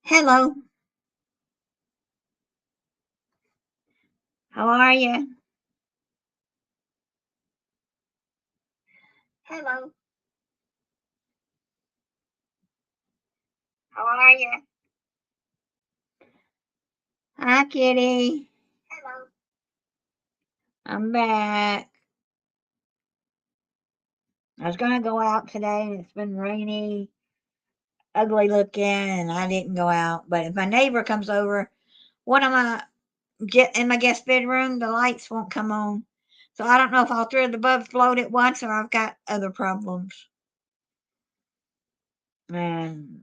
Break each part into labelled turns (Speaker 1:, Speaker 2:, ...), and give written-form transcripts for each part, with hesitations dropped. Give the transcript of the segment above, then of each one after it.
Speaker 1: Hello, how are you? Hello, how are you? Hi, Kitty. Hello. I'm back. I was gonna go out today, and it's been rainy, ugly looking, and I didn't go out. But if my neighbor comes over, one of my get in my guest bedroom, the lights won't come on. So I don't know if all three of the bulbs float at once or I've got other problems. And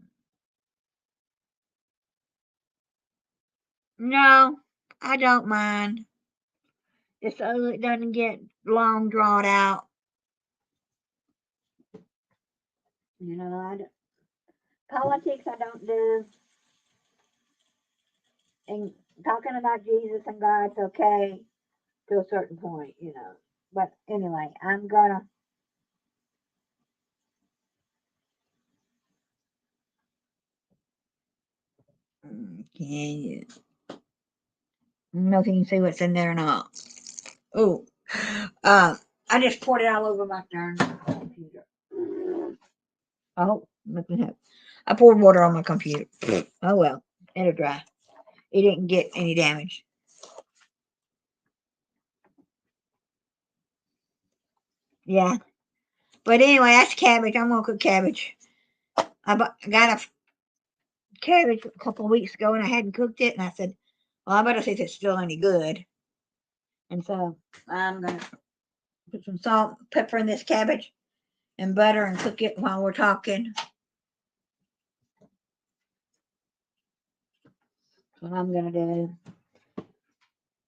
Speaker 1: no, I don't mind. Just so it doesn't get long drawn out. Politics I don't do, and talking about Jesus and God's okay to a certain point. But anyway, I'm gonna. Can you? I don't know if you can see what's in there or not. Oh, I just poured it all over my darn computer. Oh, nothing happened. I poured water on my computer. Oh well, it'll dry. It didn't get any damage. Yeah, but anyway, that's cabbage. I'm gonna cook cabbage. Got a cabbage a couple of weeks ago and I hadn't cooked it, and I said, "Well, I better see if it's still any good." And so I'm gonna put some salt, pepper in this cabbage, and butter, and cook it while we're talking. That's what I'm gonna do.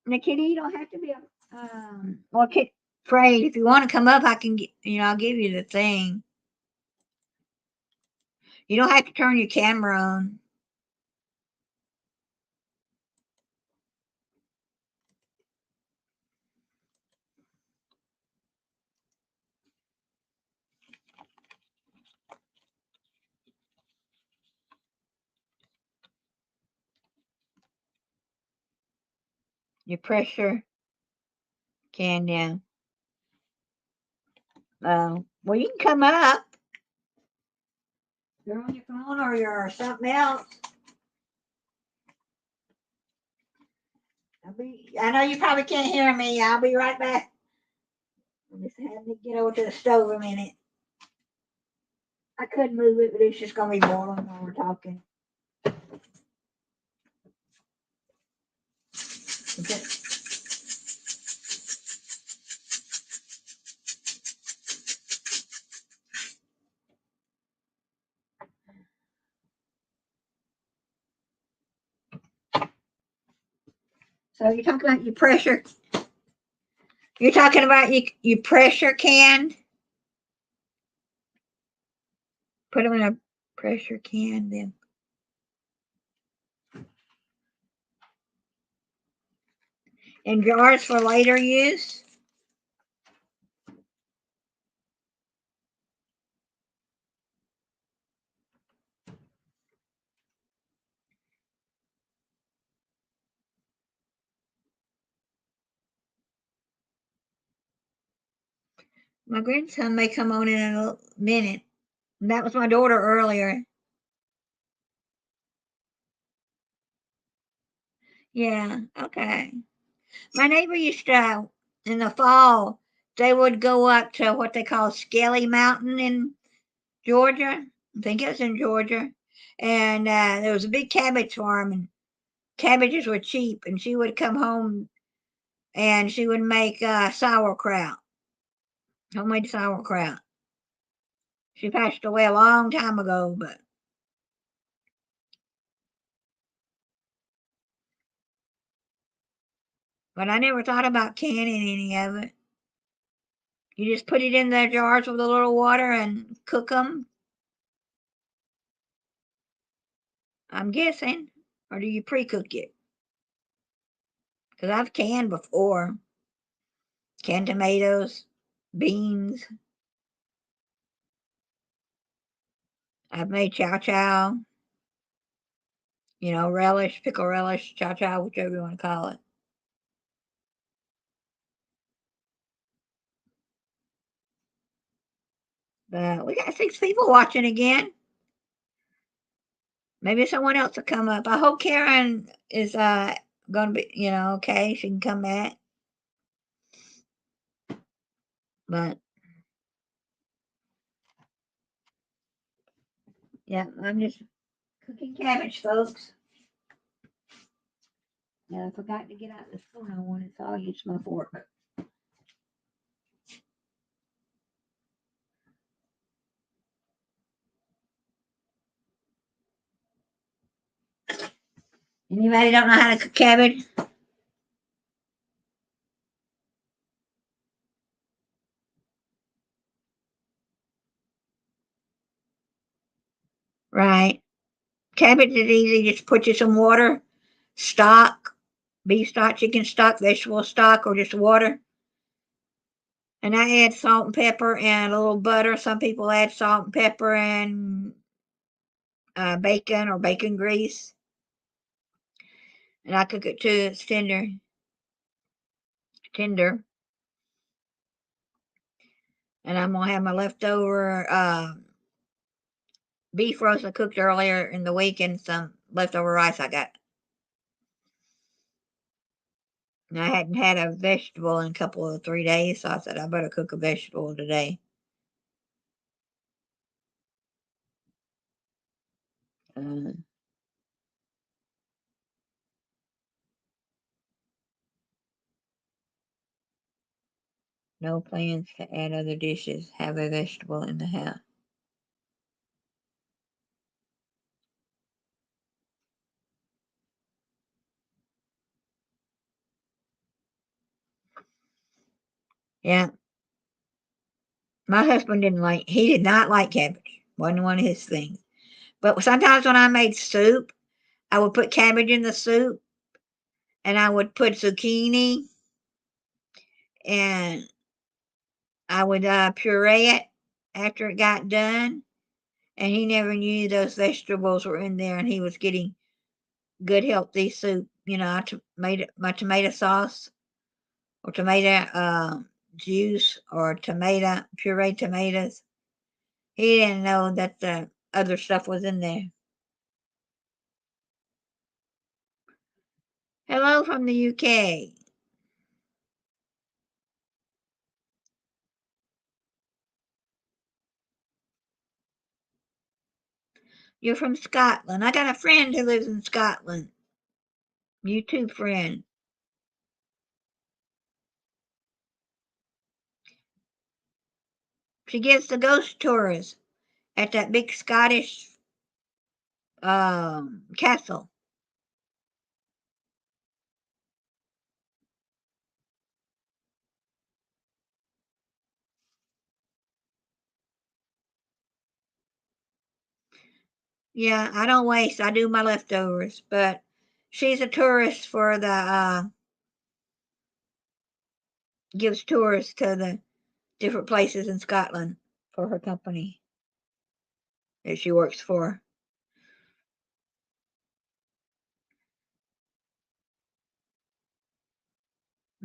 Speaker 1: Now, Kitty, you don't have to be well, afraid. If you want to come up, I can. I'll give you the thing. You don't have to turn your camera on. Your pressure can down. Well, you can come up. You're on your phone or you're something else. I know you probably can't hear me. I'll be right back. I just had to get over to the stove a minute. I couldn't move it, but it's just gonna be boiling while we're talking. Okay. So you're talking about your pressure. You're talking about your pressure can. Put them in a pressure can, then. In jars for later use. My grandson may come on in a minute. That was my daughter earlier. Yeah, okay. My neighbor used to, in the fall, they would go up to what they call Skelly Mountain in Georgia. I think it was in Georgia. And there was a big cabbage farm, and cabbages were cheap. And she would come home and she would make sauerkraut, homemade sauerkraut. She passed away a long time ago, but I never thought about canning any of it. You just put it in the jars with a little water and cook them, I'm guessing. Or do you pre cook it? Because I've canned before. Canned tomatoes, beans. I've made chow chow. relish, pickle relish, cha-cha, whichever you want to call it. But we got 6 people watching again. Maybe someone else will come up. I hope Karen is gonna be, okay. She can come back. But yeah, I'm just cooking cabbage, folks. And I forgot to get out the spoon I wanted, so I'll use my fork. Anybody don't know how to cook cabbage? Right. Cabbage is easy. Just put you some water, stock, beef stock, chicken stock, vegetable stock, or just water. And I add salt and pepper and a little butter. Some people add salt and pepper and bacon or bacon grease. And I cook it till it's tender. And I'm gonna have my leftover beef roast I cooked earlier in the week and some leftover rice I got. And I hadn't had a vegetable in a couple of 3 days, so I said I better cook a vegetable today. Uh, no plans to add other dishes. Have a vegetable in the house. Yeah, my husband he did not like cabbage. Wasn't one of his things. But sometimes when I made soup, I would put cabbage in the soup and I would put zucchini and I would puree it after it got done. And he never knew those vegetables were in there and he was getting good healthy soup. My tomato sauce or tomato juice or tomato pureed tomatoes. He didn't know that the other stuff was in there. Hello from the UK. You're from Scotland. I got a friend who lives in Scotland. YouTube friend. She gives the ghost tours at that big Scottish castle. Yeah, I don't waste. I do my leftovers, but she's a tourist for the gives tours to the different places in Scotland for her company that she works for.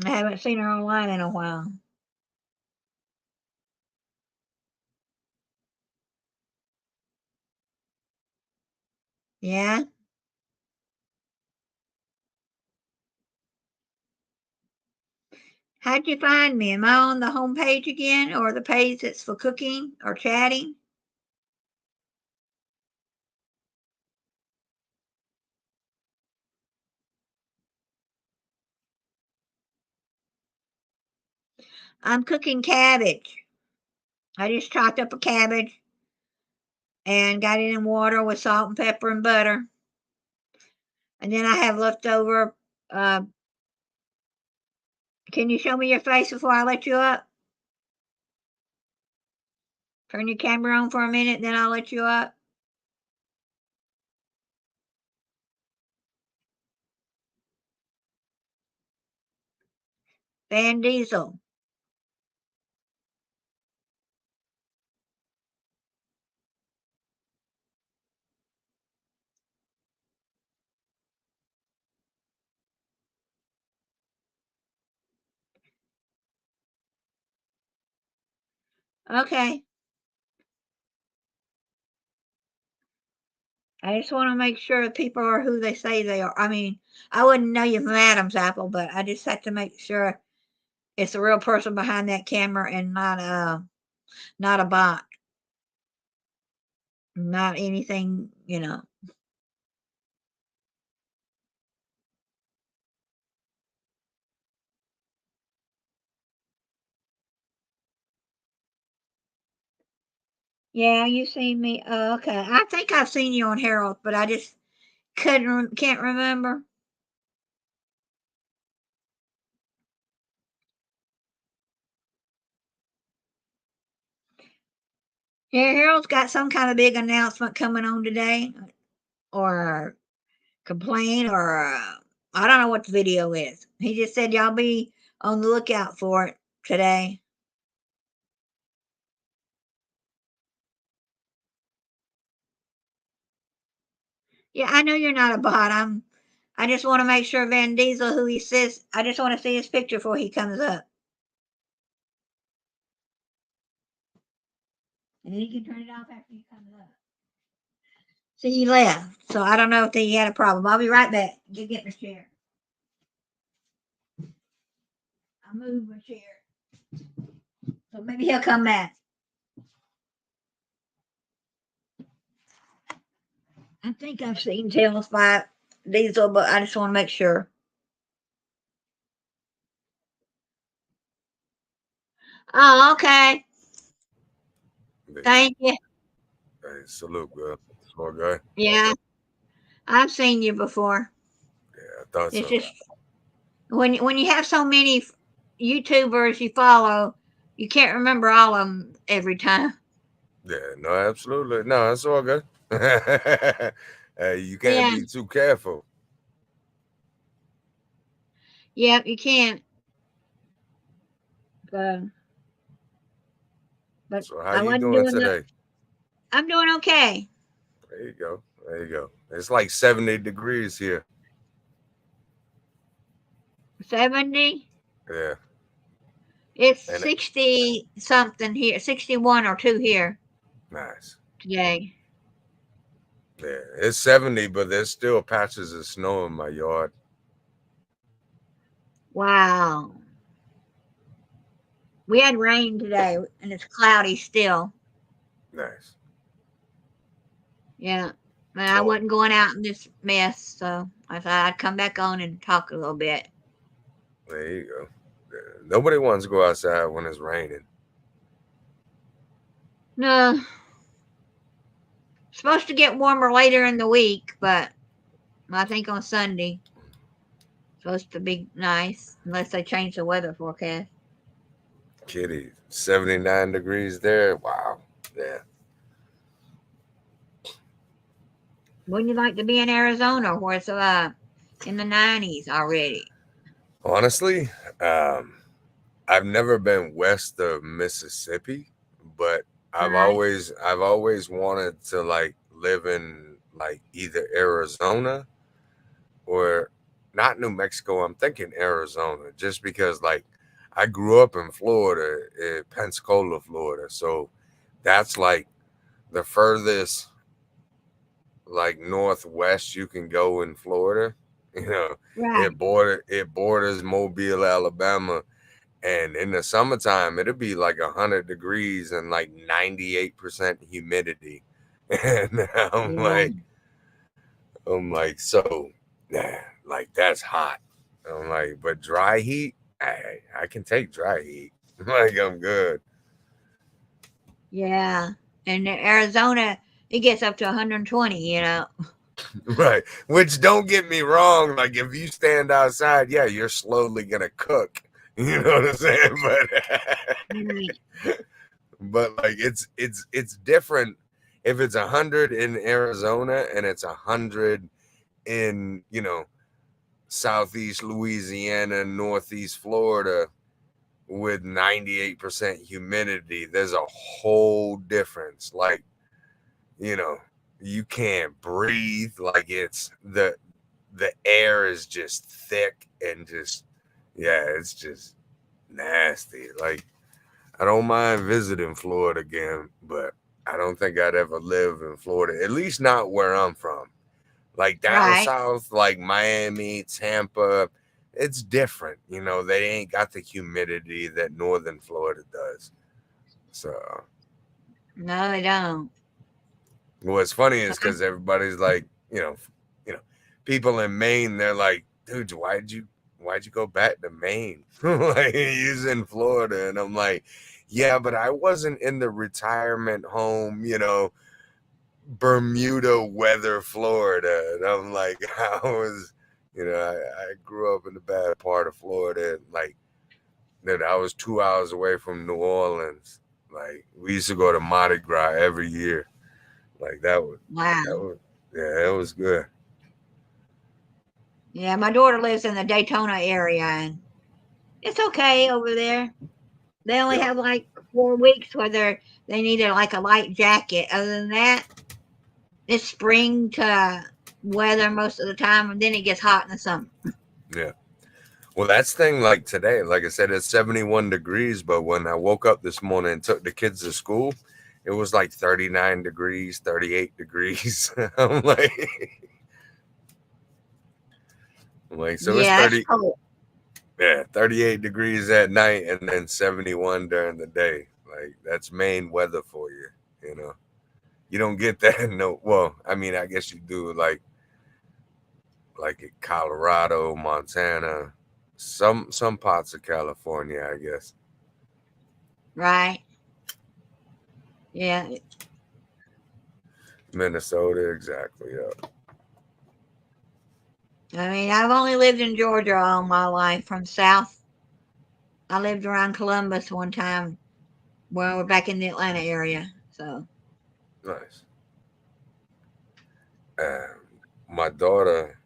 Speaker 1: I haven't seen her online in a while. Yeah? How'd you find me? Am I on the home page again or the page that's for cooking or chatting? I'm cooking cabbage. I just chopped up a cabbage and got it in water with salt and pepper and butter. And then I have leftover. Uh, can you show me your face before I let you up? Turn your camera on for a minute, then I'll let you up. Van Diesel. Okay. I just want to make sure people are who they say they are. I mean, I wouldn't know you from Adam's apple, but I just have to make sure it's a real person behind that camera and not a bot, not anything, you know. Yeah, you seen me. Oh, okay. I think I've seen you on Harold, but I just can't remember. Yeah, Harold's got some kind of big announcement coming on today, or complain, or I don't know what the video is. He just said y'all be on the lookout for it today. Yeah, I know you're not a bot. I just want to make sure Van Diesel, who he says, I just want to see his picture before he comes up, and then he can turn it off after he comes up. See, he left, so I don't know if he had a problem. I'll be right back. Get my chair. I moved my chair, so maybe he'll come back. I think I've seen Tails by Diesel, but I just want to make sure. Oh, okay.
Speaker 2: Hey,
Speaker 1: Thank you.
Speaker 2: hey, salute, bro. Smart guy.
Speaker 1: Yeah, I've seen you before.
Speaker 2: Yeah, I thought
Speaker 1: It's
Speaker 2: so.
Speaker 1: just when you have so many YouTubers you follow, you can't remember all of them every time.
Speaker 2: Yeah, no, absolutely. No, it's all good. Hey, you can't
Speaker 1: Yeah,
Speaker 2: be too careful.
Speaker 1: yeah, you can't. Uh, but
Speaker 2: So how
Speaker 1: I
Speaker 2: you
Speaker 1: wasn't
Speaker 2: doing
Speaker 1: doing the.
Speaker 2: today?
Speaker 1: I'm doing okay.
Speaker 2: There you go. There you go. It's like 70 degrees here.
Speaker 1: 70.
Speaker 2: Yeah.
Speaker 1: It's
Speaker 2: And
Speaker 1: 60 something here. 61 or two here
Speaker 2: nice.
Speaker 1: today.
Speaker 2: Yeah. It's 70, but there's still patches of snow in my yard.
Speaker 1: Wow. We had rain today, and it's cloudy still.
Speaker 2: Nice.
Speaker 1: Yeah. And I
Speaker 2: Oh,
Speaker 1: wasn't going out in this mess, so I thought I'd come back on and talk a little bit.
Speaker 2: there you go. Yeah. Nobody wants to go outside when it's raining.
Speaker 1: No, supposed to get warmer later in the week, but I think on Sunday supposed to be nice unless they change the weather forecast.
Speaker 2: Kitty, 79 degrees there. Wow. Yeah.
Speaker 1: Wouldn't you like to be in Arizona where it's in the 90s already?
Speaker 2: Honestly, um, I've never been west of Mississippi, but
Speaker 1: Right.
Speaker 2: I've always wanted to like live in like either Arizona or not New Mexico. I'm thinking Arizona just because like I grew up in Florida, in Pensacola, Florida. So that's like the furthest like northwest you can go in Florida. You know,
Speaker 1: Right.
Speaker 2: it borders Mobile, Alabama, and in the summertime it'll be like 100 degrees and like 98% humidity. And
Speaker 1: Yeah.
Speaker 2: I'm like, so nah, like that's hot. I'm like, but dry heat, I can take dry heat. Like I'm good.
Speaker 1: Yeah. And in Arizona, it gets up to 120, you know.
Speaker 2: Right. Which don't get me wrong, like if you stand outside, yeah, you're slowly gonna cook. You know what I'm saying?
Speaker 1: Right.
Speaker 2: But like it's different if it's 100 in Arizona and it's 100 in, southeast Louisiana, northeast Florida with 98% humidity. There's a whole difference. Like, you know, you can't breathe. Like the air is just thick and just, yeah, it's just nasty. Like I don't mind visiting Florida again, but I don't think I'd ever live in Florida, at least not where I'm from. Like down
Speaker 1: Right.
Speaker 2: south, like Miami, Tampa, it's different. They ain't got the humidity that northern Florida does. So
Speaker 1: No, they don't.
Speaker 2: what's funny
Speaker 1: So,
Speaker 2: is because everybody's like, you know, people in Maine, they're like, dude, why'd you go back to Maine? Like he's in Florida. And I'm like, yeah, but I wasn't in the retirement home, Bermuda weather, Florida. And I'm like, I was, I grew up in the bad part of Florida. Like, that I was 2 hours away from New Orleans. Like, we used to go to Mardi Gras every year. Like,
Speaker 1: wow.
Speaker 2: yeah, it was good.
Speaker 1: Yeah, my daughter lives in the Daytona area, and it's okay over there. They only
Speaker 2: Yeah.
Speaker 1: have like 4 weeks where they needed like a light jacket. Other than that, it's spring to weather most of the time, and then it gets hot in the summer.
Speaker 2: Yeah. Well, that's thing like today. Like I said, it's 71 degrees, but when I woke up this morning and took the kids to school, it was like 39 degrees, 38 degrees. I'm like, so it's
Speaker 1: Yeah, that's
Speaker 2: 30,
Speaker 1: cold.
Speaker 2: yeah, 38 degrees at night and then 71 during the day. Like, that's Maine weather for you, you know. You don't get that in no, well, I mean, I guess you do like in Colorado, Montana, some parts of California, I guess.
Speaker 1: Right. Yeah.
Speaker 2: Minnesota, exactly. Yeah.
Speaker 1: I mean, I've only lived in Georgia all my life from south. I lived around Columbus one time when we're back in the Atlanta area. So,
Speaker 2: Nice. My daughter,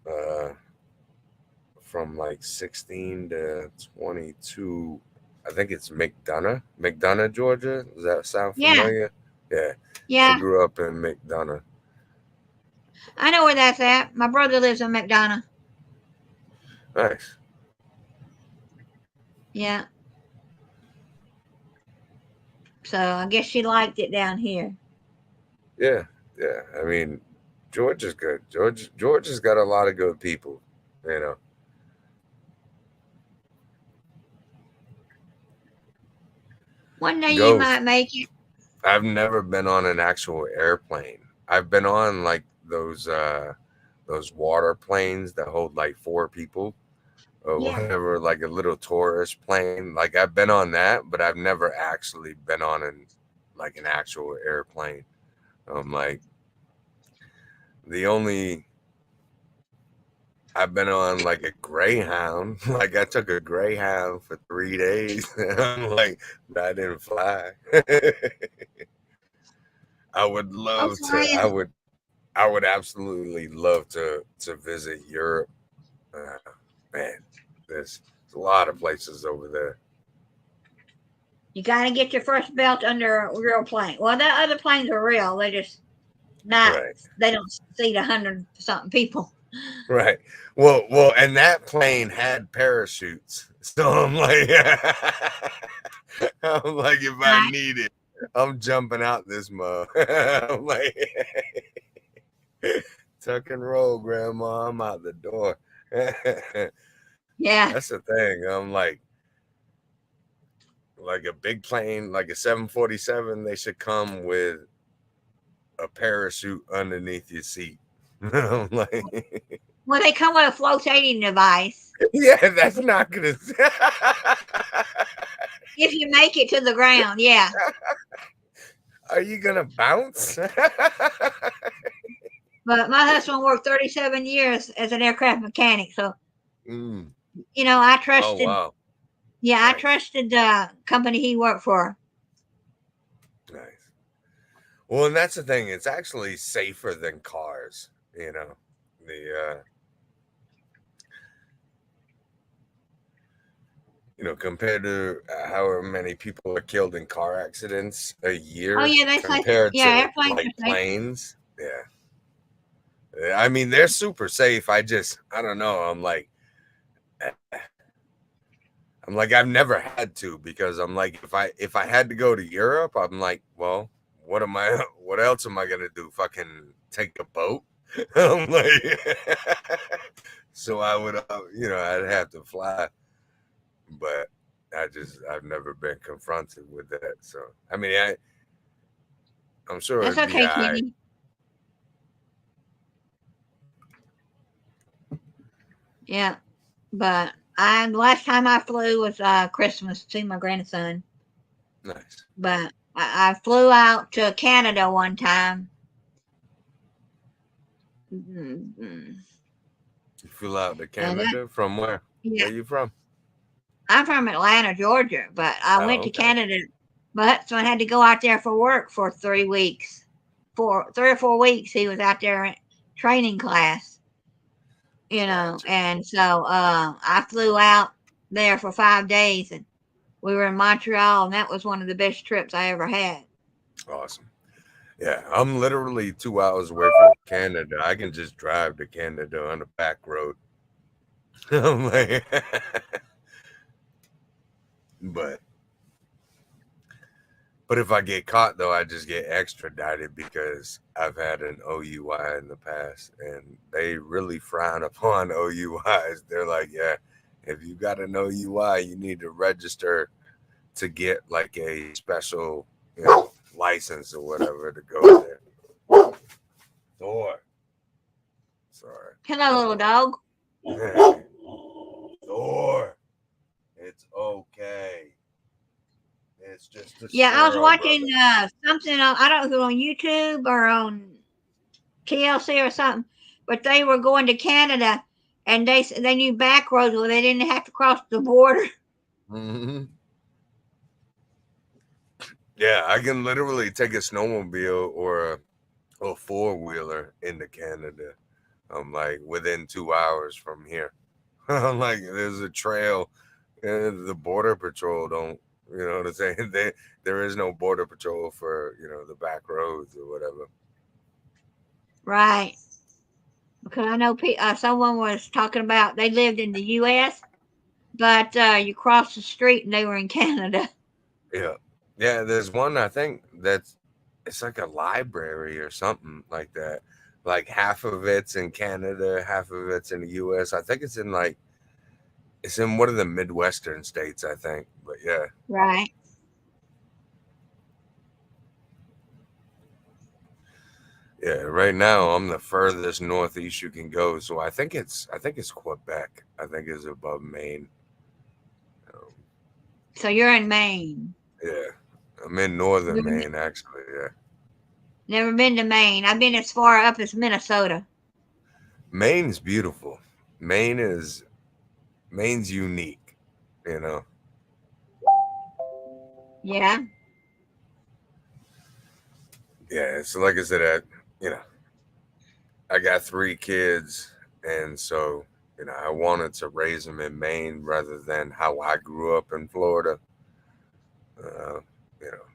Speaker 2: from like 16 to 22, I think it's McDonough, Georgia. Does that sound
Speaker 1: yeah.
Speaker 2: familiar? Yeah. She
Speaker 1: Yeah.
Speaker 2: grew up in McDonough.
Speaker 1: I know where that's at. My brother lives in McDonough.
Speaker 2: Nice.
Speaker 1: Yeah. So I guess she liked it down here.
Speaker 2: Yeah. Yeah. I mean, Georgia's good. Georgia's got a lot of good people, you know.
Speaker 1: One day you
Speaker 2: Go.
Speaker 1: might make it.
Speaker 2: I've never been on an actual airplane. I've been on like those water planes that hold like four people or
Speaker 1: Yeah.
Speaker 2: whatever, like a little tourist plane. Like I've been on that, but I've never actually been on an actual airplane. Like the only I've been on like a Greyhound. Like I took a Greyhound for 3 days. I'm like, but I didn't fly. I would
Speaker 1: Oh,
Speaker 2: love to.
Speaker 1: flying.
Speaker 2: I would absolutely love to visit Europe. Man, there's a lot of places over there.
Speaker 1: You got to get your first belt under a real plane. Well, the other planes are real. They just not.
Speaker 2: Right,
Speaker 1: They don't seat 100 something people.
Speaker 2: right. Well, and that plane had parachutes, so I'm like, I'm like, if I
Speaker 1: Right.
Speaker 2: need it, I'm jumping out this mug. I'm like, tuck and roll, Grandma. I'm out the door.
Speaker 1: Yeah.
Speaker 2: That's the thing. I'm like a big plane, like a 747. They should come with a parachute underneath your seat. I'm like,
Speaker 1: Well, they come with a flotating device.
Speaker 2: yeah, that's not gonna.
Speaker 1: If you make it to the ground, yeah.
Speaker 2: Are you gonna bounce?
Speaker 1: But my husband worked 37 years as an aircraft mechanic, so
Speaker 2: Mm.
Speaker 1: I
Speaker 2: Oh
Speaker 1: trusted.
Speaker 2: wow,
Speaker 1: Yeah, I
Speaker 2: nice,
Speaker 1: trusted the company he worked for.
Speaker 2: nice. Well, and that's the thing. It's actually safer than cars. The compared to however many people are killed in car accidents a
Speaker 1: Oh
Speaker 2: year
Speaker 1: yeah, they say
Speaker 2: compared
Speaker 1: yeah,
Speaker 2: to
Speaker 1: airplanes
Speaker 2: like
Speaker 1: are safe.
Speaker 2: planes. Yeah, I mean they're super safe. I don't know. I'm like, I I'm like, I've never had to, because I'm like, if I had to go to Europe, I'm like, well, what else am I gonna do? Fucking take a boat? I'm like, so I would, I'd have to fly, but I've never been confronted with that. So I mean, I'm sure
Speaker 1: That's
Speaker 2: it'd be
Speaker 1: okay,
Speaker 2: all right.
Speaker 1: Kenny. Yeah, but the last time I flew was Christmas to see my grandson.
Speaker 2: Nice.
Speaker 1: But I flew out to Canada one time. Mm-hmm.
Speaker 2: You flew out to
Speaker 1: And that,
Speaker 2: Canada? From where?
Speaker 1: yeah,
Speaker 2: Where you from?
Speaker 1: I'm from Atlanta, Georgia, but I went
Speaker 2: Oh,
Speaker 1: to
Speaker 2: okay.
Speaker 1: Canada. My husband had to go out there for work for 3 weeks. For 3 or 4 weeks, he was out there in training class,
Speaker 2: Gotcha.
Speaker 1: and so I flew out there for 5 days, and we were in Montreal, and that was one of the best trips I ever had.
Speaker 2: Awesome. Yeah, I'm literally 2 hours away from Canada. I can just drive to Canada on a back road. I'm like, but if I get caught though, I just get extradited because I've had an OUI in the past, and they really frown upon OUIs. They're like, yeah, if you got an OUI, you need to register to get like a special, license or whatever to go there. Thor, sorry.
Speaker 1: Hello, little dog.
Speaker 2: Thor, it's okay. It's just a
Speaker 1: Yeah, I was
Speaker 2: squirrel,
Speaker 1: watching
Speaker 2: brother.
Speaker 1: something I don't know if it was on YouTube or on TLC or something, but they were going to Canada, and they knew back roads where they didn't have to cross the border.
Speaker 2: Mm-hmm. Yeah, I can literally take a snowmobile or a four-wheeler into Canada. I'm like within 2 hours from here. I'm like, there's a trail. The border patrol don't, you know what I'm saying? There is no border patrol for, the back roads or whatever.
Speaker 1: Right. Because I know someone was talking about they lived in the U.S., but you crossed the street and they were in Canada.
Speaker 2: Yeah. Yeah, there's one I think it's like a library or something like that. Like half of it's in Canada, half of it's in the US. I think it's in one of the Midwestern states, I think. But yeah.
Speaker 1: Right.
Speaker 2: Yeah, right now I'm the furthest northeast you can go. So I think it's Quebec. I think it's above Maine. Um,
Speaker 1: So you're in Maine.
Speaker 2: yeah. I'm in northern
Speaker 1: Never,
Speaker 2: Maine actually, yeah.
Speaker 1: never been to Maine. I've been as far up as Minnesota.
Speaker 2: Maine's beautiful. Maine is Maine's unique, you know.
Speaker 1: Yeah.
Speaker 2: Yeah, so like I said, you know, I got 3 kids, and so I wanted to raise them in Maine rather than how I grew up in Florida. Uh, you know,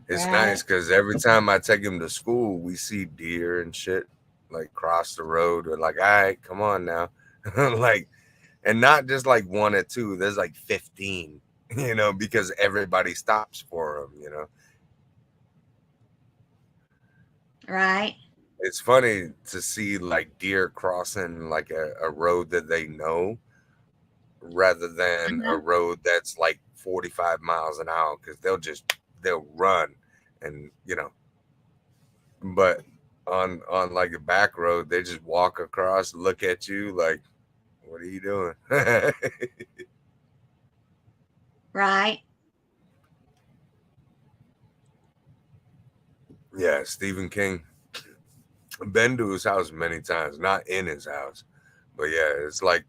Speaker 2: it's
Speaker 1: Right.
Speaker 2: nice because every time I take them to school, we see deer and shit like cross the road. We're like, all right, come on now, like, and not just like one or two. There's like 15, because everybody stops for them.
Speaker 1: Right.
Speaker 2: It's funny to see like deer crossing like a road that they know rather than a
Speaker 1: Uh-huh.
Speaker 2: road that's like 45 miles an hour, because they'll run, and but on like a back road they just walk across, look at you like, what are you doing?
Speaker 1: Right.
Speaker 2: Yeah, Stephen King. Been to his house many times, not in his house, but yeah, it's like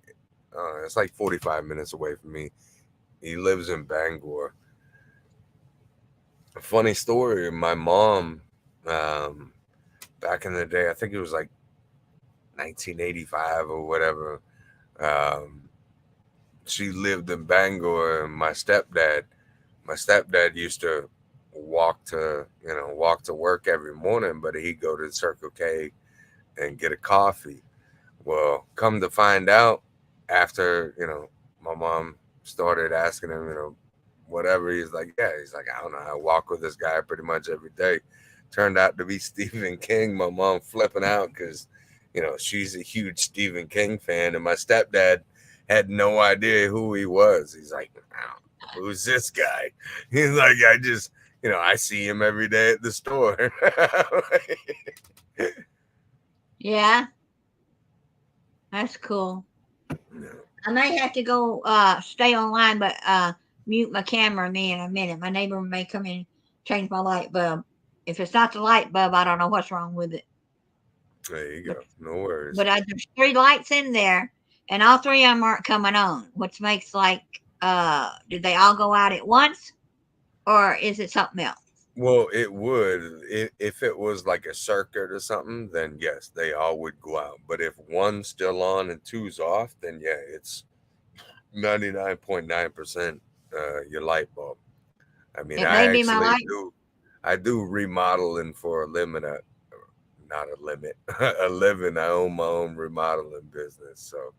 Speaker 2: 45 minutes away from me. He lives in Bangor. A funny story, my mom, um, back in the day, I think it was like 1985 or whatever. Um, she lived in Bangor, and my stepdad used to walk to work every morning, but he'd go to Circle K and get a coffee. Well, come to find out, after, my mom started asking him, whatever, he's like, yeah, he's like, I don't know, I walk with this guy pretty much every day. Turned out to be Stephen King. My mom flipping out because, she's a huge Stephen King fan, and my stepdad had no idea who he was. He's like, who's this guy? He's like, I just, I see him every day at the store.
Speaker 1: Yeah, that's cool.
Speaker 2: Yeah.
Speaker 1: I may have to go stay online, but mute my camera me in a minute. My neighbor may come in and change my light bulb. If it's not the light bulb, I don't know what's wrong with it.
Speaker 2: There you
Speaker 1: But
Speaker 2: go. No worries.
Speaker 1: but there's 3 lights in there, and all 3 of them aren't coming on, which makes like did they all go out at once, or is it something else?
Speaker 2: Well, it would. If it was like a circuit or something, then yes, they all would go out. But if one's still on and two's off, then yeah, it's 99.9% your light bulb. I mean,
Speaker 1: It may be my light.
Speaker 2: I do remodeling for a limit. Not a limit, a living. I own my own remodeling business. So,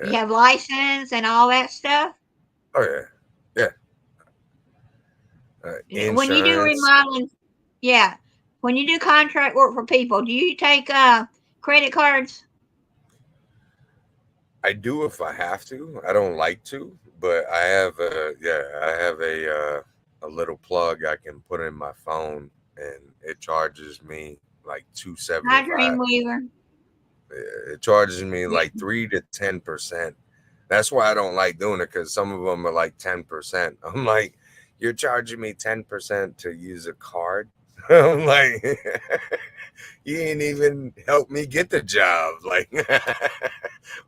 Speaker 1: You
Speaker 2: yeah.
Speaker 1: have license and all that stuff.
Speaker 2: Oh, yeah.
Speaker 1: When you do
Speaker 2: Insurance.
Speaker 1: remodeling, yeah. When you do contract work for people, do you take credit cards?
Speaker 2: I do if I have to. I don't like to, but I have a little plug I can put in my phone, and it charges me like
Speaker 1: Hi,
Speaker 2: $2.75.
Speaker 1: Dreamweaver.
Speaker 2: It charges me
Speaker 1: Yeah.
Speaker 2: like 3 to 10%. That's why I don't like doing it, because some of them are like 10%. I'm like, you're charging me 10% to use a card? I'm like, you ain't even help me get the job. Like,
Speaker 1: Yeah,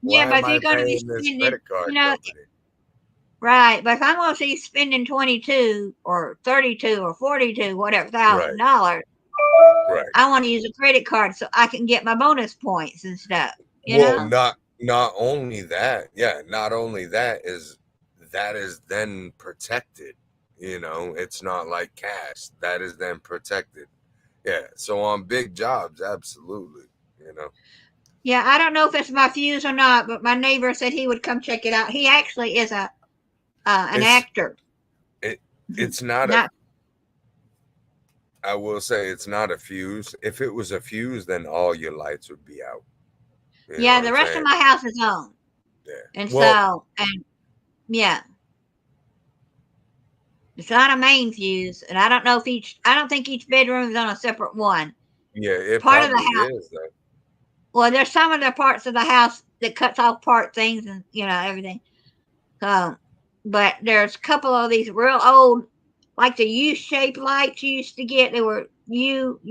Speaker 2: why
Speaker 1: but
Speaker 2: am
Speaker 1: if
Speaker 2: I
Speaker 1: you're going to be
Speaker 2: paying this
Speaker 1: spending,
Speaker 2: credit card company?
Speaker 1: right. But if I'm going to see spending 22 or 32 or 42, whatever,
Speaker 2: Right,
Speaker 1: $1,000,
Speaker 2: right.
Speaker 1: I want to use a credit card so I can get my bonus points and stuff.
Speaker 2: Well, not only that, not only that is then protected. It's not like cash. That is then protected. Yeah. So on big jobs, absolutely.
Speaker 1: Yeah, I don't know if it's my fuse or not, but my neighbor said he would come check it out. He actually is an
Speaker 2: It's
Speaker 1: actor.
Speaker 2: it's not a.
Speaker 1: Not
Speaker 2: I will say it's not a fuse. If it was a fuse, then all your lights would be out. You know
Speaker 1: yeah,
Speaker 2: what
Speaker 1: the
Speaker 2: I'm
Speaker 1: rest of
Speaker 2: saying?
Speaker 1: my house is on,
Speaker 2: Yeah.
Speaker 1: and
Speaker 2: Well,
Speaker 1: yeah, it's not a main fuse, and I don't know if I don't think each bedroom is on a separate one.
Speaker 2: yeah, it
Speaker 1: Part of the
Speaker 2: probably
Speaker 1: house,
Speaker 2: is though.
Speaker 1: well, there's some of the parts of the house that cuts off part things and everything. So, but there's a couple of these real old, like the U-shaped lights you used to get. They were three,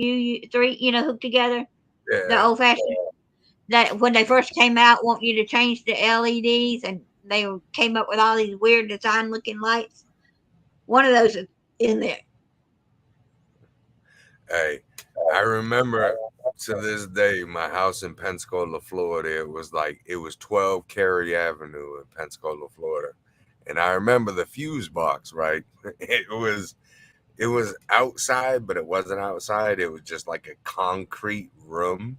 Speaker 1: hooked together. The
Speaker 2: Yeah.
Speaker 1: old fashioned that when they first came out, want you to change the LEDs, and they came up with all these weird design looking lights. One of those is in there.
Speaker 2: Hey, I remember to this day my house in Pensacola, Florida. It was 12 Cary Avenue in Pensacola, Florida, and I remember the fuse box. Right, it was outside, but it wasn't outside. It was just like a concrete room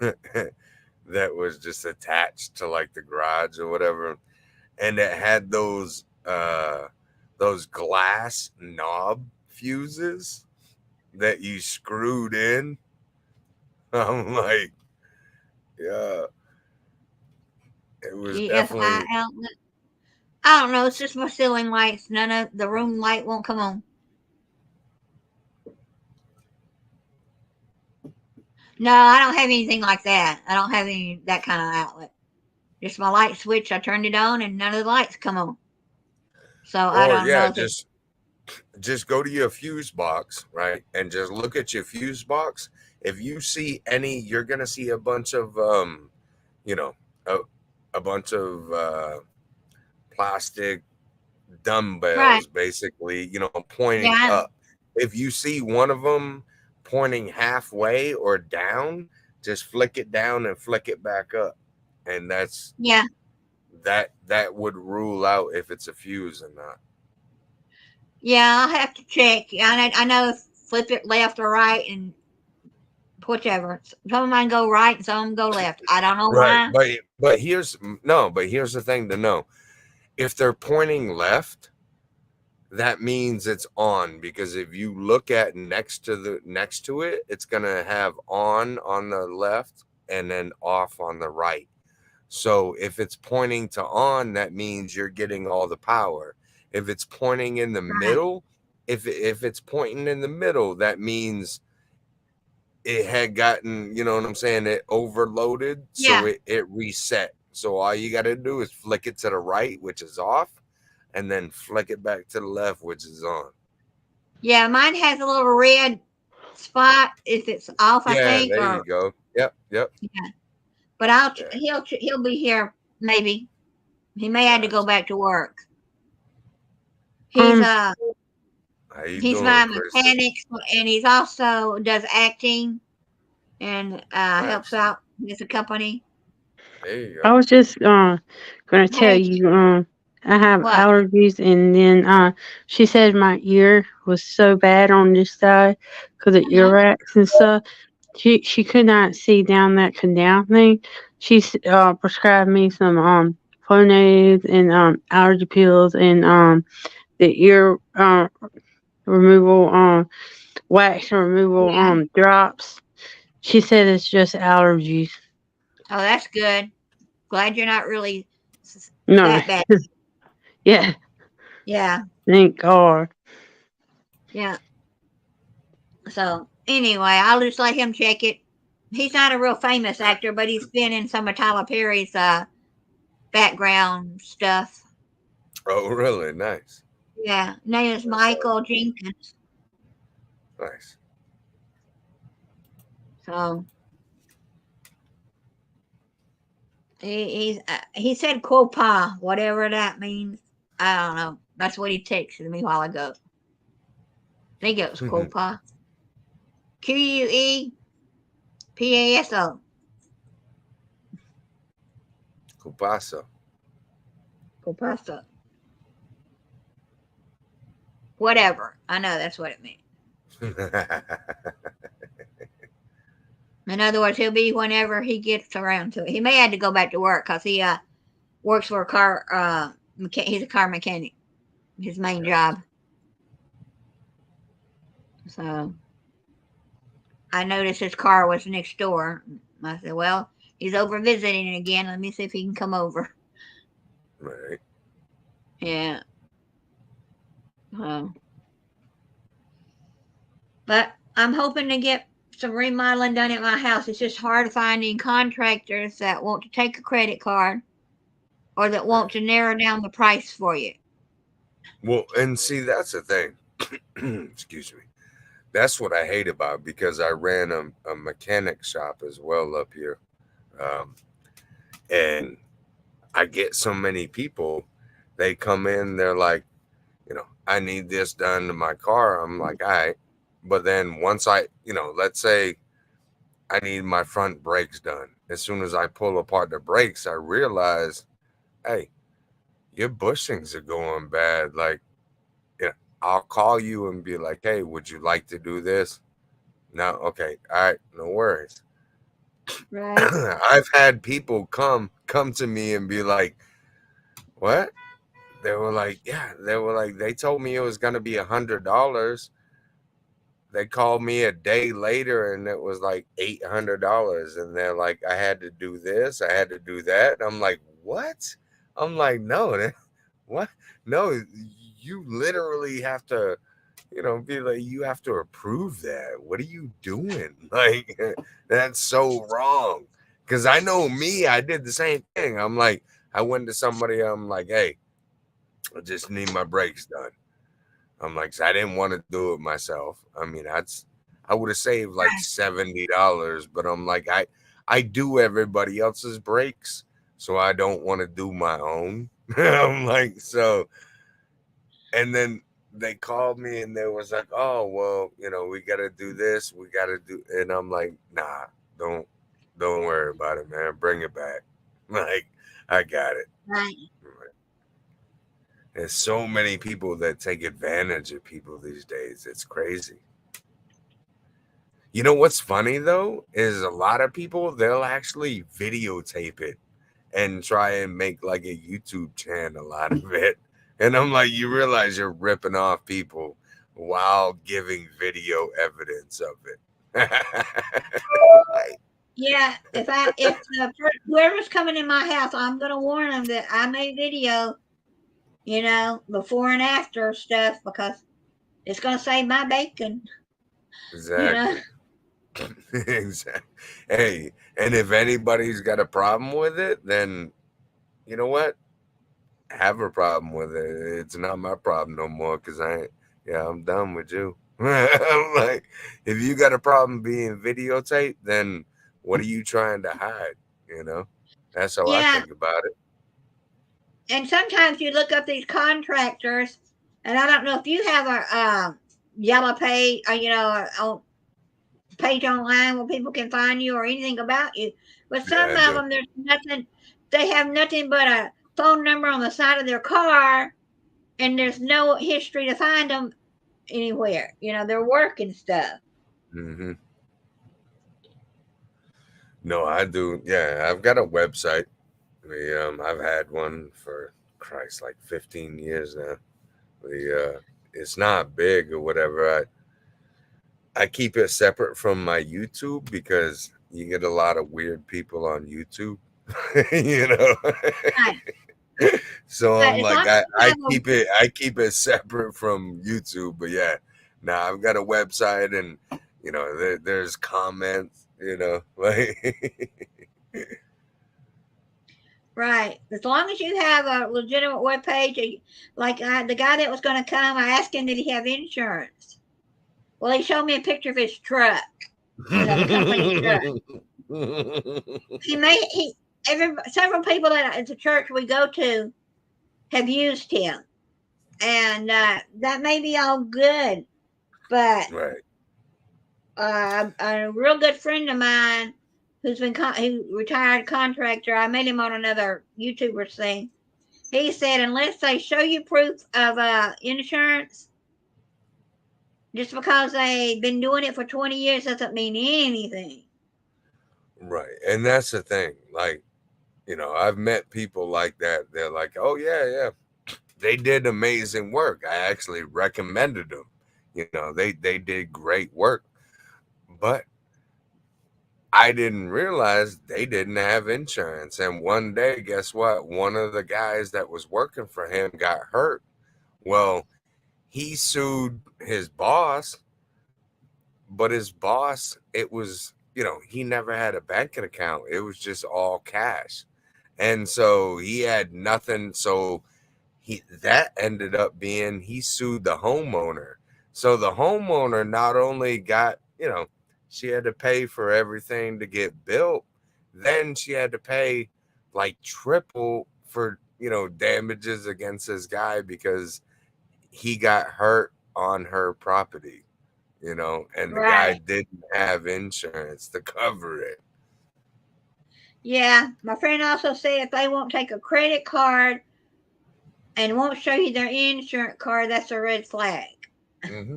Speaker 2: that was just attached to like the garage or whatever, and it had those glass knob fuses that you screwed in. I'm like, yeah, it was
Speaker 1: GFI
Speaker 2: definitely.
Speaker 1: outlet. I don't know. It's just my ceiling lights. None of the room light won't come on. No, I don't have anything like that. I don't have any that kind of outlet. Just my light switch. I turned it on, and none of the lights come on. So I
Speaker 2: Or
Speaker 1: don't
Speaker 2: yeah,
Speaker 1: know if it's
Speaker 2: just go to your fuse box, right, and just look at your fuse box. If you see any, you're gonna see a bunch of you know, a, a bunch of plastic
Speaker 1: right.
Speaker 2: dumbbells, basically, pointing
Speaker 1: Yeah,
Speaker 2: up. If you see one of them pointing halfway or down, just flick it down and flick it back up, and
Speaker 1: yeah,
Speaker 2: that would rule out if it's a fuse or not.
Speaker 1: yeah. I'll have to check. I know if flip it left or right, and whichever. Some of mine go right, and some of them go left. I don't know
Speaker 2: Right,
Speaker 1: why.
Speaker 2: But here's the thing to know. If they're pointing left, that means it's on, because if you look at next to it, it's gonna have on the left and then off on the right. So if it's pointing to on, that means you're getting all the power. If it's pointing in the
Speaker 1: Right.
Speaker 2: middle, if it's pointing in the middle, that means it had gotten, you know what I'm saying, it overloaded, so
Speaker 1: Yeah.
Speaker 2: it reset. So all you got to do is flick it to the right, which is off, and then flick it back to the left, which is on.
Speaker 1: Yeah. Mine has a little red spot if it's off, I
Speaker 2: Yeah,
Speaker 1: think,
Speaker 2: there you
Speaker 1: or
Speaker 2: go. Yep, yep.
Speaker 1: yeah. But I'll
Speaker 2: Yeah,
Speaker 1: he'll be here maybe. He may have to go
Speaker 2: gotcha.
Speaker 1: back to work. He's
Speaker 3: Um,
Speaker 2: How you
Speaker 1: he's
Speaker 2: doing,
Speaker 1: my
Speaker 2: Kristen?
Speaker 1: mechanic, and he's also does acting and helps
Speaker 2: Nice.
Speaker 1: out with the company.
Speaker 2: There you
Speaker 3: I
Speaker 2: go.
Speaker 3: was just gonna tell
Speaker 1: Hey,
Speaker 3: you I have
Speaker 1: what?
Speaker 3: allergies, and then she said my ear was so bad on this side because of
Speaker 1: Uh-huh.
Speaker 3: earwax and stuff. She could not see down that canal thing. She prescribed me some Flonase and allergy pills and the ear removal wax removal
Speaker 1: Yeah.
Speaker 3: drops. She said it's just allergies.
Speaker 1: Oh, that's good. Glad you're not really
Speaker 3: No,
Speaker 1: that bad.
Speaker 3: yeah,
Speaker 1: Yeah.
Speaker 3: thank God.
Speaker 1: Yeah. So anyway, I'll just let him check it. He's not a real famous actor, but he's been in some of Tyler Perry's background stuff.
Speaker 2: Oh, really? Nice.
Speaker 1: Yeah. Name is
Speaker 2: That's all.
Speaker 1: Michael Jenkins.
Speaker 2: Nice.
Speaker 1: So he said Copa, whatever that means. I don't know. That's what he texted me a while ago. I think it was Copa. Quepaso.
Speaker 2: Kupasa.
Speaker 1: Copaso. Whatever. I know that's what it means. In other words, he'll be whenever he gets around to it. He may have to go back to work because he works for a car. He's a car mechanic. His main job. So I noticed his car was next door. I said, "Well, he's over visiting again. Let me see if he can come over."
Speaker 2: Right.
Speaker 1: Yeah. But I'm hoping to get some remodeling done at my house. It's just hard finding contractors that want to take a credit card or that want
Speaker 2: Right.
Speaker 1: to narrow down the price for you.
Speaker 2: Well, and see, that's the thing. Excuse me. That's what I hate about it, because I ran a mechanic shop as well up here. Um, and I get so many people, they come in, they're like, I need this done to my car. I'm like, all right. But then once let's say I need my front brakes done. As soon as I pull apart the brakes, I realize, hey, your bushings are going bad. Like, I'll call you and be like, hey, would you like to do this? No, okay, all right, no worries.
Speaker 1: Right.
Speaker 2: I've had people come to me and be like, what? They were like, yeah, they told me it was gonna be $100. They called me a day later and it was like $800. And they're like, I had to do this, I had to do that. And I'm like, what? I'm like, no, what? No, you literally have to, be like, you have to approve that. What are you doing? Like, that's so wrong. Cause I know me, I did the same thing. I'm like, I went to somebody, I'm like, hey, I just need my brakes done. I'm like, I didn't want to do it myself. I mean, I would have saved like $70, but I'm like, I do everybody else's brakes, so I don't want to do my own. I'm like, so, and then they called me and they was like, oh, well, we got to do this, we got to do, and I'm like, nah, don't worry about it, man. Bring it back. Like, I got it.
Speaker 1: Right.
Speaker 2: There's so many people that take advantage of people these days. It's crazy. You know what's funny though is a lot of people, they'll actually videotape it and try and make like a YouTube channel out of it. And I'm like, you realize you're ripping off people while giving video evidence of it. Like,
Speaker 1: Yeah, whoever's coming in my house, I'm gonna warn them that I made video, before and after stuff because it's gonna save my bacon.
Speaker 2: exactly. Exactly. Hey, and if anybody's got a problem with it, then you know what? Have a problem with it. It's not my problem no more because I'm done with you. I'm like, if you got a problem being videotaped, then what are you trying to hide? That's how I
Speaker 1: Yeah,
Speaker 2: think about it.
Speaker 1: and sometimes you look up these contractors, and I don't know if you have a yellow page, a page online where people can find you or anything about you. But some
Speaker 2: Yeah, I
Speaker 1: of
Speaker 2: do.
Speaker 1: them, there's nothing. They have nothing but a phone number on the side of their car, and there's no history to find them anywhere. Their work and stuff.
Speaker 2: Hmm. No, I do. Yeah, I've got a website. I've had one for Christ, like 15 years now. It's not big or whatever. I keep it separate from my YouTube because you get a lot of weird people on YouTube, you know.
Speaker 1: Right.
Speaker 2: So
Speaker 1: But
Speaker 2: I'm
Speaker 1: as
Speaker 2: like,
Speaker 1: long as
Speaker 2: I,
Speaker 1: you
Speaker 2: I
Speaker 1: have
Speaker 2: keep it separate from YouTube. But yeah, now I've got a website and there's comments, like
Speaker 1: right, as long as you have a legitimate web page, like the guy that was going to come, I asked him did he have insurance. Well, he showed me a picture of his truck, the company truck. He several people at the church we go to have used him, and that may be all good, but
Speaker 2: right.
Speaker 1: a real good friend of mine who retired contractor, I met him on another YouTuber thing. He said unless they show you proof of insurance, just because they've been doing it for 20 years doesn't mean anything.
Speaker 2: Right. And that's the thing. Like, I've met people like that. They're like, oh, yeah, yeah. They did amazing work. I actually recommended them. They did great work. But I didn't realize they didn't have insurance. And one day, guess what? One of the guys that was working for him got hurt. Well, he sued his boss, but his boss, it was, he never had a banking account. It was just all cash. And so he had nothing. So that ended up being he sued the homeowner. So the homeowner not only got, she had to pay for everything to get built, then she had to pay like triple for, damages against this guy because he got hurt on her property, and the guy
Speaker 1: Right.
Speaker 2: didn't have insurance to cover it.
Speaker 1: Yeah. My friend also said if they won't take a credit card and won't show you their insurance card, that's a red flag.
Speaker 2: Mm-hmm.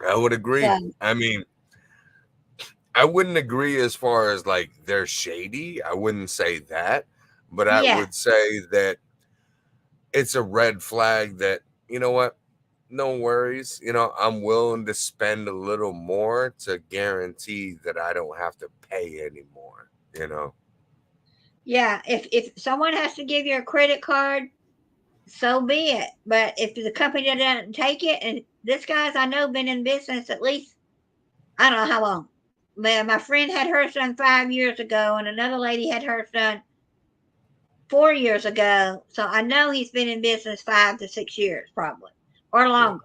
Speaker 2: I would agree.
Speaker 1: So,
Speaker 2: I mean, I wouldn't agree as far as like they're shady. I wouldn't say that, but I
Speaker 1: yeah.
Speaker 2: would say that it's a red flag that, you know what? No worries. I'm willing to spend a little more to guarantee that I don't have to pay anymore.
Speaker 1: Yeah. If someone has to give you a credit card, so be it. But if the company doesn't take it, and this guy's I know been in business at least I don't know how long. But my friend had hers done 5 years ago, and another lady had hers done 4 years ago. So I know he's been in business 5 to 6 years, probably, or
Speaker 2: Yeah.
Speaker 1: longer,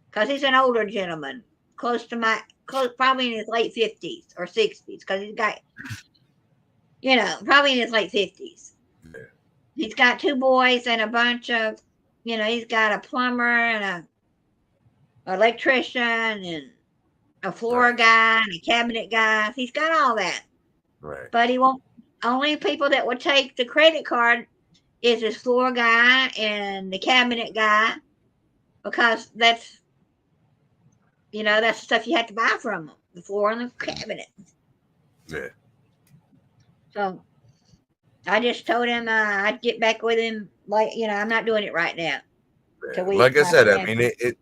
Speaker 1: because he's an older gentleman, probably in his late 50s or 60s, because he's got, probably in his late 50s.
Speaker 2: Yeah.
Speaker 1: He's got 2 boys and a bunch of, he's got a plumber and a electrician and a floor
Speaker 2: Nice.
Speaker 1: guy and a cabinet guy. He's got all that.
Speaker 2: Right.
Speaker 1: But he won't. Only people that would take the credit card is his floor guy and the cabinet guy, because that's the stuff you have to buy from them, the floor and the cabinet.
Speaker 2: Yeah.
Speaker 1: So I just told him I'd get back with him. Like, I'm not doing it right now. Till
Speaker 2: Like I
Speaker 1: my
Speaker 2: said, I
Speaker 1: friend.
Speaker 2: mean, it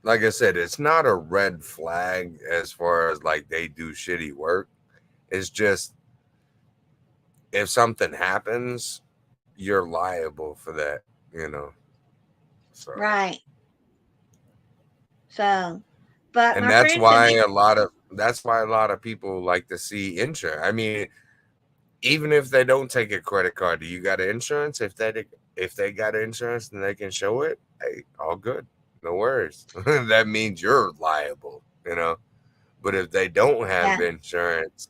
Speaker 2: like I said, it's not a red flag as far as like they do shitty work. It's just if something happens, you're liable for that. So,
Speaker 1: Right. So, but
Speaker 2: and
Speaker 1: my friend said,
Speaker 2: that's why a lot of people like to see insurance. I mean, even if they don't take a credit card, do you got insurance? If they got insurance, then they can show it. Hey, all good, no worries. That means you're liable. But if they don't
Speaker 1: yeah,
Speaker 2: have insurance,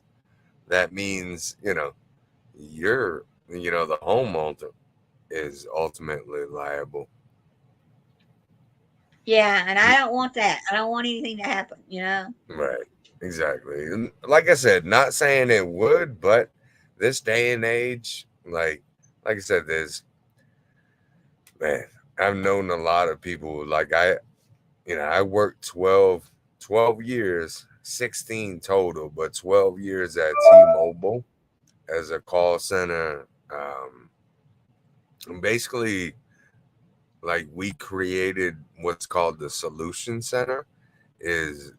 Speaker 2: that means you're the homeowner is ultimately liable.
Speaker 1: yeah, and I don't want that. I don't want anything to happen.
Speaker 2: Right. Exactly. And like I said, not saying it would, but this day and age, like I said, man, I've known a lot of people. Like I worked 12 years, 16 total, but 12 years at T-Mobile as a call center. And basically, like we created what's called the solution center. Is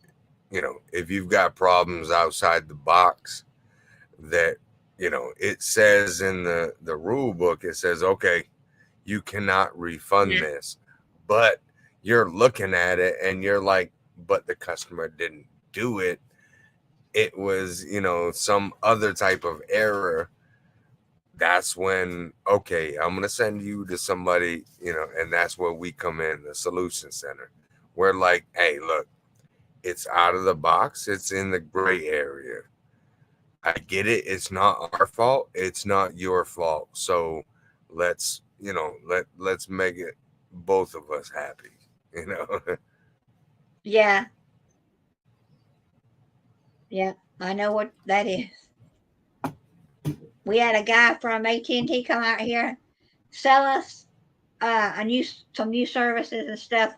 Speaker 2: if you've got problems outside the box that it says in the rule book, it says, okay, you cannot refund this, but you're looking at it and you're like, but the customer didn't do it. It was some other type of error. That's when, okay, I'm gonna send you to somebody, and that's where we come in, the solution center. We're like, hey, look, it's out of the box, it's in the gray area. I get it. It's not our fault. It's not your fault. So let's make it both of us happy.
Speaker 1: Yeah, yeah. I know what that is. We had a guy from AT&T come out here, sell us some new services and stuff,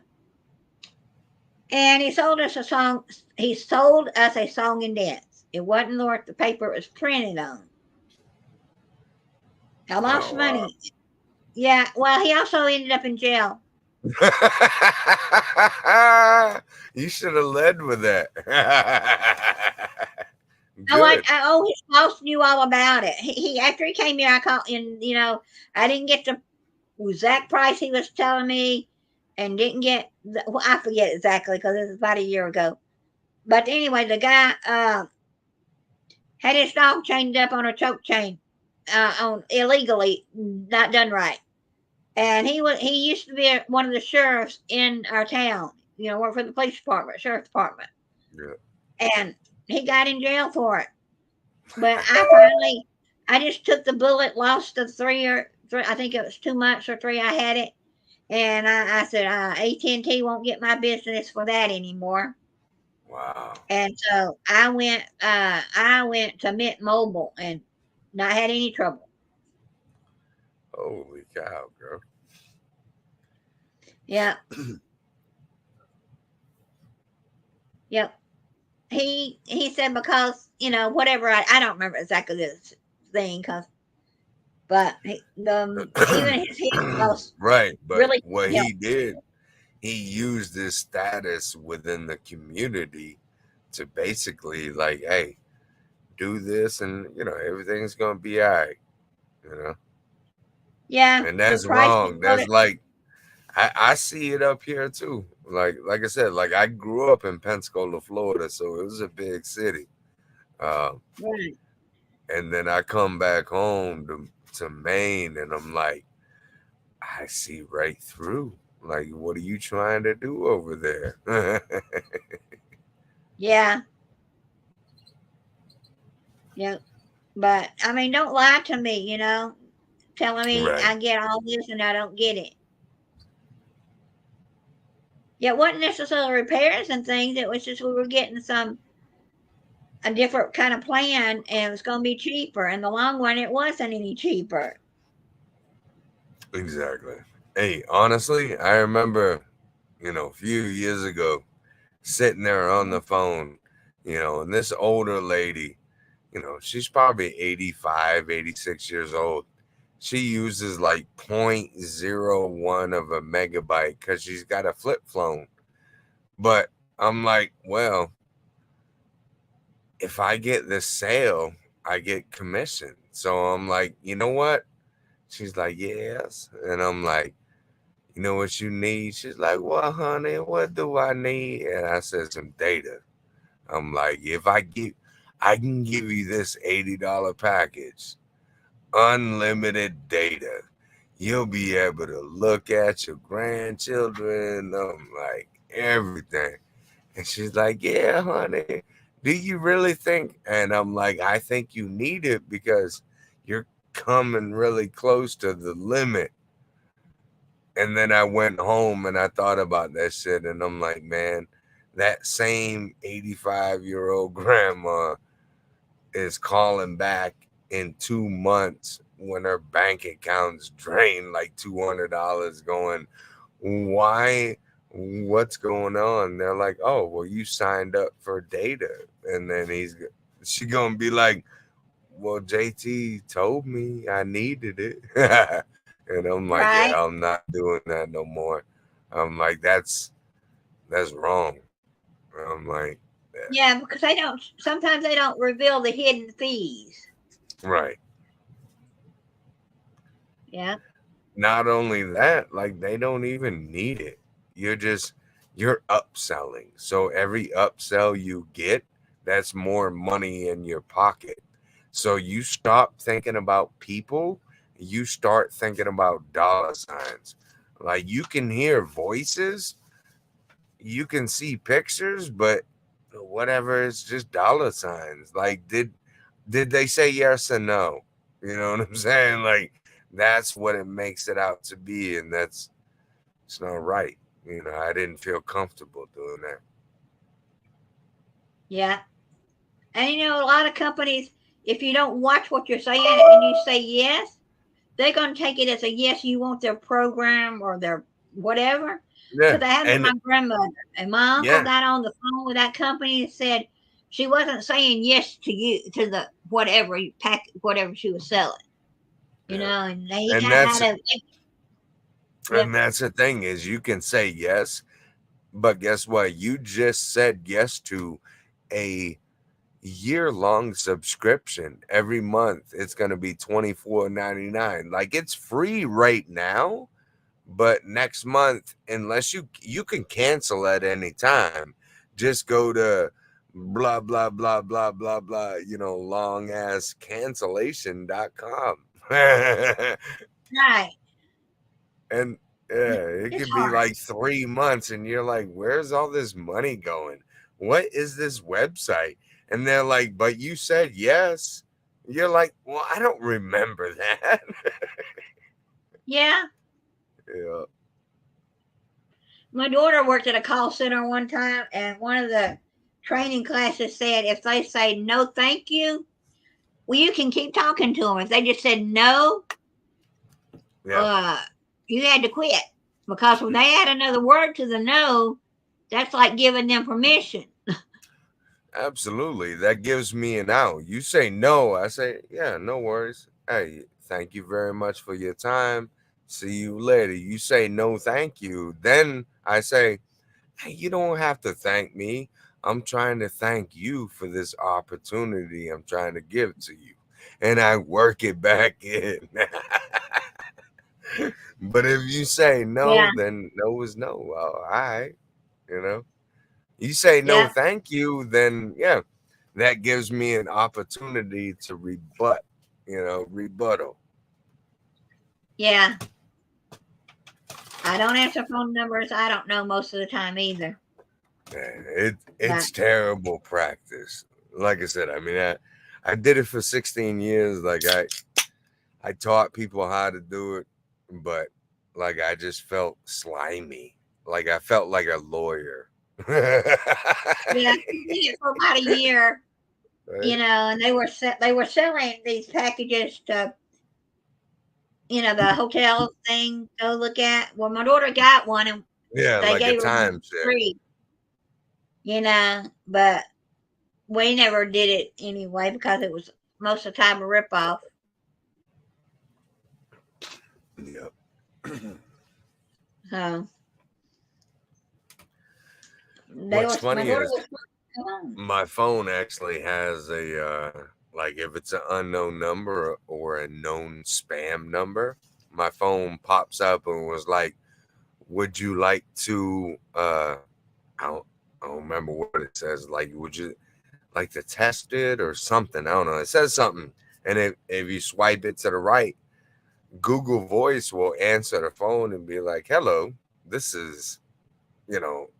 Speaker 1: and he sold us a song. He sold us a song and dance. It wasn't worth the paper it was printed on. I lost
Speaker 2: Oh,
Speaker 1: money. Yeah. Well, he also ended up in jail.
Speaker 2: wow. You should have led with that. Good.
Speaker 1: His boss knew all about it. He after he came here, I called and I didn't get the exact price he was telling me, and didn't get. I forget exactly because it was about a year ago. But anyway, the guy had his dog chained up on a choke chain, on illegally, not done right. And he used to be one of the sheriffs in our town. Worked for the police department, sheriff department.
Speaker 2: Yeah.
Speaker 1: And he got in jail for it. But I just took the bullet, lost the three, I think it was 2 months or three I had it. And I said, AT&T won't get my business for that anymore.
Speaker 2: Wow.
Speaker 1: And so I went to Mint Mobile and not had any trouble.
Speaker 2: Holy cow, girl.
Speaker 1: Yeah. Yep. He said because whatever I don't remember exactly this thing but even his hit was
Speaker 2: right, but
Speaker 1: really
Speaker 2: what he did, he used his status within the community to basically like, hey, do this and everything's gonna be all right.
Speaker 1: Yeah.
Speaker 2: And that's wrong. That's like I see it up here too. Like I said, like I grew up in Pensacola, Florida, so it was a big city.
Speaker 1: Right.
Speaker 2: And then I come back home to Maine, and I'm like, I see right through. Like, what are you trying to do over there?
Speaker 1: Yeah. Yeah. But I mean, don't lie to me, telling me
Speaker 2: Right.
Speaker 1: I get all this and I don't get it. Yeah, it wasn't necessarily repairs and things. It was just we were getting a different kind of plan, and it was going to be cheaper. In the long run, it wasn't any cheaper.
Speaker 2: Exactly. Hey, honestly, I remember, a few years ago, sitting there on the phone, and this older lady, she's probably 85, 86 years old. she uses like 0.01 of a megabyte because she's got a flip phone. But I'm like, well, if I get this sale, I get commission. So I'm like, you know what? She's like, yes. And I'm like, you know what you need? She's like, well, honey, what do I need? And I said, some data. I'm like, I can give you this $80 package, unlimited data. You'll be able to look at your grandchildren. I'm like, everything. And she's like, yeah, honey, do you really think? And I'm like, I think you need it because you're coming really close to the limit. And then I went home and I thought about that shit. And I'm like, man, that same 85-year-old grandma is calling back in 2 months when her bank account's drained like $200 going, why? What's going on? They're like, oh, well, you signed up for data. And then she gonna be like, well, JT told me I needed it. And I'm like,
Speaker 1: Right.
Speaker 2: yeah, I'm not doing that no more. I'm like, that's wrong. I'm like,
Speaker 1: Yeah, because sometimes they don't reveal the hidden fees.
Speaker 2: right.
Speaker 1: Yeah.
Speaker 2: Not only that, like they don't even need it. You're upselling. So every upsell you get, that's more money in your pocket. So you stop thinking about people, you start thinking about dollar signs. Like you can hear voices, you can see pictures, but whatever, it's just dollar signs. Like did they say yes or no? You know what I'm saying? Like that's what it makes it out to be, and it's not right. I didn't feel comfortable doing that.
Speaker 1: Yeah. And a lot of companies, if you don't watch what you're saying and you say yes, they're going to take it as a yes, you want their program or their whatever.
Speaker 2: Yeah,
Speaker 1: Because I had
Speaker 2: and
Speaker 1: my grandmother, and my uncle
Speaker 2: yeah,
Speaker 1: got on the phone with that company and said she wasn't saying yes to you, to the whatever you pack, whatever she was selling,
Speaker 2: yeah,
Speaker 1: and they
Speaker 2: and
Speaker 1: had
Speaker 2: that's
Speaker 1: to, yeah,
Speaker 2: and that's the thing is you can say yes, but guess what? You just said yes to a year-long subscription. Every month it's going to be $24.99. Like it's free right now, but next month, unless you can cancel at any time, just go to blah blah blah blah blah blah, long ass cancellation.com.
Speaker 1: right.
Speaker 2: And yeah, it
Speaker 1: It's
Speaker 2: could be
Speaker 1: hard.
Speaker 2: like 3 months, and you're like, where's all this money going? What is this website? And they're like, but you said yes. You're like, well, I don't remember that.
Speaker 1: Yeah.
Speaker 2: Yeah.
Speaker 1: My daughter worked at a call center one time, and one of the training classes said if they say no, thank you, well, you can keep talking to them. If they just said no,
Speaker 2: Yeah.
Speaker 1: uh, you had to quit because when they add another word to the no, that's like giving them permission.
Speaker 2: Absolutely. That gives me an out. You say no, I say, yeah, no worries. Hey, thank you very much for your time. See you later. You say no, thank you. Then I say, hey, you don't have to thank me. I'm trying to thank you for this opportunity I'm trying to give to you. And I work it back in. But if you say
Speaker 1: Yeah,
Speaker 2: no, then no is no. Well, all right. You know, you say no,
Speaker 1: yeah,
Speaker 2: thank you, then yeah, that gives me an opportunity to rebuttal.
Speaker 1: yeah. I don't answer phone numbers. I don't know most of the time either.
Speaker 2: Man,
Speaker 1: But
Speaker 2: it's terrible practice. Like I said, I mean, I did it for 16 years. Like I taught people how to do it, but like I just felt slimy. Like I felt like a lawyer.
Speaker 1: yeah, I did it for about a year,
Speaker 2: Right?
Speaker 1: and they were selling these packages to the hotel thing. Go look at. Well, my daughter got one, and
Speaker 2: Yeah,
Speaker 1: they
Speaker 2: like a
Speaker 1: gave her one for
Speaker 2: timeshare.
Speaker 1: free. But we never did it anyway because it was most of the time a ripoff. So
Speaker 2: What's
Speaker 1: my
Speaker 2: funny
Speaker 1: daughter
Speaker 2: is
Speaker 1: was supposed to come home.
Speaker 2: my phone actually has a like if it's an unknown number or a known spam number, my phone pops up and was like, "Would you like to?" I don't, I don't remember what it says. Like, would you like to test it or something? I don't know. It says something, and if you swipe it to the right, Google Voice will answer the phone and be like, "Hello, this is, you know,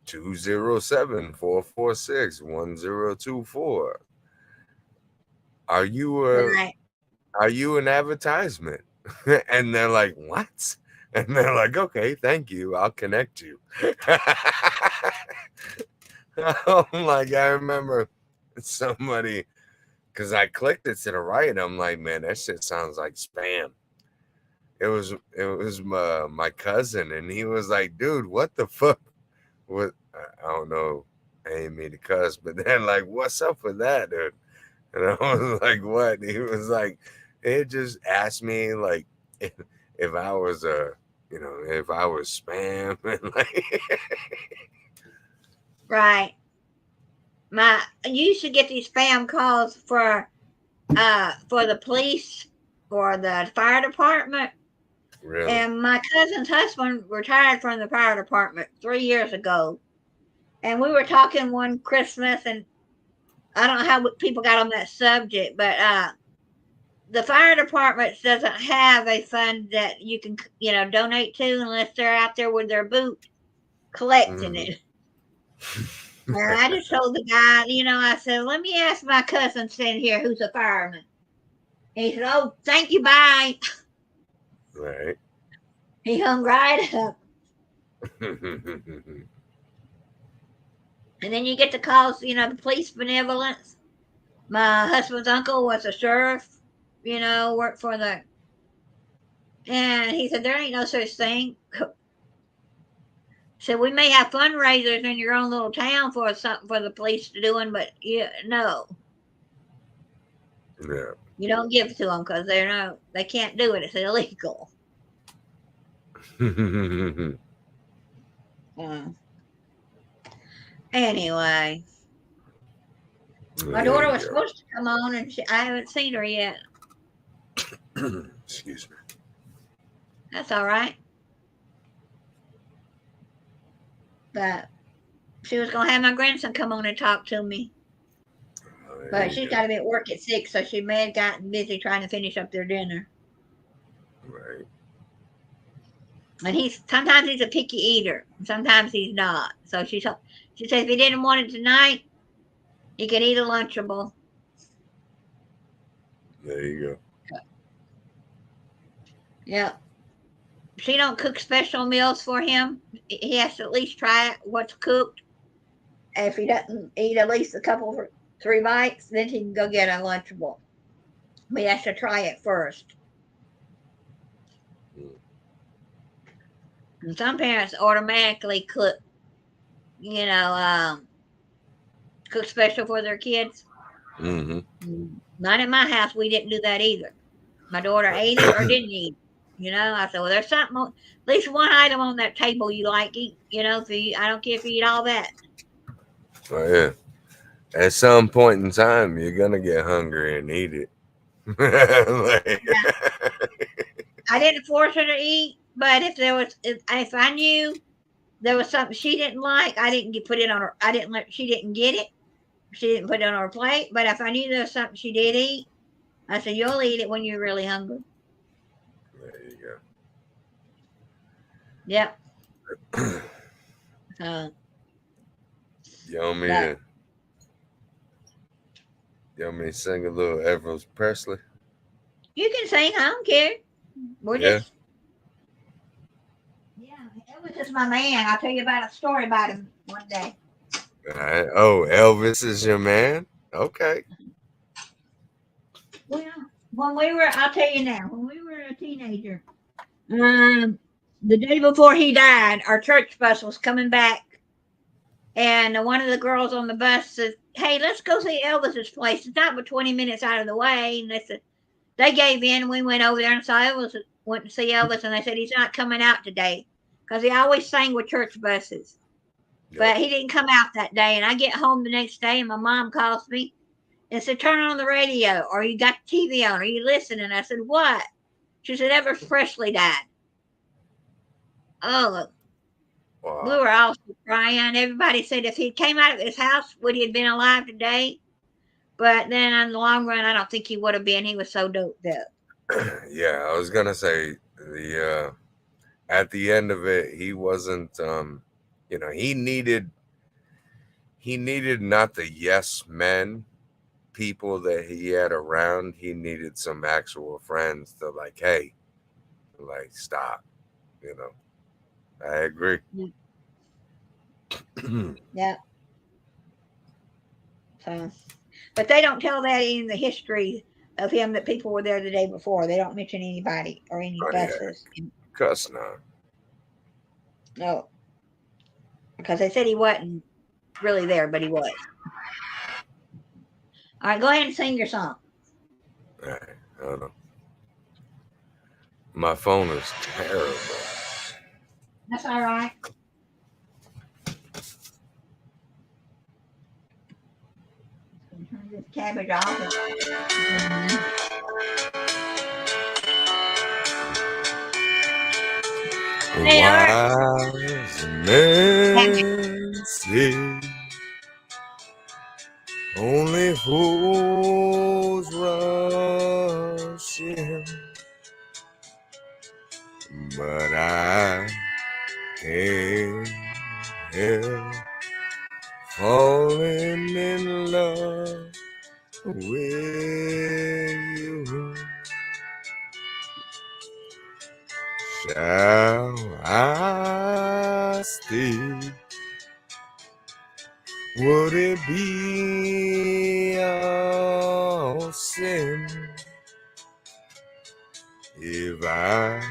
Speaker 2: 207-446-1024. Are you
Speaker 1: Right.
Speaker 2: an advertisement?" And they're like, "What?" And they're like, "Okay, thank you. I'll connect you." I'm like, I remember somebody because I clicked it to the right. I'm like, man, that shit sounds like spam. It was my cousin, and he was like, dude, what the fuck? What I don't know. I ain't mean to cuss, but then like, what's up with that, dude? And I was like, what? He was like, it just asked me like if I was if I was spam and like
Speaker 1: Right. You used to get these spam calls for the police or the fire department.
Speaker 2: really.
Speaker 1: And my cousin's husband retired from the fire department 3 years ago. And we were talking one Christmas, and I don't know how people got on that subject, but the fire department doesn't have a fund that you can, donate to unless they're out there with their boot collecting
Speaker 2: Mhm.
Speaker 1: it. And I just told the guy, I said, let me ask my cousin sitting here who's a fireman. And he said, oh, thank you, bye.
Speaker 2: Right.
Speaker 1: He hung right up. And then you get the calls, the police benevolence. My husband's uncle was a sheriff, worked for and he said, there ain't no such thing. So we may have fundraisers in your own little town for something for the police to doing, but no,
Speaker 2: Yeah.
Speaker 1: you don't give to them because they can't do it. It's illegal. Uh, anyway, my
Speaker 2: There
Speaker 1: daughter
Speaker 2: you
Speaker 1: was supposed to come on, and I haven't seen her yet.
Speaker 2: go. Excuse me.
Speaker 1: That's all right. But she was gonna have my grandson come on and talk to me.
Speaker 2: There
Speaker 1: But
Speaker 2: you
Speaker 1: she's
Speaker 2: go.
Speaker 1: got to be at work at 6, so she may have gotten busy trying to finish up their dinner.
Speaker 2: Right.
Speaker 1: And sometimes he's a picky eater, sometimes he's not. So she says if he didn't want it tonight, he can eat a Lunchable.
Speaker 2: There you go.
Speaker 1: Yeah. She don't cook special meals for him. He has to at least try what's cooked. If he doesn't eat at least a couple, 3 bites, then he can go get a Lunchable. But he has to try it first. And some parents automatically cook, cook special for their kids.
Speaker 2: Mm-hmm.
Speaker 1: Not in my house. We didn't do that either. My daughter ate it or didn't eat it. I said, well, there's something at least one item on that table you like eat. I don't care if you eat all that.
Speaker 2: Oh yeah. At some point in time, you're gonna get hungry and eat it. Like,
Speaker 1: Yeah. I didn't force her to eat, but if I knew there was something she didn't like, I didn't put it on her. I didn't let. She didn't get it. She didn't put it on her plate. But if I knew there was something she did eat, I said, you'll eat it when you're really hungry.
Speaker 2: there you
Speaker 1: Yep.
Speaker 2: go. You want me
Speaker 1: But
Speaker 2: to sing a little Elvis Presley?
Speaker 1: you can sing. I don't care. We're
Speaker 2: Yeah.
Speaker 1: just. Yeah, Elvis is my man. I'll tell you about a story about him one day.
Speaker 2: All right. Oh, Elvis is your man? Okay.
Speaker 1: Well, I'll tell you now, when we were a teenager, the day before he died, our church bus was coming back, and one of the girls on the bus said, "Hey, let's go see Elvis's place. It's not but 20 minutes out of the way." And they said, they gave in. We went over there and saw Elvis. Went to see Elvis, and they said he's not coming out today because he always sang with church buses.
Speaker 2: Yep.
Speaker 1: But he didn't come out that day. And I get home the next day, and my mom calls me and said, "Turn on the radio, or you got the TV on, or you listening?" I said, "What?" She said, "Elvis Presley died." Oh,
Speaker 2: Wow.
Speaker 1: we were all crying. Everybody said if he came out of his house, would he have been alive today? But then in the long run, I don't think he would have been. He was so doped up.
Speaker 2: Yeah, I was gonna say the at the end of it, he wasn't he needed not the yes men people that he had around. He needed some actual friends to like, hey, like stop, I agree.
Speaker 1: Yeah. So, but they don't tell that in the history of him that people were there the day before. They don't mention anybody or any
Speaker 2: Oh, yeah.
Speaker 1: buses.
Speaker 2: Cuss not.
Speaker 1: No, because they said he wasn't really there, but he was. All right, go ahead and sing your song.
Speaker 2: All right, hold on. My phone is terrible.
Speaker 1: That's all right. Turn this cabbage off.
Speaker 2: Wise men say only fools rush in, but I can't help falling in love with you. Shall I stay? Would it be a sin if I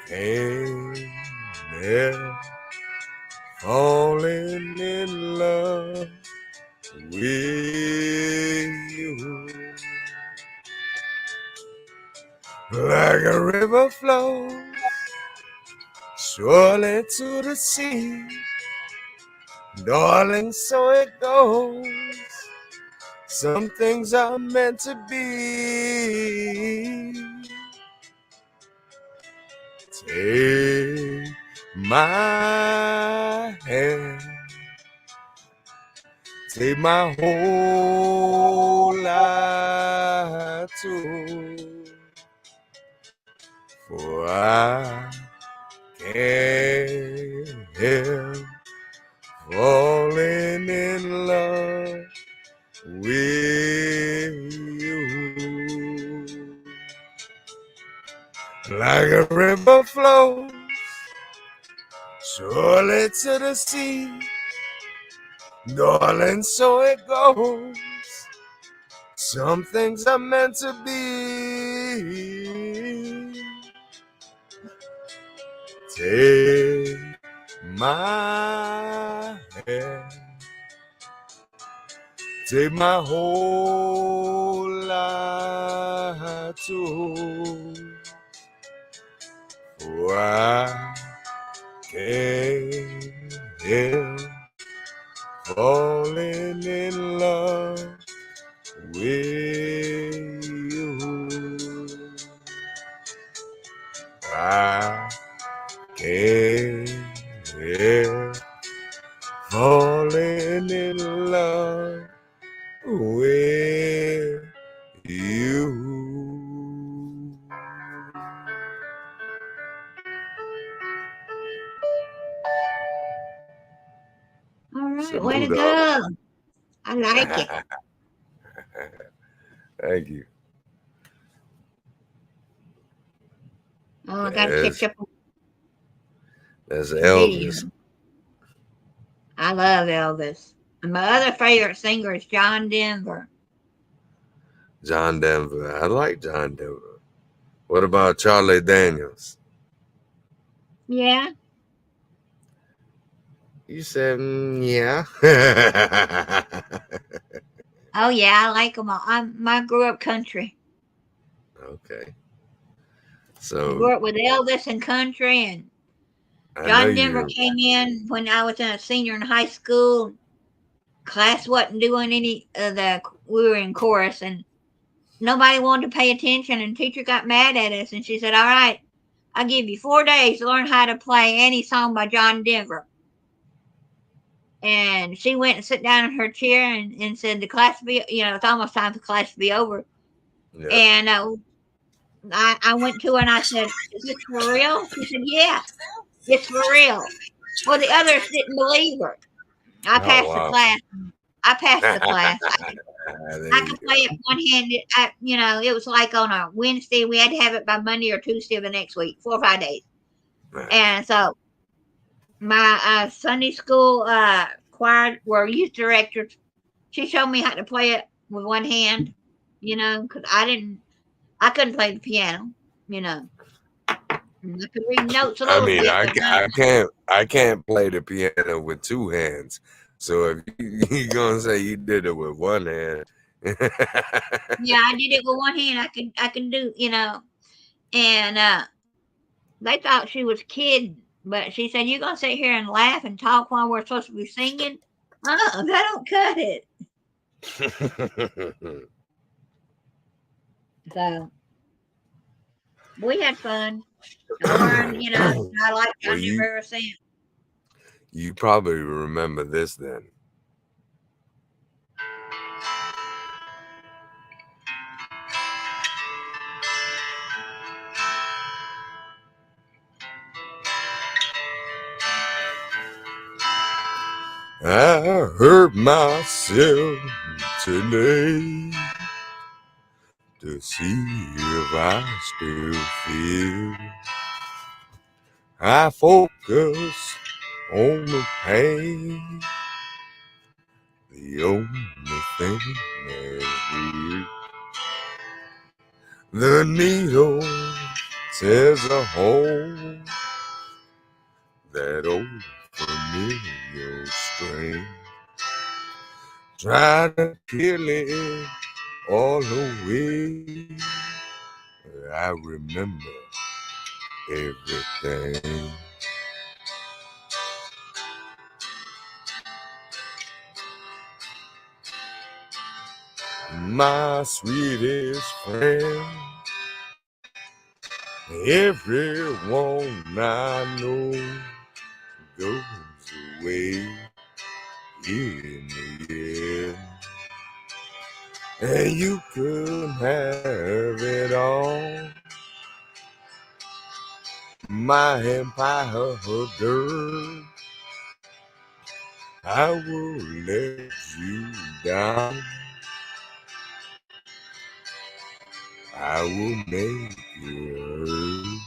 Speaker 2: can't help falling in love with you? Like a river flows surely to the sea, darling, so it goes. Some things are meant to be. Take my hand, take my whole life too, for I can't help falling in love with you. Like a river flows surely to the sea, darling, so it goes. Some things are meant to be. Take my hand, take my whole life too, for I can't help falling in love with you. I can't help falling in love with you.
Speaker 1: All right,
Speaker 2: Salute
Speaker 1: way to
Speaker 2: up.
Speaker 1: go. I like it.
Speaker 2: Thank you.
Speaker 1: Oh, I got to catch up on
Speaker 2: That's
Speaker 1: the
Speaker 2: Elvis.
Speaker 1: video. I love Elvis. And my other favorite singer is John Denver.
Speaker 2: John Denver. I like John Denver. What about Charlie Daniels?
Speaker 1: Yeah.
Speaker 2: You said, yeah.
Speaker 1: Oh, yeah, I like them all. I grew up country.
Speaker 2: Okay.
Speaker 1: I
Speaker 2: So
Speaker 1: grew up with Elvis and country, and
Speaker 2: I know
Speaker 1: John Denver
Speaker 2: you.
Speaker 1: came in when I was a senior in high school. Class wasn't doing any of the. We were in chorus, and nobody wanted to pay attention. And teacher got mad at us, and she said, "All right, I'll give you 4 days to learn how to play any song by John Denver." And she went and sat down in her chair and said, "The class be, it's almost time for class to be over."
Speaker 2: Yeah.
Speaker 1: And I went to her and I said, "Is this for real?" She said, "Yeah, it's for real." Well, the others didn't believe her. I
Speaker 2: Oh
Speaker 1: passed the
Speaker 2: wow.
Speaker 1: class. I passed the class.
Speaker 2: There
Speaker 1: I
Speaker 2: you
Speaker 1: could play it
Speaker 2: go.
Speaker 1: one-handed. It was like on a Wednesday. We had to have it by Monday or Tuesday of the next week, 4 or 5 days.
Speaker 2: Nice.
Speaker 1: And so my Sunday school choir or youth director, she showed me how to play it with one hand, because I couldn't play the piano, you know. I could read notes a
Speaker 2: I
Speaker 1: little
Speaker 2: mean,
Speaker 1: bit,
Speaker 2: I,
Speaker 1: but
Speaker 2: ca- I can't play the piano with two hands. So if you're gonna say you did it with one hand,
Speaker 1: yeah, I did it with one hand. I can do, and they thought she was kidding, but she said, "You're gonna sit here and laugh and talk while we're supposed to be singing? That don't cut it." So we had fun. I learned, I like
Speaker 2: well,
Speaker 1: John Denver ever since.
Speaker 2: you probably remember this then. I hurt myself today to see if I still feel. I focus on the pain, the only thing that's real. The needle tears a hole, that old familiar strain. Try to kill it all away. I remember everything. My sweetest friend, everyone I know goes away in the end. And you could have it all. My empire of dirt, I will let you down. I will make you hurt.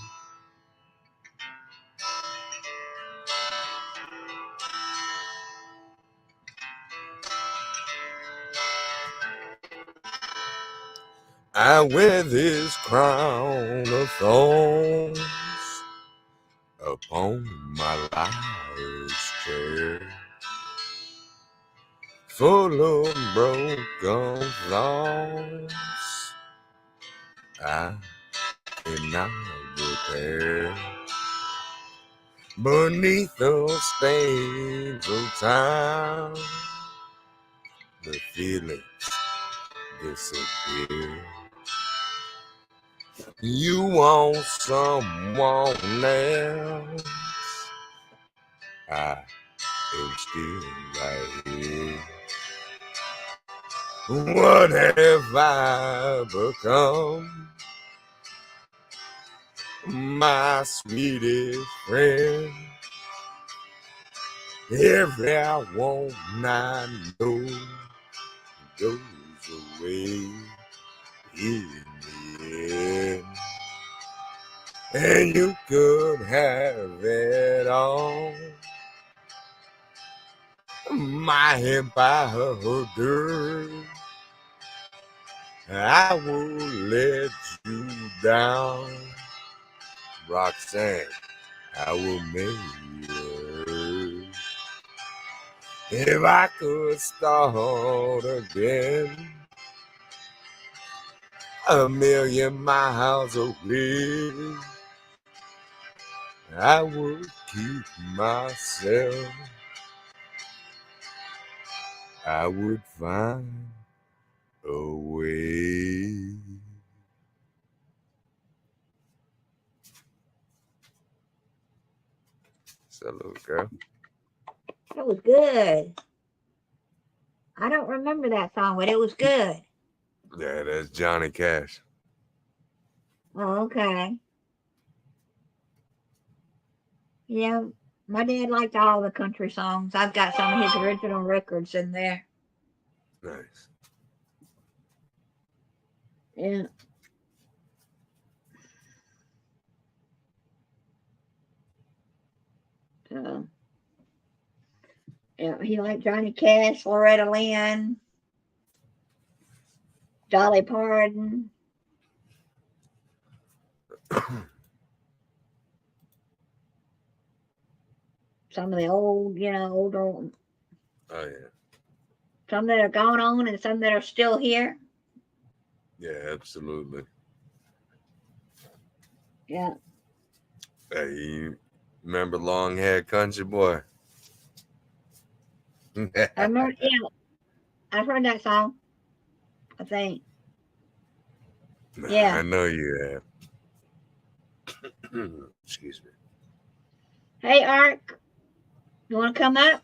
Speaker 2: I wear this crown of thorns upon my life's chair, full of broken thoughts I cannot repair. Beneath the stains of time, the feelings disappear. You want someone else, I am still right here. What have I become? My sweetest friend. Every I want I know goes away in the end. And you could have it all. My empire of dirt, I will let you down. Roxanne, I will make you hurt. If I could start again, 1,000,000 miles away, I would keep myself. I would find a way. Salute, girl.
Speaker 1: That was good. I don't remember that song, but it was good.
Speaker 2: Yeah, that's Johnny Cash.
Speaker 1: Oh, okay. Yeah, my dad liked all the country songs. I've got some of his original records in there.
Speaker 2: Nice.
Speaker 1: Yeah. Uh, yeah, he liked Johnny Cash, Loretta Lynn, Dolly Parton. Some of the old, older,
Speaker 2: Oh yeah.
Speaker 1: some that are gone on and some that are still here.
Speaker 2: Yeah, absolutely.
Speaker 1: Yeah.
Speaker 2: Hey, you remember Long Haired Country Boy?
Speaker 1: I remember, I've heard that song, I think. Yeah.
Speaker 2: I know you have. Excuse me.
Speaker 1: Hey, Ark, you want to come up?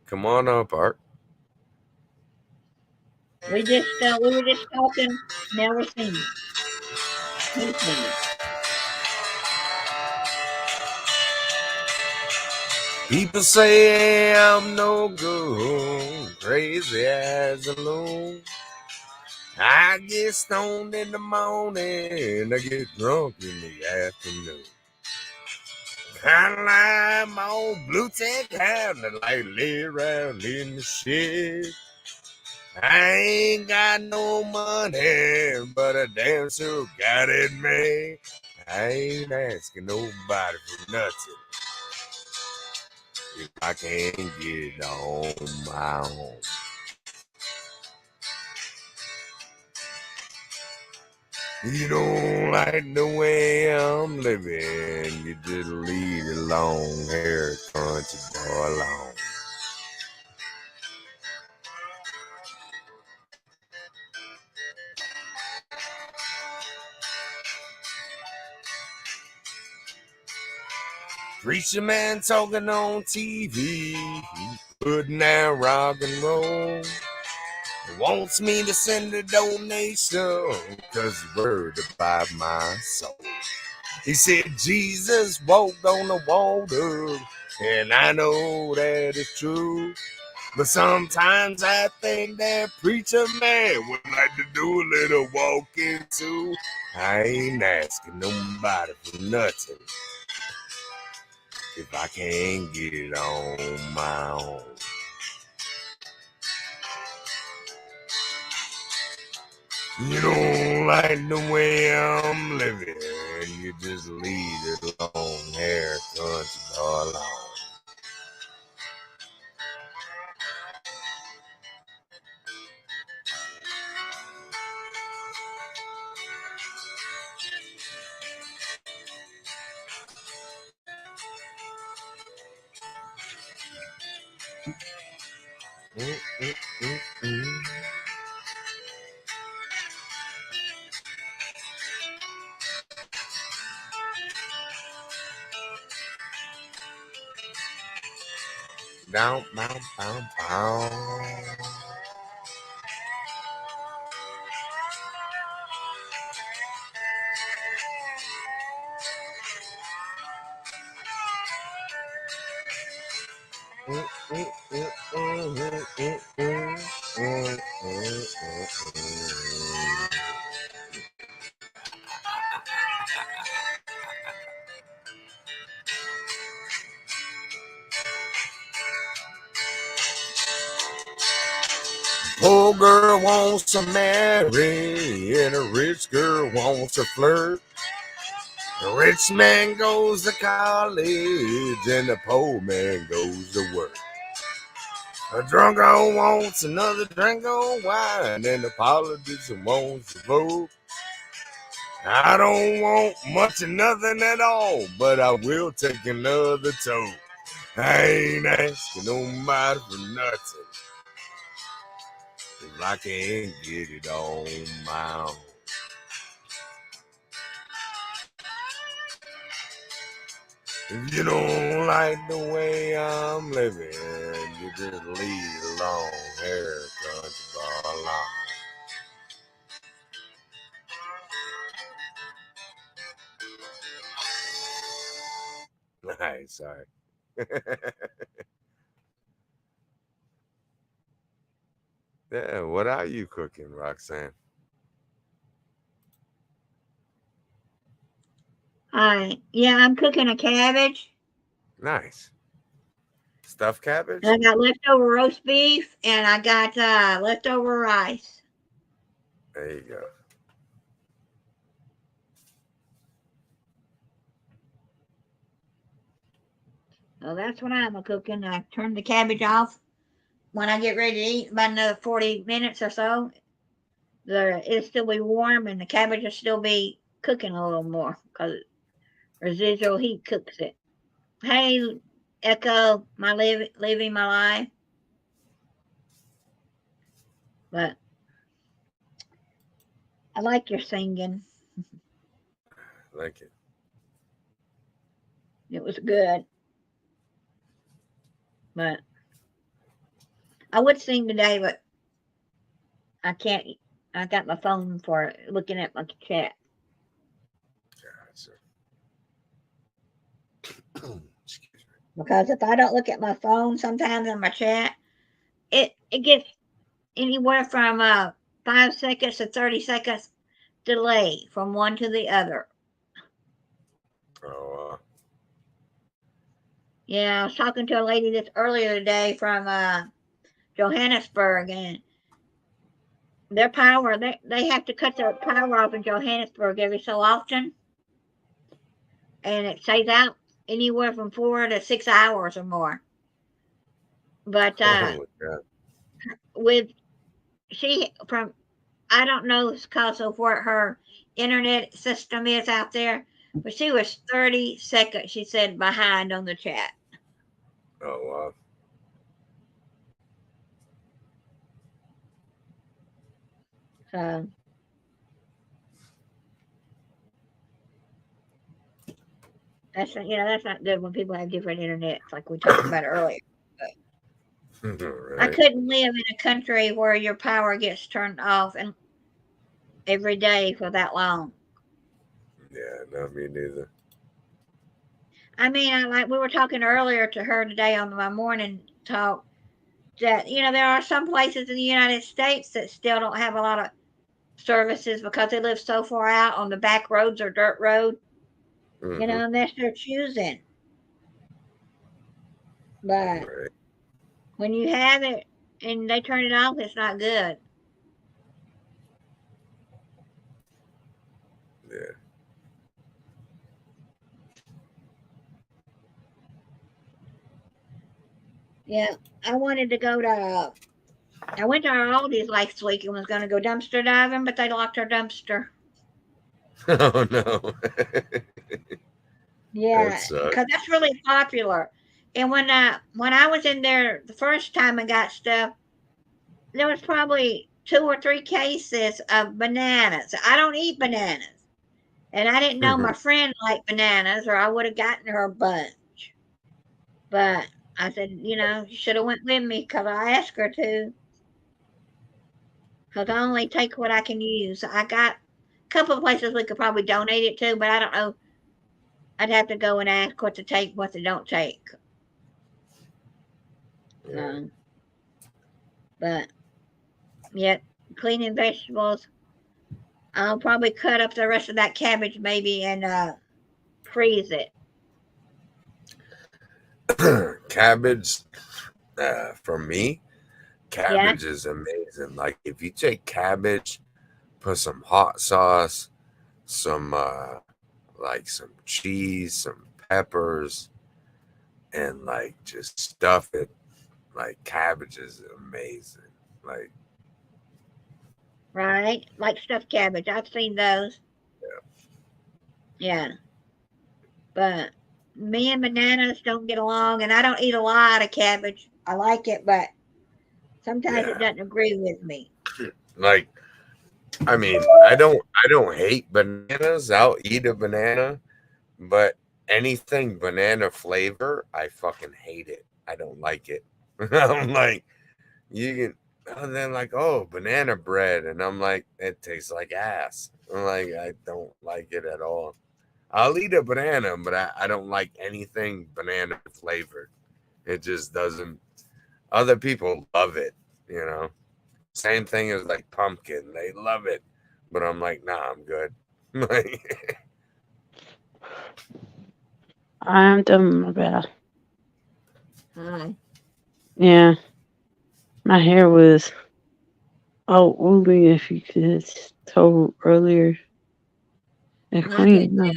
Speaker 2: Come on up, Art.
Speaker 1: We were just talking. Now we're singing. He's singing.
Speaker 2: People say I'm no good, crazy as a loon. I get stoned in the morning, I get drunk in the afternoon. I like my old blue tech hat and like lay around in the shed. I ain't got no money, but a damn sure got it made. I ain't asking nobody for nothing if I can't get it on my own. You don't like the way I'm living, you just leave the long hair country boy alone. Preacher man talking on TV, putting out rock and roll. Wants me to send a donation, cause the word about my soul. He said Jesus walked on the water, and I know that is true. But sometimes I think that preacher man would like to do a little walking too. I ain't asking nobody for nothing if I can't get it on my own. You don't like the way I'm living, you just leave it long hair country boy alone. Down, down, down, down. Poor girl wants to marry, and a rich girl wants to flirt. The rich man goes to college, and the poor man goes to work. A drunko wants another drink of wine, and the politician wants to vote. I don't want much of nothing at all, but I will take another toke. I ain't asking nobody for nothing, 'cause I can't get it on my own. If you don't like the way I'm living, you just leave alone here, country bar line. Hey, sorry. Yeah, what are you cooking, Roxanne?
Speaker 1: Hi. Yeah, I'm cooking a cabbage.
Speaker 2: Nice. Stuffed cabbage?
Speaker 1: And I got leftover roast beef and I got leftover rice.
Speaker 2: There you go.
Speaker 1: So that's what I'm cooking. I turn the cabbage off when I get ready to eat, about another 40 minutes or so. It'll still be warm and the cabbage will still be cooking a little more because residual heat cooks it. Hey, Echo, living my life. But I like your singing.
Speaker 2: Like it.
Speaker 1: It was good. But I would sing today, but I can't. I got my phone for looking at my chat.
Speaker 2: Gotcha. Excuse me.
Speaker 1: Because if I don't look at my phone sometimes on my chat, it gets anywhere from 5 seconds to 30 seconds delay from one to the other.
Speaker 2: Oh,
Speaker 1: Yeah, I was talking to a lady this earlier today from Johannesburg, and their power they have to cut their power off in Johannesburg every so often, and it stays out anywhere from 4 to 6 hours or more. But
Speaker 2: oh God.
Speaker 1: with she from I don't know because of where her internet system is out there, but she was 30 seconds, she said, behind on the chat.
Speaker 2: Oh, wow.
Speaker 1: So that's not good when people have different internets, like we talked about earlier. But I
Speaker 2: Right.
Speaker 1: couldn't live in a country where your power gets turned off and every day for that long.
Speaker 2: Yeah, no, me neither.
Speaker 1: I mean, like we were talking earlier to her today on my morning talk that there are some places in the United States that still don't have a lot of services because they live so far out on the back roads or dirt road,
Speaker 2: Mm-hmm.
Speaker 1: and that's their choosing. But
Speaker 2: Right.
Speaker 1: when you have it and they turn it off, it's not good.
Speaker 2: Yeah.
Speaker 1: Yeah, I wanted to go to. I went to our Aldi's last week and was going to go dumpster diving, but they locked our dumpster.
Speaker 2: Oh no. That
Speaker 1: Yeah,
Speaker 2: sucks.
Speaker 1: because that's really popular. And when I was in there the first time and got stuff, there was probably 2 or 3 cases of bananas. I don't eat bananas, and I didn't know my friend liked bananas, or I would have gotten her a bunch. But I said, you should have went with me because I asked her to. Because I only take what I can use. I got a couple of places we could probably donate it to, but I don't know. I'd have to go and ask what to take, what to don't take.
Speaker 2: Yeah.
Speaker 1: So, but yet cleaning vegetables, I'll probably cut up the rest of that cabbage maybe and freeze it.
Speaker 2: Cabbage, for me,
Speaker 1: Yeah.
Speaker 2: cabbage is amazing. Like if you take cabbage, put some hot sauce, some like some cheese, some peppers, and like just stuff it Like cabbage is amazing. Like
Speaker 1: right? Like stuffed cabbage. I've seen those. Yeah, but me and bananas don't get along, and I don't eat a lot of cabbage. I like it, but sometimes it
Speaker 2: yeah,
Speaker 1: doesn't agree with me.
Speaker 2: like I mean, I don't hate bananas. I'll eat a banana, but anything banana flavor, I fucking hate it. I don't like it. I'm like, you can, and then like, oh, banana bread, and I'm like, it tastes like ass. I'm like, I don't like it at all. I'll eat a banana, but I don't like anything banana flavored. It just doesn't. Other people love it, you know. Same thing as like pumpkin. They love it. But I'm like, nah, I'm good. Like,
Speaker 3: I'm done with my bath.
Speaker 1: Uh,
Speaker 3: Yeah, my hair was all woolly, if you could told earlier. And
Speaker 1: I could.
Speaker 3: clean. No.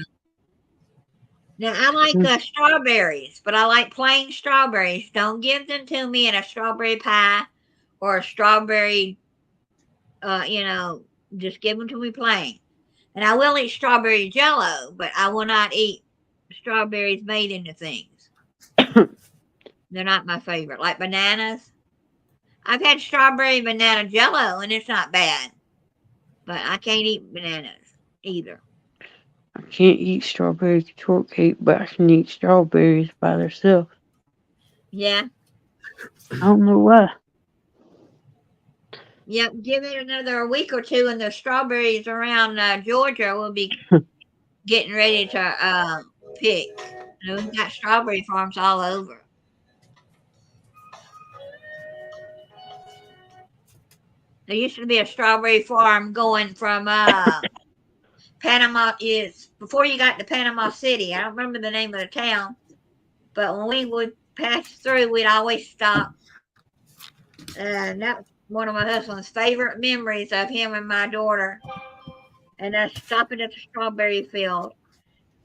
Speaker 1: Now I like strawberries, but I like plain strawberries. Don't give them to me in a strawberry pie or a strawberry. You know, just give them to me plain. And I will eat strawberry jello, but I will not eat strawberries made into things. They're not my favorite. Like bananas. I've had strawberry banana jello and it's not bad. But I can't eat bananas either.
Speaker 3: I can't eat strawberry shortcake, but I can eat strawberries by themselves.
Speaker 1: Yeah.
Speaker 3: I don't know why.
Speaker 1: Yep. Give it another week or two and the strawberries around Georgia will be getting ready to pick. You know, we've got strawberry farms all over. There used to be a strawberry farm going from Panama is before you got to Panama City. I don't remember the name of the town, but when we would pass through, we'd always stop. And that was one of my husband's favorite memories of him and my daughter, and us stopping at the strawberry field.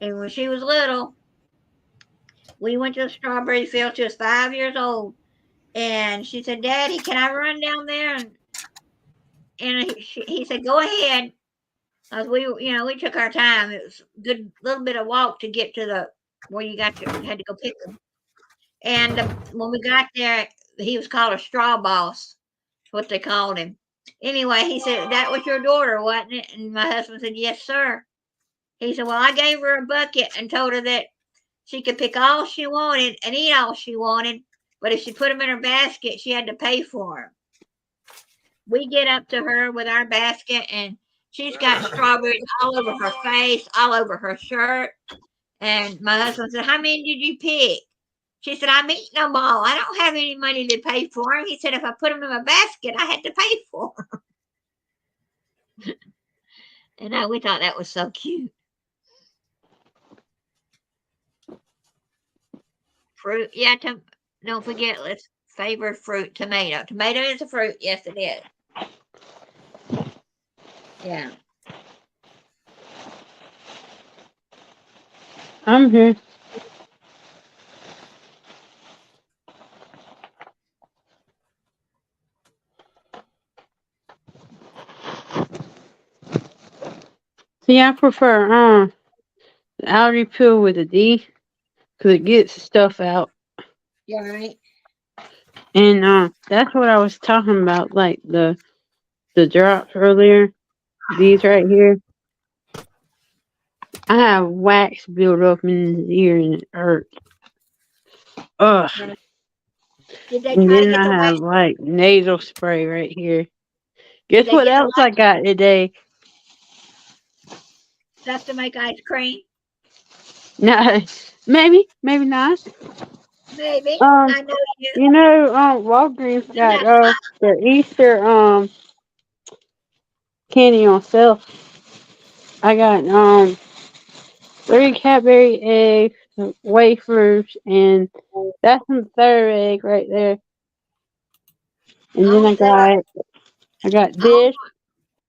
Speaker 1: And when she was little, we went to the strawberry field. She was 5 years old, and she said, "Daddy, can I run down there?" And he said, "Go ahead." As we took our time. It was a good little bit of walk to get to the where you had to go pick them. And when we got there, he was called a straw boss, what they called him. Anyway, he said, "That was your daughter, wasn't it?" And my husband said, "Yes, sir." He said, "Well, I gave her a bucket and told her that she could pick all she wanted and eat all she wanted, but if she put them in her basket, she had to pay for them." We get up to her with our basket, and she's got strawberries all over her face, all over her shirt. And my husband said, "How many did you pick?" She said, "I'm eating them all. I don't have any money to pay for them." He said, "If I put them in my basket, I had to pay for them." And we thought that was so cute. Fruit, yeah. Don't forget, let's favorite fruit, tomato. Tomato is a fruit. Yes, it is. Yeah.
Speaker 3: I'm here. See, I prefer Aldi pill with a D because it gets stuff out.
Speaker 1: You right?
Speaker 3: And that's what I was talking about, like the drops earlier. These right here. I have wax build up in his ear and it hurts. Ugh.
Speaker 1: Did they
Speaker 3: And
Speaker 1: try to
Speaker 3: then
Speaker 1: get the
Speaker 3: I
Speaker 1: wax?
Speaker 3: have like nasal spray right here.
Speaker 1: Did
Speaker 3: Guess
Speaker 1: they
Speaker 3: what
Speaker 1: get the
Speaker 3: else I
Speaker 1: wax
Speaker 3: got today?
Speaker 1: stuff to make ice cream?
Speaker 3: No, maybe not.
Speaker 1: Maybe.
Speaker 3: Um,
Speaker 1: I know you.
Speaker 3: Walgreens
Speaker 1: I'm
Speaker 3: got
Speaker 1: not.
Speaker 3: their Easter candy on sale. I got 3 Cadbury eggs, wafers, and that's the third egg right there. And then
Speaker 1: Also,
Speaker 3: I got
Speaker 1: oh
Speaker 3: this,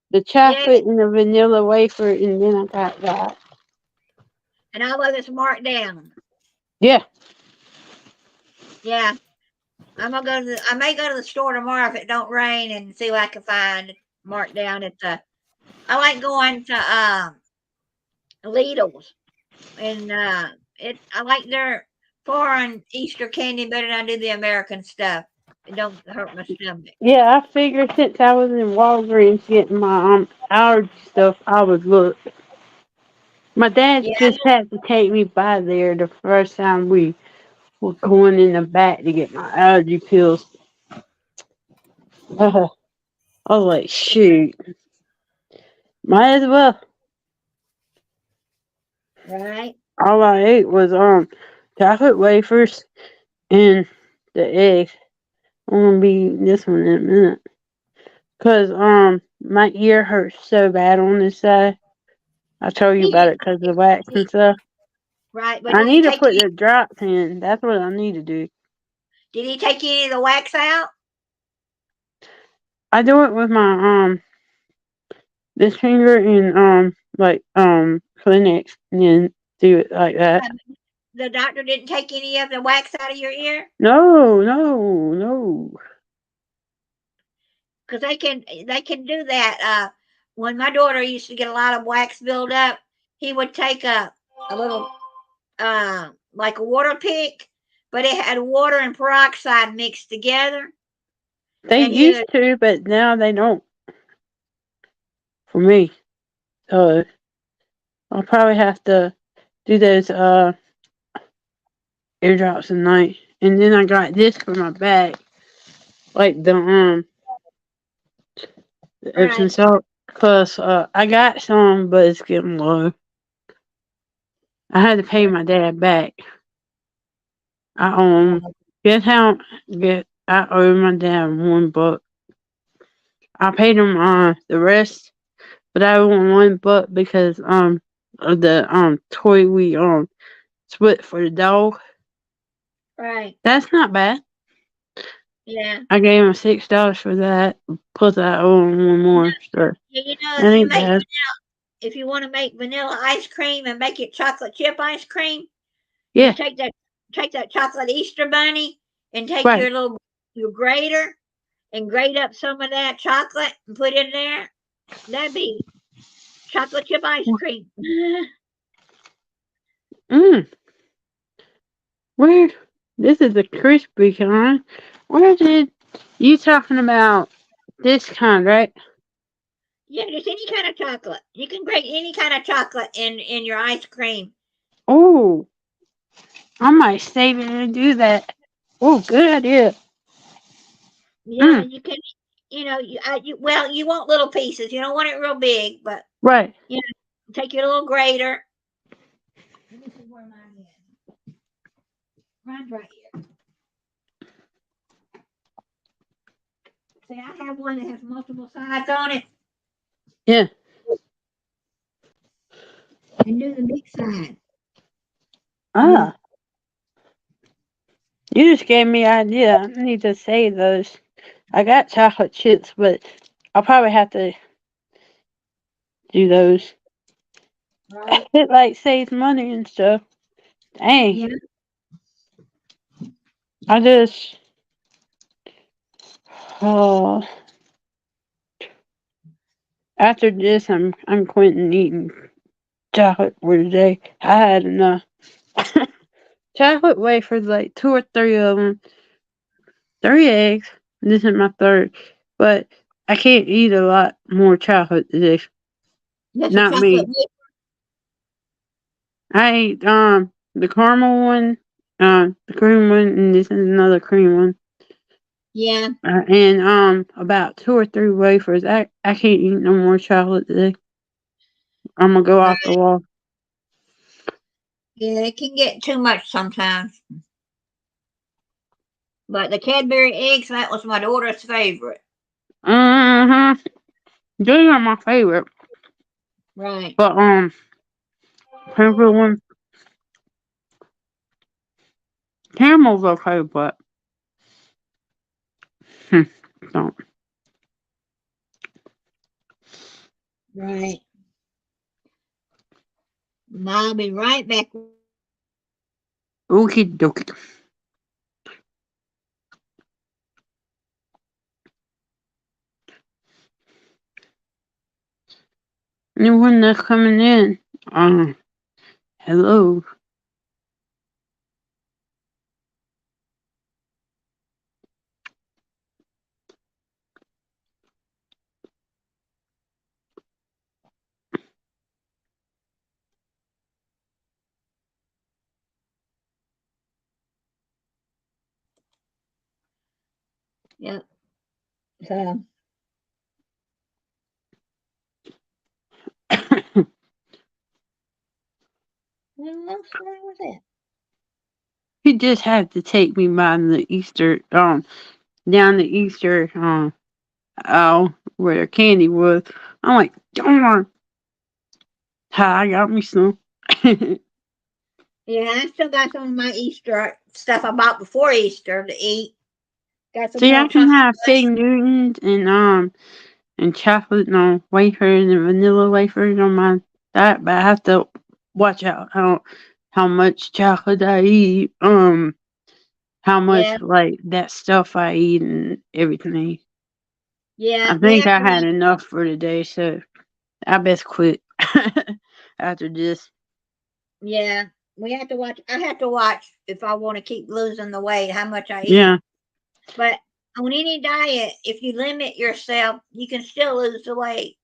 Speaker 3: the
Speaker 1: yeah,
Speaker 3: chocolate and the vanilla wafer, and then I got that.
Speaker 1: and all of it's marked down.
Speaker 3: Yeah,
Speaker 1: Yeah. I may go to the store tomorrow if it don't rain and see what I can find marked down at the. I like going to Lidl's and I like their foreign Easter candy better than I do the American stuff. It don't hurt my stomach.
Speaker 3: Yeah, I figured since I was in Walgreens getting my allergy stuff, I would look. My dad
Speaker 1: Yeah,
Speaker 3: just had to take me by there the first time we were going in the back to get my allergy pills. I was like, shoot, might as well.
Speaker 1: right.
Speaker 3: All I ate was chocolate wafers and the eggs. I'm gonna be eating this one in a minute. Cause my ear hurts so bad on this side. I told you
Speaker 1: He
Speaker 3: about
Speaker 1: did,
Speaker 3: it because of the wax and
Speaker 1: he,
Speaker 3: stuff.
Speaker 1: right, but
Speaker 3: I need to put the drops in. That's what I need to do.
Speaker 1: did he take any of the wax out?
Speaker 3: I do it with my this finger and like Kleenex and then do it like that.
Speaker 1: The doctor didn't take any of the wax out of your ear
Speaker 3: No, no, no.
Speaker 1: because they can do that. When my daughter used to get a lot of wax buildup, he would take a little like a water pick, but it had water and peroxide mixed together,
Speaker 3: They
Speaker 1: and he
Speaker 3: used
Speaker 1: would,
Speaker 3: to, but now they don't. For me, so I'll probably have to do those eardrops at night. And then I got this for my back, like the Epsom
Speaker 1: right,
Speaker 3: salt. Cause I got some, but it's getting low. I had to pay my dad back. I owe him. I owe my dad $1. I paid him the rest, but I owe him $1 because of the toy we split for the dog.
Speaker 1: right,
Speaker 3: That's not bad.
Speaker 1: yeah.
Speaker 3: I gave him $6 for that. Plus I owe him one more. So
Speaker 1: If
Speaker 3: that
Speaker 1: you
Speaker 3: ain't
Speaker 1: make
Speaker 3: bad.
Speaker 1: if you want to make vanilla ice cream and make it chocolate chip ice cream, you
Speaker 3: Yeah,
Speaker 1: take that chocolate Easter bunny and take
Speaker 3: right.
Speaker 1: your grater and grate up some of that chocolate and put it in there. That'd be chocolate chip ice cream.
Speaker 3: Mm, where? This is a crispy kind. Where did you talking about this kind, right?
Speaker 1: Yeah, just any kind of chocolate. You can grate any kind of chocolate in your ice cream.
Speaker 3: Oh, I might save it and do that. Oh, good idea.
Speaker 1: Yeah,
Speaker 3: Mm,
Speaker 1: you can. Well, you want little pieces. You don't want it real big, but
Speaker 3: right.
Speaker 1: you know, take your little grater. Let me see where mine is. Mine's right here. See, I have one that has multiple sides on it,
Speaker 3: Yeah.
Speaker 1: and do the big side.
Speaker 3: Ah, you just gave me an idea. I need to save those. I got chocolate chips, but I'll probably have to do those.
Speaker 1: Right?
Speaker 3: It like saves money and stuff. Dang.
Speaker 1: Yeah.
Speaker 3: I just oh after this I'm quitting eating chocolate for today. I had enough. Chocolate wafers, like 2 or 3 of them, 3 eggs. This is my third, but I can't eat a lot more chocolate today.
Speaker 1: That's a
Speaker 3: Not
Speaker 1: chocolate
Speaker 3: me.
Speaker 1: chip.
Speaker 3: I ate the caramel one, the cream one, and this is another cream one.
Speaker 1: Yeah.
Speaker 3: And about 2 or 3 wafers. I can't eat no more chocolate today. I'm gonna go off the
Speaker 1: Right.
Speaker 3: wall.
Speaker 1: Yeah, it can get too much sometimes. But the Cadbury eggs, that was my daughter's favorite.
Speaker 3: Mm-hmm. These are my favorite.
Speaker 1: Right.
Speaker 3: But purple one, caramel's okay, but hmm, don't.
Speaker 1: Right. I'll be right back.
Speaker 3: Okie dokie. Anyone that's coming in, hello.
Speaker 1: Yep. So what's wrong with it?
Speaker 3: He just had to take me by the Easter, down the Easter, aisle where the candy was. I'm like, darn, I got me some.
Speaker 1: Yeah, I still got some of my Easter stuff I bought before Easter to eat. Got some
Speaker 3: See, I
Speaker 1: more
Speaker 3: can
Speaker 1: pumpkin
Speaker 3: have fig
Speaker 1: spice.
Speaker 3: Newtons and chocolate wafers and vanilla wafers on my diet, but I have to watch out how much chocolate I eat, how
Speaker 1: Yeah,
Speaker 3: much like that stuff I eat and everything.
Speaker 1: yeah,
Speaker 3: I
Speaker 1: we
Speaker 3: think
Speaker 1: have
Speaker 3: I
Speaker 1: to
Speaker 3: had
Speaker 1: watch.
Speaker 3: enough for today, so I best quit after this.
Speaker 1: Yeah, we have to watch. I have to watch if I want to keep losing the weight, how much I
Speaker 3: Yeah.
Speaker 1: eat. But on any diet, if you limit yourself, you can still lose the weight.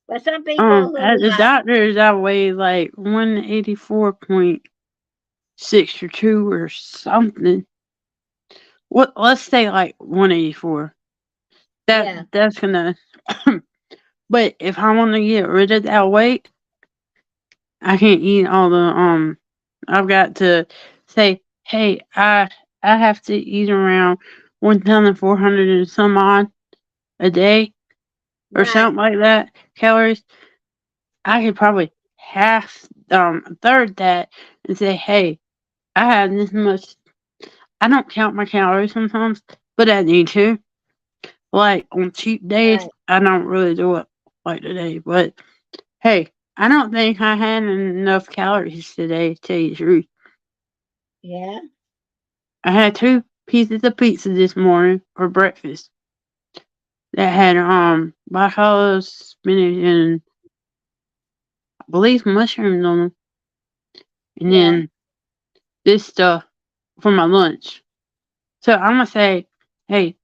Speaker 1: But some people
Speaker 3: At
Speaker 1: who,
Speaker 3: the doctor's, I weigh like 184.6 or 2 or something. What? Let's say like 184.
Speaker 1: yeah,
Speaker 3: That's gonna. But if I want to get rid of that weight, I can't eat all the I've got to say, hey, I have to eat around 1,400 and some odd a day or
Speaker 1: right,
Speaker 3: something like that calories. I could probably half third that and say, hey, I have this much. I don't count my calories sometimes, but I need to. Like on cheap days,
Speaker 1: right.
Speaker 3: I don't really do it like today. But hey, I don't think I had enough calories today, to tell you the truth.
Speaker 1: Yeah,
Speaker 3: I had 2 pieces of pizza this morning for breakfast that had black olives, spinach, and I believe mushrooms on them, and
Speaker 1: yeah,
Speaker 3: then this stuff for my lunch. So I'm gonna say, hey,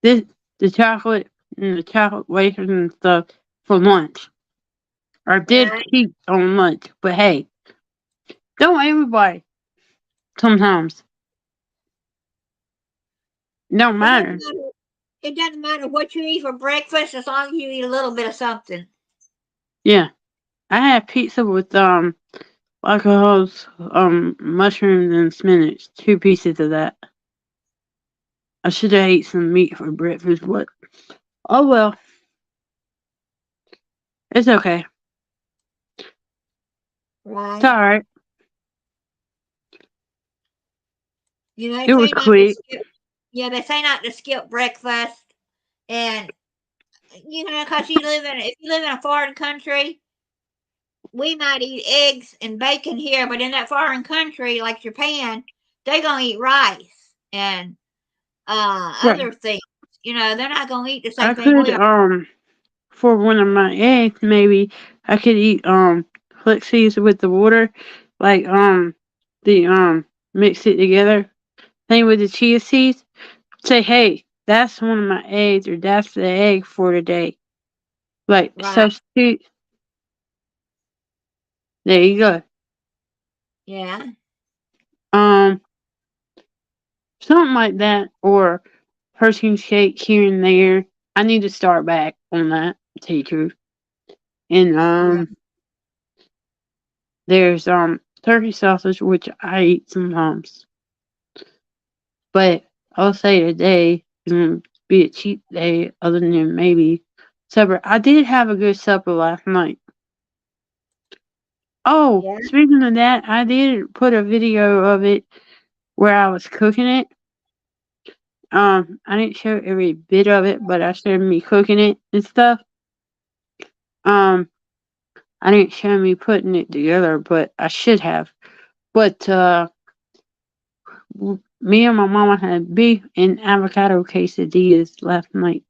Speaker 3: this the chocolate and the chocolate wafers and stuff for lunch. I did
Speaker 1: right.
Speaker 3: cheat on lunch, but hey, don't everybody. Sometimes it don't
Speaker 1: It doesn't
Speaker 3: matter.
Speaker 1: matter. It doesn't matter what you eat for breakfast as long as you eat a little bit of something.
Speaker 3: Yeah, I had pizza with alcohols, mushrooms and spinach. 2 pieces of that. I should have ate some meat for breakfast, but oh well, it's okay. It's
Speaker 1: Right.
Speaker 3: alright.
Speaker 1: You know, they
Speaker 3: It was
Speaker 1: say not to
Speaker 3: quick.
Speaker 1: skip. Yeah, they say not to skip breakfast, and because if you live in a foreign country, we might eat eggs and bacon here, but in that foreign country like Japan, they gonna eat rice and
Speaker 3: Right.
Speaker 1: other things. They're not gonna eat the
Speaker 3: I
Speaker 1: same thing
Speaker 3: could
Speaker 1: we are.
Speaker 3: for one of my eggs maybe I could eat flex seeds with the water, like the mix it together thing with the chia seeds. Say, hey, that's one of my eggs, or that's the egg for today. Like
Speaker 1: Right.
Speaker 3: substitute. There you go.
Speaker 1: Yeah.
Speaker 3: Um, something like that, or protein shake here and there. I need to start back on that, to tell you the truth. And
Speaker 1: Right.
Speaker 3: there's turkey sausage, which I eat sometimes. But I'll say today is gonna be a cheap day, other than maybe supper. I did have a good supper last night. Oh,
Speaker 1: Yeah.
Speaker 3: speaking of that, I did put a video of it where I was cooking it. I didn't show every bit of it, but I showed me cooking it and stuff. Um, I didn't show me putting it together, but I should have. But me and my mama had beef and avocado quesadillas last night.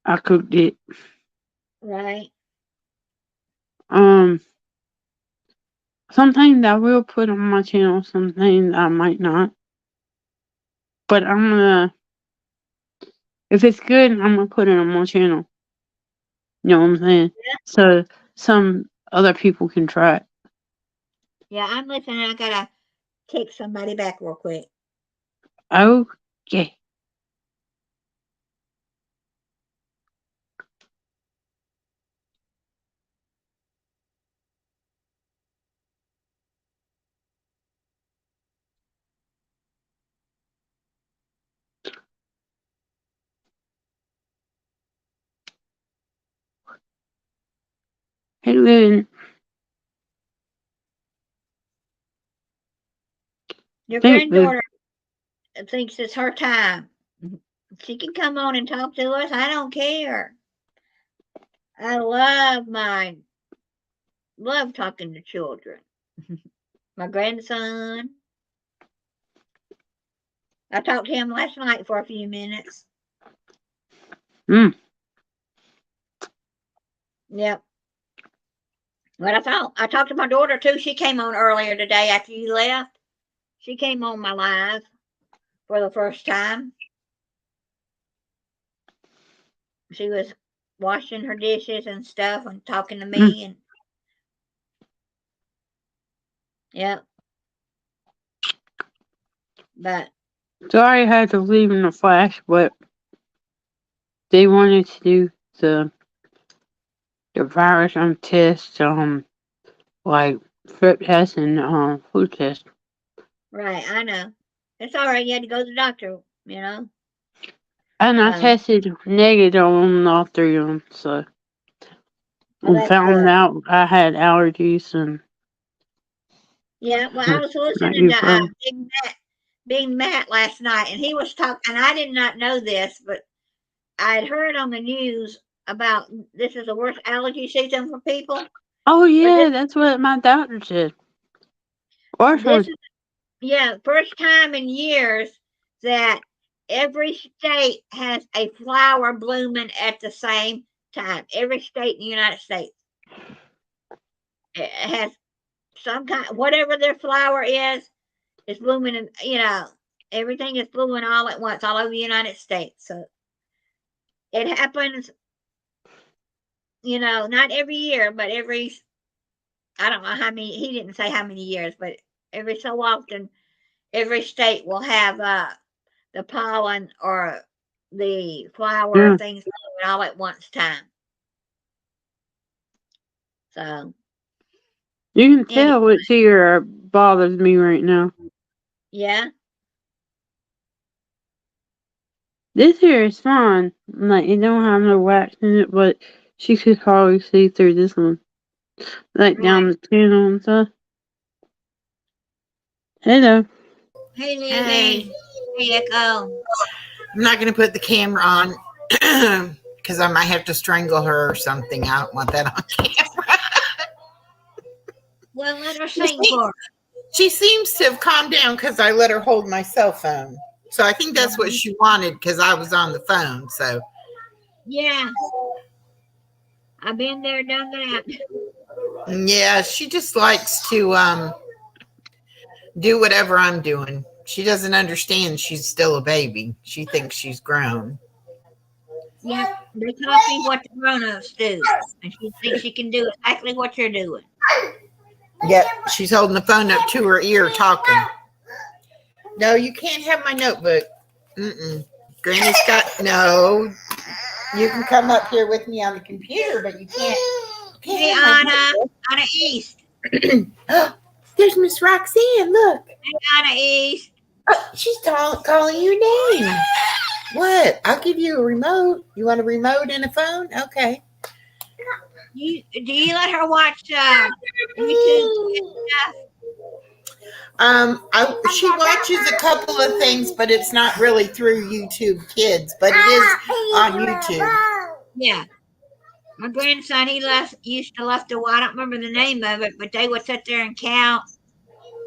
Speaker 3: I cooked it.
Speaker 1: Right.
Speaker 3: Something that I will put on my channel, something I might not. But I'm gonna, if it's good, I'm gonna put it on my channel. You know what I'm saying?
Speaker 1: Yeah.
Speaker 3: So some other people can try it.
Speaker 1: Yeah, I'm listening. I gotta take somebody back real quick.
Speaker 3: Okay. Hey, Lynn.
Speaker 1: Your
Speaker 3: Thank you.
Speaker 1: granddaughter thinks it's her time. She can come on and talk to us. I don't care. I love talking to children. My grandson. I talked to him last night for a few minutes.
Speaker 3: Mm.
Speaker 1: Yep. But I talked to my daughter too. She came on earlier today after you left. She came on my live for the first time. She was washing her dishes and stuff and talking to me and yep. But
Speaker 3: Sorry I had to leave in a flash, but they wanted to do the virus test, like strep test and flu test.
Speaker 1: right, I know. It's all right. You had to go to the doctor, you know.
Speaker 3: And I tested negative on all 3 of them, so
Speaker 1: Well,
Speaker 3: found
Speaker 1: good.
Speaker 3: out I had allergies and.
Speaker 1: Yeah, well, I was listening to Big Matt last night, and he was talking, and I did not know this, but I had heard on the news about this is the worst allergy season for people.
Speaker 3: Oh yeah, that's what my doctor said.
Speaker 1: This is, yeah, first time in years that every state has a flower blooming at the same time. Every state in the United States it has some kind, whatever their flower is blooming, and everything is blooming all at once all over the United States. So it happens, not every year, but I don't know how many. He didn't say how many years, but every so often, every state will have the pollen or the flower things all at once time. So
Speaker 3: you can tell what's here bothers me right now.
Speaker 1: Yeah.
Speaker 3: This here is fine. Like it don't have no wax in it, but she could hardly see through this one. Like down the channel and stuff. Hello.
Speaker 1: Hey, Lily. Hey, Echo.
Speaker 4: I'm not going to put the camera on because I might have to strangle her or something. I don't want that on camera.
Speaker 1: Well, let her sing for her.
Speaker 4: She seems to have calmed down because I let her hold my cell phone. So I think that's what she wanted because I was on the phone. So
Speaker 1: yeah, I've been there, done that.
Speaker 4: Yeah, she just likes to do whatever I'm doing. She doesn't understand she's still a baby. She thinks she's grown.
Speaker 1: Yeah, they copy what the grown-ups do, and she thinks she can do exactly what you're doing.
Speaker 4: Yep, she's holding the phone up to her ear talking. No, you can't have my notebook. Granny's got no. You can come up here with me on the computer, but you can't.
Speaker 1: Hey, Anna East.
Speaker 4: There's Miss Roxanne. Look.
Speaker 1: Hey, Anna East.
Speaker 4: She's calling your name. What? I'll give you a remote. You want a remote and a phone? Okay.
Speaker 1: Do you let her watch YouTube stuff?
Speaker 4: She watches a couple of things, but it's not really through YouTube Kids, but it is on YouTube.
Speaker 1: Yeah. My grandson, used to love to, I don't remember the name of it, but they would sit there and count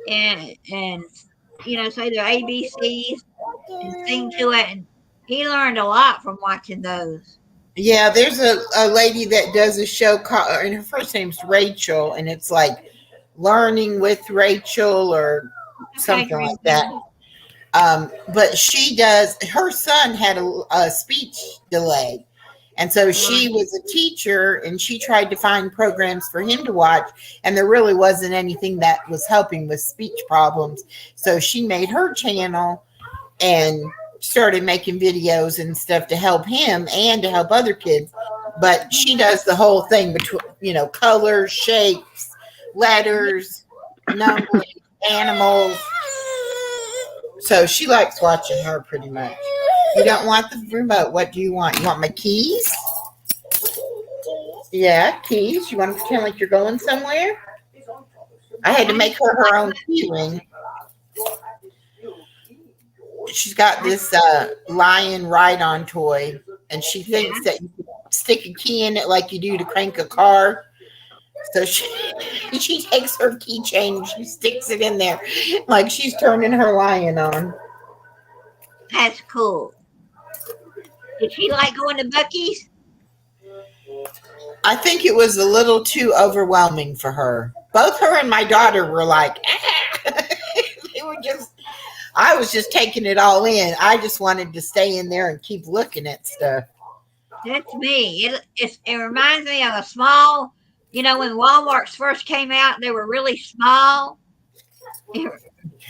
Speaker 1: and say their ABCs and sing to it. And he learned a lot from watching those.
Speaker 4: Yeah, there's a lady that does a show called, and her first name's Rachel, and it's like Learning with Rachel or
Speaker 1: Okay,
Speaker 4: something
Speaker 1: Green
Speaker 4: like that.
Speaker 1: Bean.
Speaker 4: But she does, her son had a speech delay. And so she was a teacher and she tried to find programs for him to watch. And there really wasn't anything that was helping with speech problems. So she made her channel and started making videos and stuff to help him and to help other kids. But she does the whole thing between, colors, shapes, letters, numbers, animals. So she likes watching her pretty much. You don't want the remote. What do you want? You want my keys? Yeah, keys. You want to pretend like you're going somewhere? I had to make her own key ring. She's got this lion ride-on toy, and she thinks that you can stick a key in it like you do to crank a car. So she takes her keychain and she sticks it in there like she's turning her lion on.
Speaker 1: That's cool. Did she like going to Buc-ee's?
Speaker 4: I think it was a little too overwhelming for her. Both her and my daughter were like, they were I was just taking it all in. I just wanted to stay in there and keep looking at stuff.
Speaker 1: That's me. It reminds me of a small, when Walmarts first came out, they were really small, but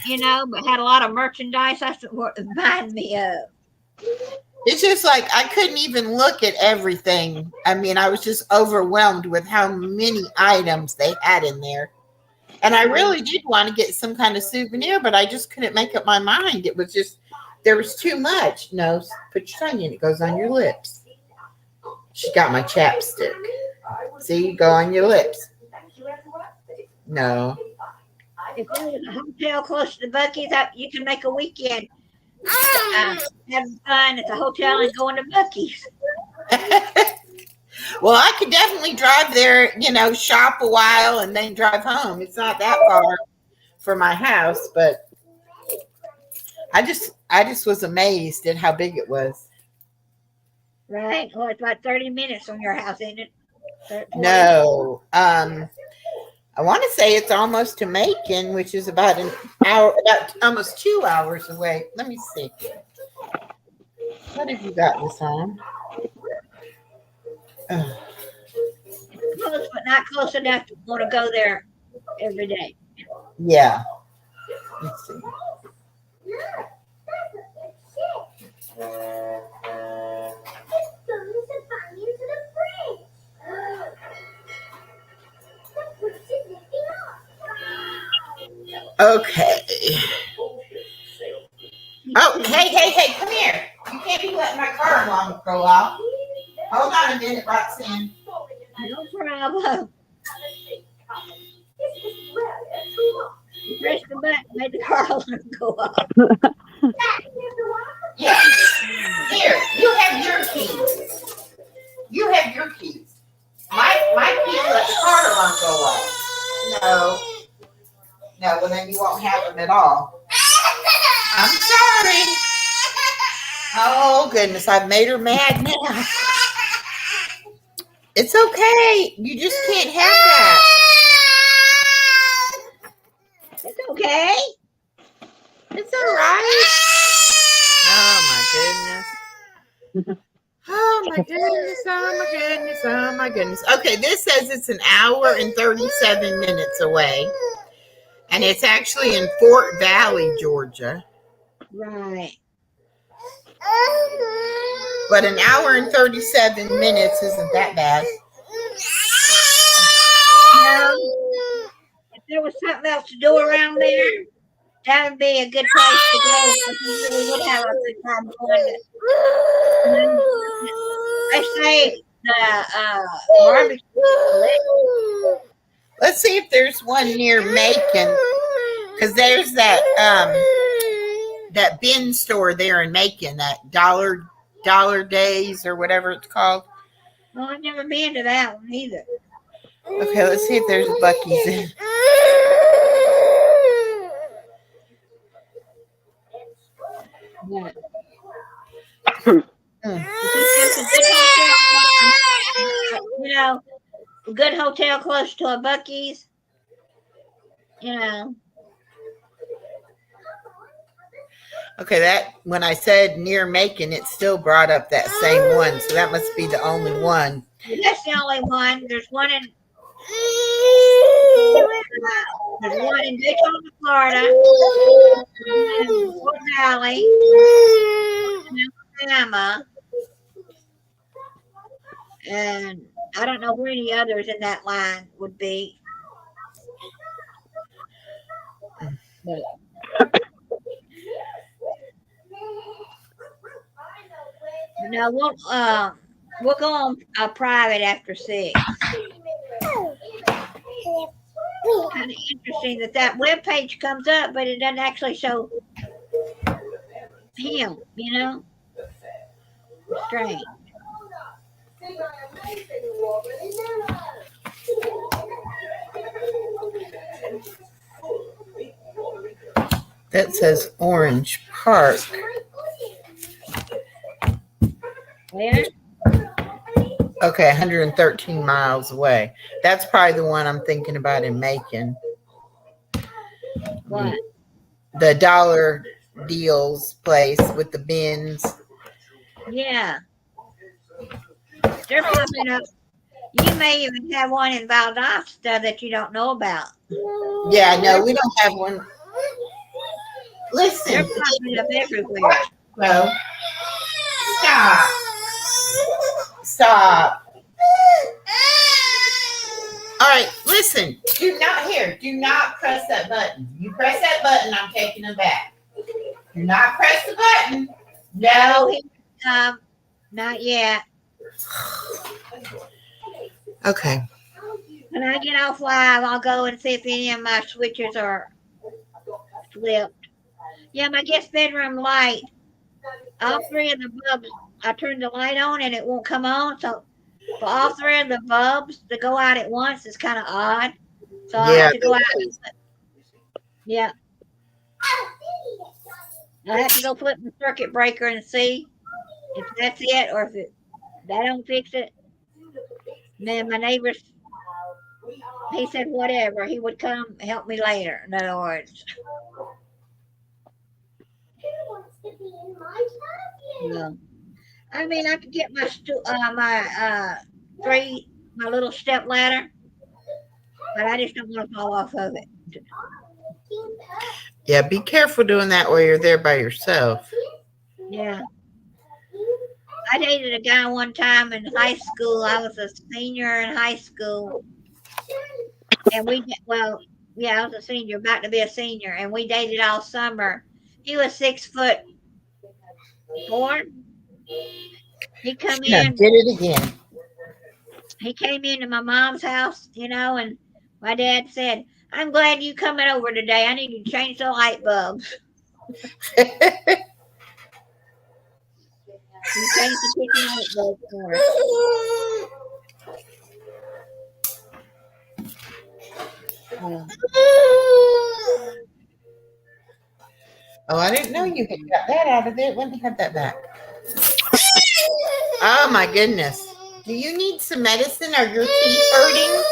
Speaker 1: had a lot of merchandise. That's what it reminds me of.
Speaker 4: It's just like I couldn't even look at everything. I mean, I was just overwhelmed with how many items they had in there. And I really did want to get some kind of souvenir, but I just couldn't make up my mind. It was just, there was too much. No, put your tongue in. It goes on your lips. She got my chapstick. See, go on your lips. No.
Speaker 1: If there's a hotel close to the Buc-ee's, you can make a weekend having fun at the hotel and going to Buc-ee's.
Speaker 4: Well, I could definitely drive there, shop a while and then drive home. It's not that far from my house, but I just was amazed at how big it was.
Speaker 1: Right? Well, it's about 30 minutes from your house, isn't it?
Speaker 4: No. I want to say it's almost to Macon, which is about an hour, about almost 2 hours away. Let me see. What have you got this on?
Speaker 1: Close, but not close enough to want to go there every day.
Speaker 4: Yeah. Let's see. Okay. Oh, hey, come here. You can't be letting my car alarm go off. Hold on a minute, Roxanne.
Speaker 1: No problem. Press the button, make the car alarm go off.
Speaker 4: Yeah. Here, you have your keys. You have your keys. My keys let the car alarm go off. No, well then you won't have them at all. I'm sorry. Oh goodness, I've made her mad now. It's okay. You just can't have that.
Speaker 1: It's okay.
Speaker 4: It's all right. Oh my goodness. Oh my goodness. Oh my goodness. Oh my goodness. Okay, this says it's an hour and 37 minutes away. And it's actually in Fort Valley, Georgia.
Speaker 1: Right.
Speaker 4: But an hour and 37 minutes isn't that bad.
Speaker 1: If there was something else to do around there, that would be a good place to go. We really would have a good time going. They say the barbecue.
Speaker 4: Let's see if there's one near Macon, because there's that bin store there in Macon, that Dollar Days or whatever it's called.
Speaker 1: Well, I've never been to that one either.
Speaker 4: Okay, let's see if there's a Buc-ee's in.
Speaker 1: Yeah. There's a good hotel a good hotel close to a Buc-ee's.
Speaker 4: Okay, that when I said near Macon, it still brought up that same one, so that must be the only one.
Speaker 1: That's the only one. There's one in Daytona, Florida, in Fort Valley, in Alabama, and I don't know where any others in that line would be. But no, we'll go on a private after 6. Kind of interesting that web page comes up, but it doesn't actually show him. Strange.
Speaker 4: That says Orange Park.
Speaker 1: Where?
Speaker 4: Okay, 113 miles away. That's probably the one I'm thinking about in Macon.
Speaker 1: What?
Speaker 4: The Dollar Deals place with the bins.
Speaker 1: Yeah. They're popping up. You may even have one in Valdosta that you don't know about.
Speaker 4: Yeah, no, we don't have one.
Speaker 1: They're
Speaker 4: Listen.
Speaker 1: popping up everywhere.
Speaker 4: Well, stop. Stop. All right, listen. Do not press that button. You press that button, I'm taking them back. Do not press the button. No.
Speaker 1: Not yet.
Speaker 4: Okay.
Speaker 1: When I get off live, I'll go and see if any of my switches are flipped. Yeah, my guest bedroom light. All 3 of the bulbs, I turned the light on and it won't come on. So for all 3 of the bulbs to go out at once is kind of odd. So I have to go out. Yeah. I have to go flip the circuit breaker and see if that's it, or if that don't fix it. Then my neighbor, he said whatever, he would come help me later. In other words. Yeah. I mean, I could get my my little step ladder, but I just don't want to fall off of it.
Speaker 4: Yeah, be careful doing that while you're there by yourself.
Speaker 1: Yeah. I dated a guy one time in high school. I was a senior in high school. And I was a senior, about to be a senior, and we dated all summer. He was 6'4". He come
Speaker 4: No,
Speaker 1: in.
Speaker 4: did it again.
Speaker 1: He came into my mom's house, and my dad said, "I'm glad you coming over today. I need to change the light bulbs." He changed the kitchen light bulbs for us.
Speaker 4: Oh, I didn't know you had got that out of there. Let me have that back. Oh my goodness. Do you need some medicine? Are your teeth hurting?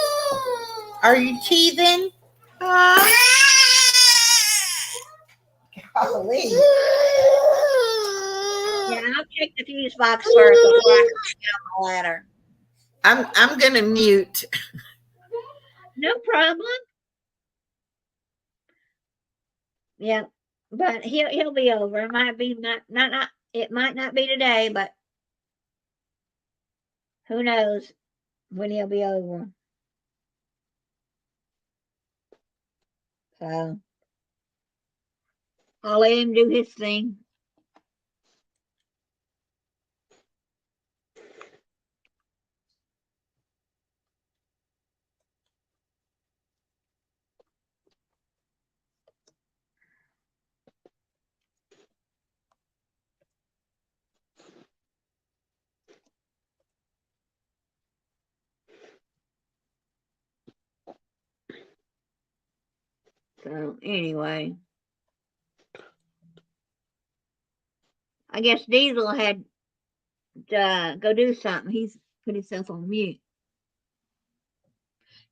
Speaker 4: Are you teething? Golly.
Speaker 1: Yeah, I'll check the fuse box first before I get on the ladder.
Speaker 4: I'm gonna mute.
Speaker 1: No problem. Yeah, but he'll be over. It might be not. It might not be today, but who knows when he'll be over. So I'll let him do his thing. So anyway, I guess Diesel had to go do something. He's put himself on mute.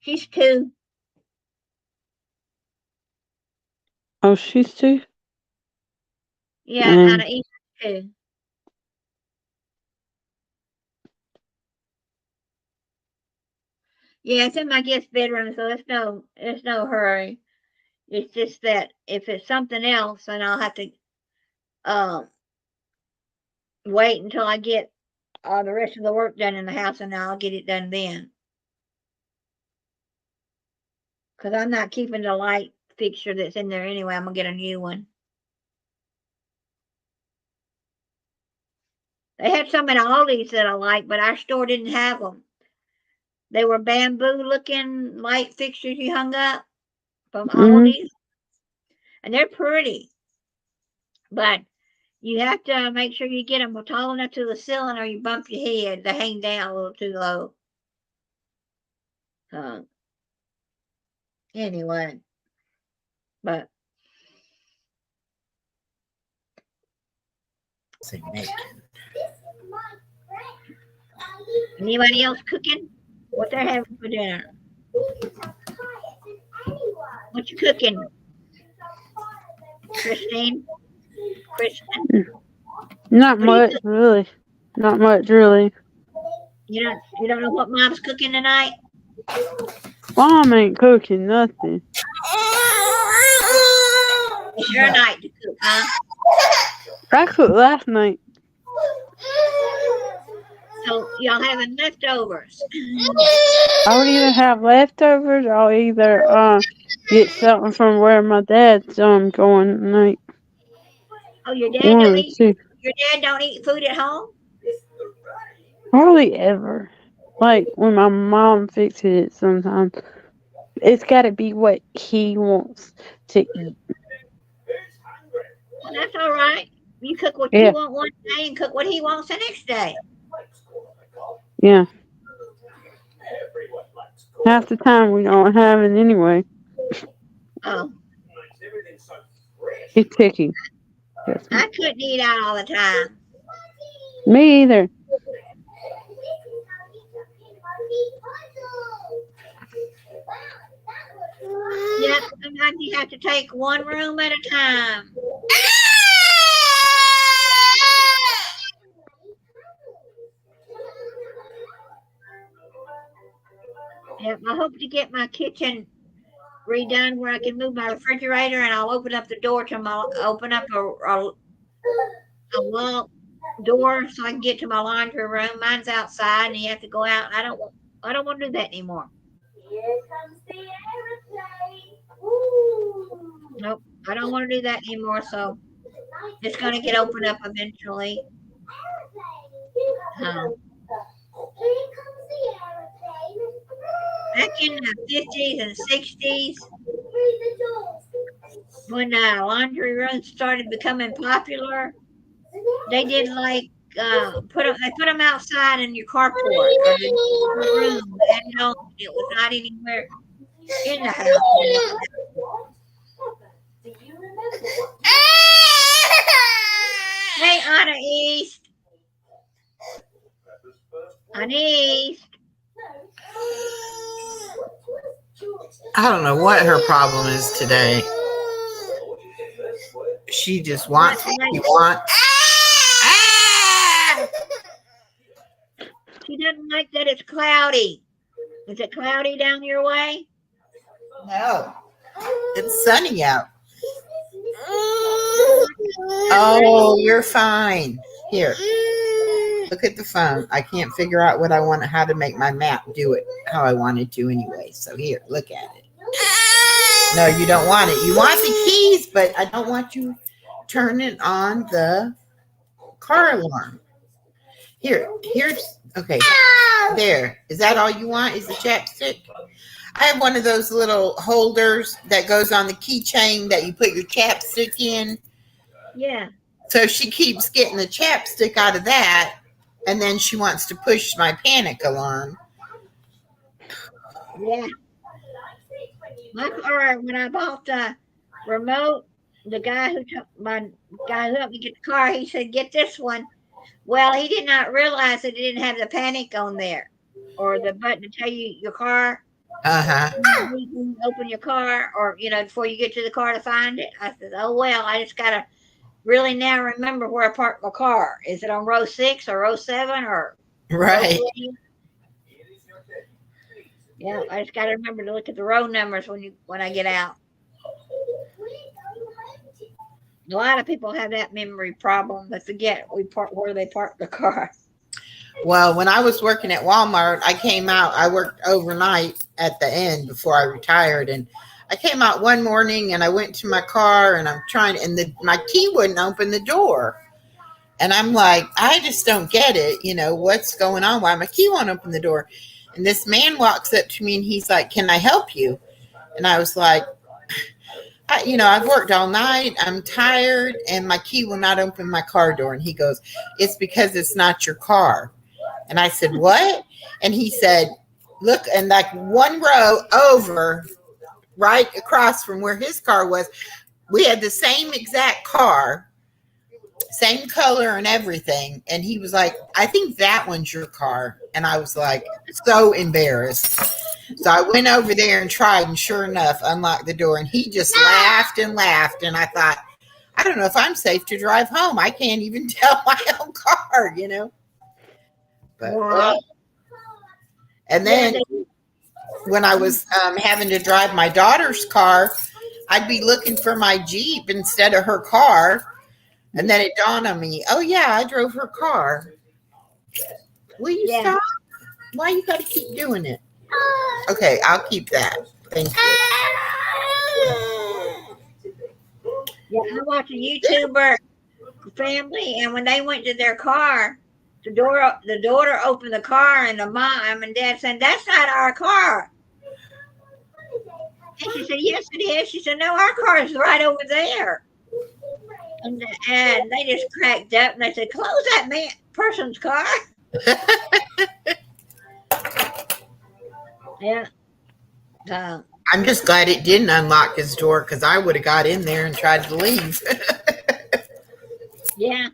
Speaker 1: She's 2.
Speaker 3: Oh, she's 2?
Speaker 1: Yeah,
Speaker 3: Mm.
Speaker 1: out of each 2. Yeah, it's in my guest bedroom, so it's no hurry. It's just that if it's something else, then I'll have to um wait until I get the rest of the work done in the house, and I'll get it done then. Because I'm not keeping the light fixture that's in there anyway. I'm gonna get a new one. They had some at Aldi's that I like, but our store didn't have them. They were bamboo-looking light fixtures you hung up from Aldi's, and they're pretty. But you have to make sure you get them tall enough to the ceiling, or you bump your head. They hang down a little too low. Anyway, but anybody else cooking? What they're having for dinner? What you cooking, Christine? Kristen?
Speaker 3: Not
Speaker 1: What do you
Speaker 3: much,
Speaker 1: cook?
Speaker 3: really. Not much, really.
Speaker 1: You don't know what Mom's cooking tonight?
Speaker 3: Mom ain't cooking nothing.
Speaker 1: It's your night to cook, huh?
Speaker 3: I cooked last night.
Speaker 1: So y'all having leftovers?
Speaker 3: I'll either have leftovers or I'll either get something from where my dad's going tonight.
Speaker 1: Oh, your dad
Speaker 3: One
Speaker 1: don't
Speaker 3: or
Speaker 1: eat.
Speaker 3: two.
Speaker 1: Your dad don't eat food at home?
Speaker 3: Hardly ever. Like when my mom fixes it sometimes. It's gotta be what he wants to eat.
Speaker 1: Well, that's all right. You cook what
Speaker 3: Yeah.
Speaker 1: you want one day and cook what he wants the next day.
Speaker 3: Yeah. Half the time we don't have it anyway.
Speaker 1: Oh,
Speaker 3: He's picky. Yes,
Speaker 1: I couldn't eat out all the time.
Speaker 3: me either.
Speaker 1: Yep, sometimes you have to take one room at a time. Yep, I hope to get my kitchen redone where I can move my refrigerator, and I'll open up the door to open up a wall door so I can get to my laundry room. Mine's outside, and you have to go out. I don't want to do that anymore.
Speaker 5: Here comes the aeroplane. Ooh.
Speaker 1: Nope, I don't want to do that anymore. So it's going to get opened up eventually.
Speaker 5: Here comes the aeroplane.
Speaker 1: Back in the 50s and 60s,
Speaker 5: Read the doors.
Speaker 1: when laundry rooms started becoming popular, they did like put them outside in your carport or in your room, and it was not anywhere in the house.
Speaker 5: Do you remember?
Speaker 1: Hey, Anna East. Anna East.
Speaker 4: I don't know what her problem is today. She just wants what she wants.
Speaker 1: She doesn't like that it's cloudy. Is it cloudy down your way?
Speaker 4: No, it's sunny out. Oh, you're fine. Here, look at the phone. I can't figure out what I want, how to make my map do it how I wanted to anyway. So here, look at it. No, you don't want it. You want the keys, but I don't want you turning on the car alarm. Here's okay. There. Is that all you want? Is the chapstick? I have one of those little holders that goes on the keychain that you put your chapstick in.
Speaker 1: Yeah.
Speaker 4: So she keeps getting the chapstick out of that, and then she wants to push my panic alarm.
Speaker 1: Yeah. My car, when I bought the remote, the guy who helped me get the car, he said, "Get this one." Well, he did not realize that it didn't have the panic on there, or the button to tell you your car
Speaker 4: Uh-huh.
Speaker 1: You can open your car, or before you get to the car to find it. I said, oh well, I just gotta really now remember where I parked my car. Is it on row 6 or row 7 or row
Speaker 4: Right.
Speaker 1: 3? Yeah, I just gotta remember to look at the row numbers when I get out. A lot of people have that memory problem. They forget where they parked the car.
Speaker 4: Well, when I was working at Walmart, I came out. I worked overnight at the end before I retired, and I came out one morning and I went to my car and I'm trying, and my key wouldn't open the door, and I'm like, I just don't get it. What's going on? Why my key won't open the door? And this man walks up to me and he's like, "Can I help you?" And I was like, I've worked all night. I'm tired, and my key will not open my car door. And he goes, "It's because it's not your car." And I said, "What?" And he said, "Look," and like one row over, right across from where his car was, we had the same exact car, same color and everything. And he was like, "I think that one's your car." And I was like, so embarrassed. So I went over there and tried, and sure enough, unlocked the door. And he just laughed and laughed. And I thought, I don't know if I'm safe to drive home. I can't even tell my own car, But
Speaker 1: Right.
Speaker 4: and then when I was having to drive my daughter's car, I'd be looking for my Jeep instead of her car. And then it dawned on me, oh, yeah, I drove her car. Will you stop? Why you got to keep doing it? Okay, I'll keep that. Thank you.
Speaker 1: Yeah, I watched a YouTuber family, and when they went to their car, the daughter opened the car, and the mom and dad said, "That's not our car." And she said, "Yes, it is." She said, "No, our car is right over there." And they just cracked up, and they said, "Close that person's car." Yeah.
Speaker 4: I'm just glad it didn't unlock his door, because I would have got in there and tried to leave.
Speaker 1: Yeah.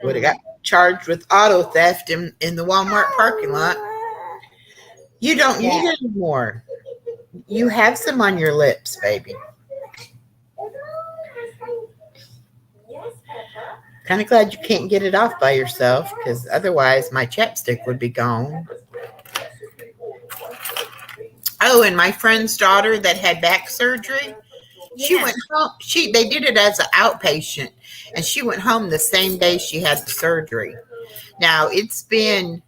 Speaker 4: Would have got charged with auto theft in the Walmart parking lot. You don't need it anymore. You have some on your lips, baby. Kind of glad you can't get it off by yourself, because otherwise my chapstick would be gone. Oh, and my friend's daughter that had back surgery, she went home. They did it as an outpatient, and she went home the same day she had the surgery. Now, it's been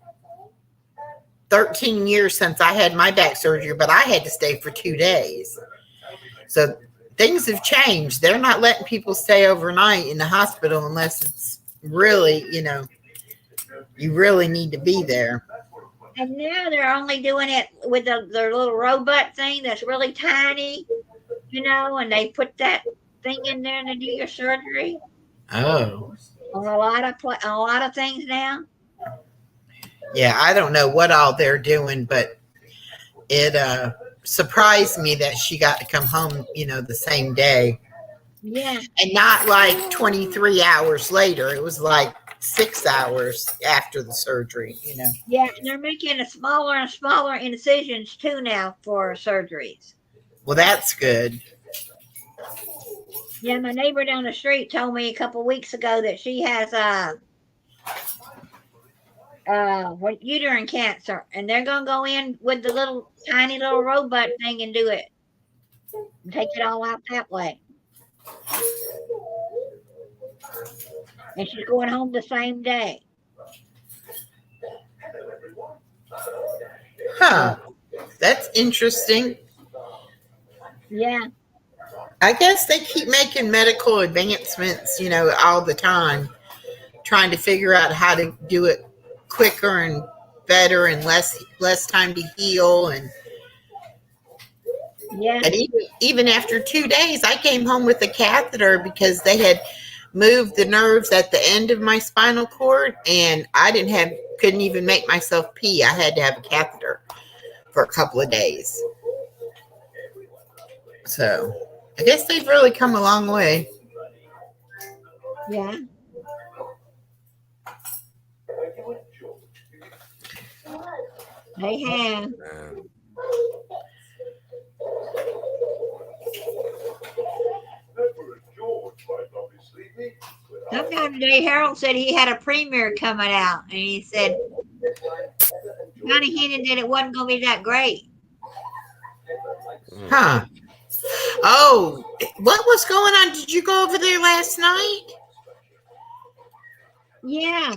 Speaker 4: 13 years since I had my back surgery, but I had to stay for 2 days. So things have changed. They're not letting people stay overnight in the hospital unless it's really, you really need to be there.
Speaker 1: And now they're only doing it with their little robot thing that's really tiny, and they put that thing in there and they do your surgery.
Speaker 4: Oh.
Speaker 1: On a lot of things now.
Speaker 4: Yeah, I don't know what all they're doing, but it surprised me that she got to come home, the same day.
Speaker 1: Yeah.
Speaker 4: And not like 23 hours later. It was like 6 hours after the surgery,
Speaker 1: Yeah, and they're making smaller and smaller incisions too now for surgeries.
Speaker 4: Well, that's good.
Speaker 1: Yeah, my neighbor down the street told me a couple weeks ago that she has uterine cancer, and they're gonna go in with the little tiny little robot thing and do it, and take it all out that way. And she's going home the same day.
Speaker 4: Huh. That's interesting.
Speaker 1: Yeah.
Speaker 4: I guess they keep making medical advancements, all the time, trying to figure out how to do it quicker and better and less time to heal. And
Speaker 1: Yeah.
Speaker 4: And even after 2 days, I came home with a catheter because they had moved the nerves at the end of my spinal cord, and I couldn't even make myself pee. I had to have a catheter for a couple of days. So I guess they've really come a long way.
Speaker 1: Yeah. They have.
Speaker 2: Man.
Speaker 1: Sometime today, Harold said he had a premiere coming out, and he said kind of hinted that it wasn't going to be that great.
Speaker 4: Huh. Oh, what was going on? Did you go over there last night?
Speaker 1: Yeah.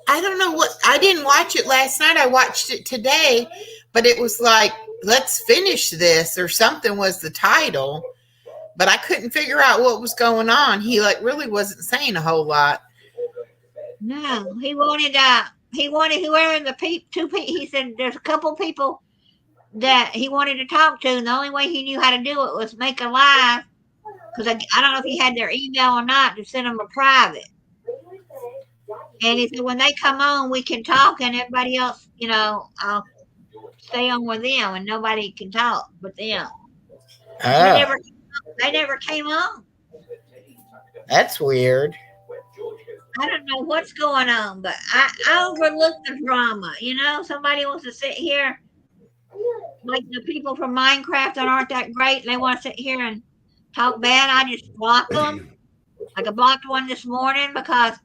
Speaker 4: I don't know what, I didn't watch it last night. I watched it today, but it was like, let's finish this or something was the title, but I couldn't figure out what was going on. He like really wasn't saying a whole lot.
Speaker 1: No, he wanted whoever the he said there's a couple people that he wanted to talk to, and the only way he knew how to do it was make a live, because I don't know if he had their email or not to send them a private. And he said when they come on, we can talk, and everybody else, I'll stay on with them, and nobody can talk but them.
Speaker 4: Oh,
Speaker 1: They never came on.
Speaker 4: that's weird.
Speaker 1: I don't know what's going on, but I overlook the drama. Somebody wants to sit here, like the people from Minecraft that aren't that great, and they want to sit here and talk bad. I just block them. Like I blocked one this morning because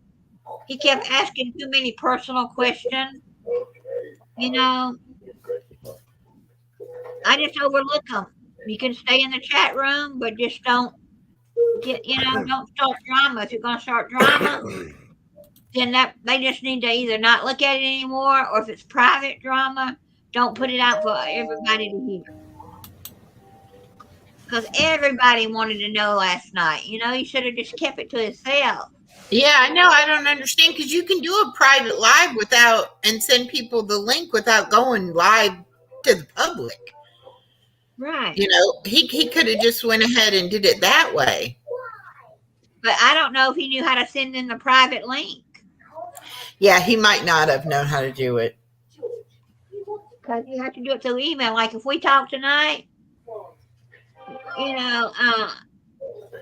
Speaker 1: he kept asking too many personal questions. I just overlook them. You can stay in the chat room, but just don't don't start drama. If you're going to start drama, then they just need to either not look at it anymore, or if it's private drama, don't put it out for everybody to hear. Because everybody wanted to know last night. You should have just kept it to yourself.
Speaker 4: Yeah, I know. I don't understand because you can do a private live and send people the link without going live to the public.
Speaker 1: Right.
Speaker 4: He could have just went ahead and did it that way.
Speaker 1: But I don't know if he knew how to send in the private link.
Speaker 4: Yeah, he might not have known how to do it.
Speaker 1: Because you have to do it through email. Like if we talk tonight, I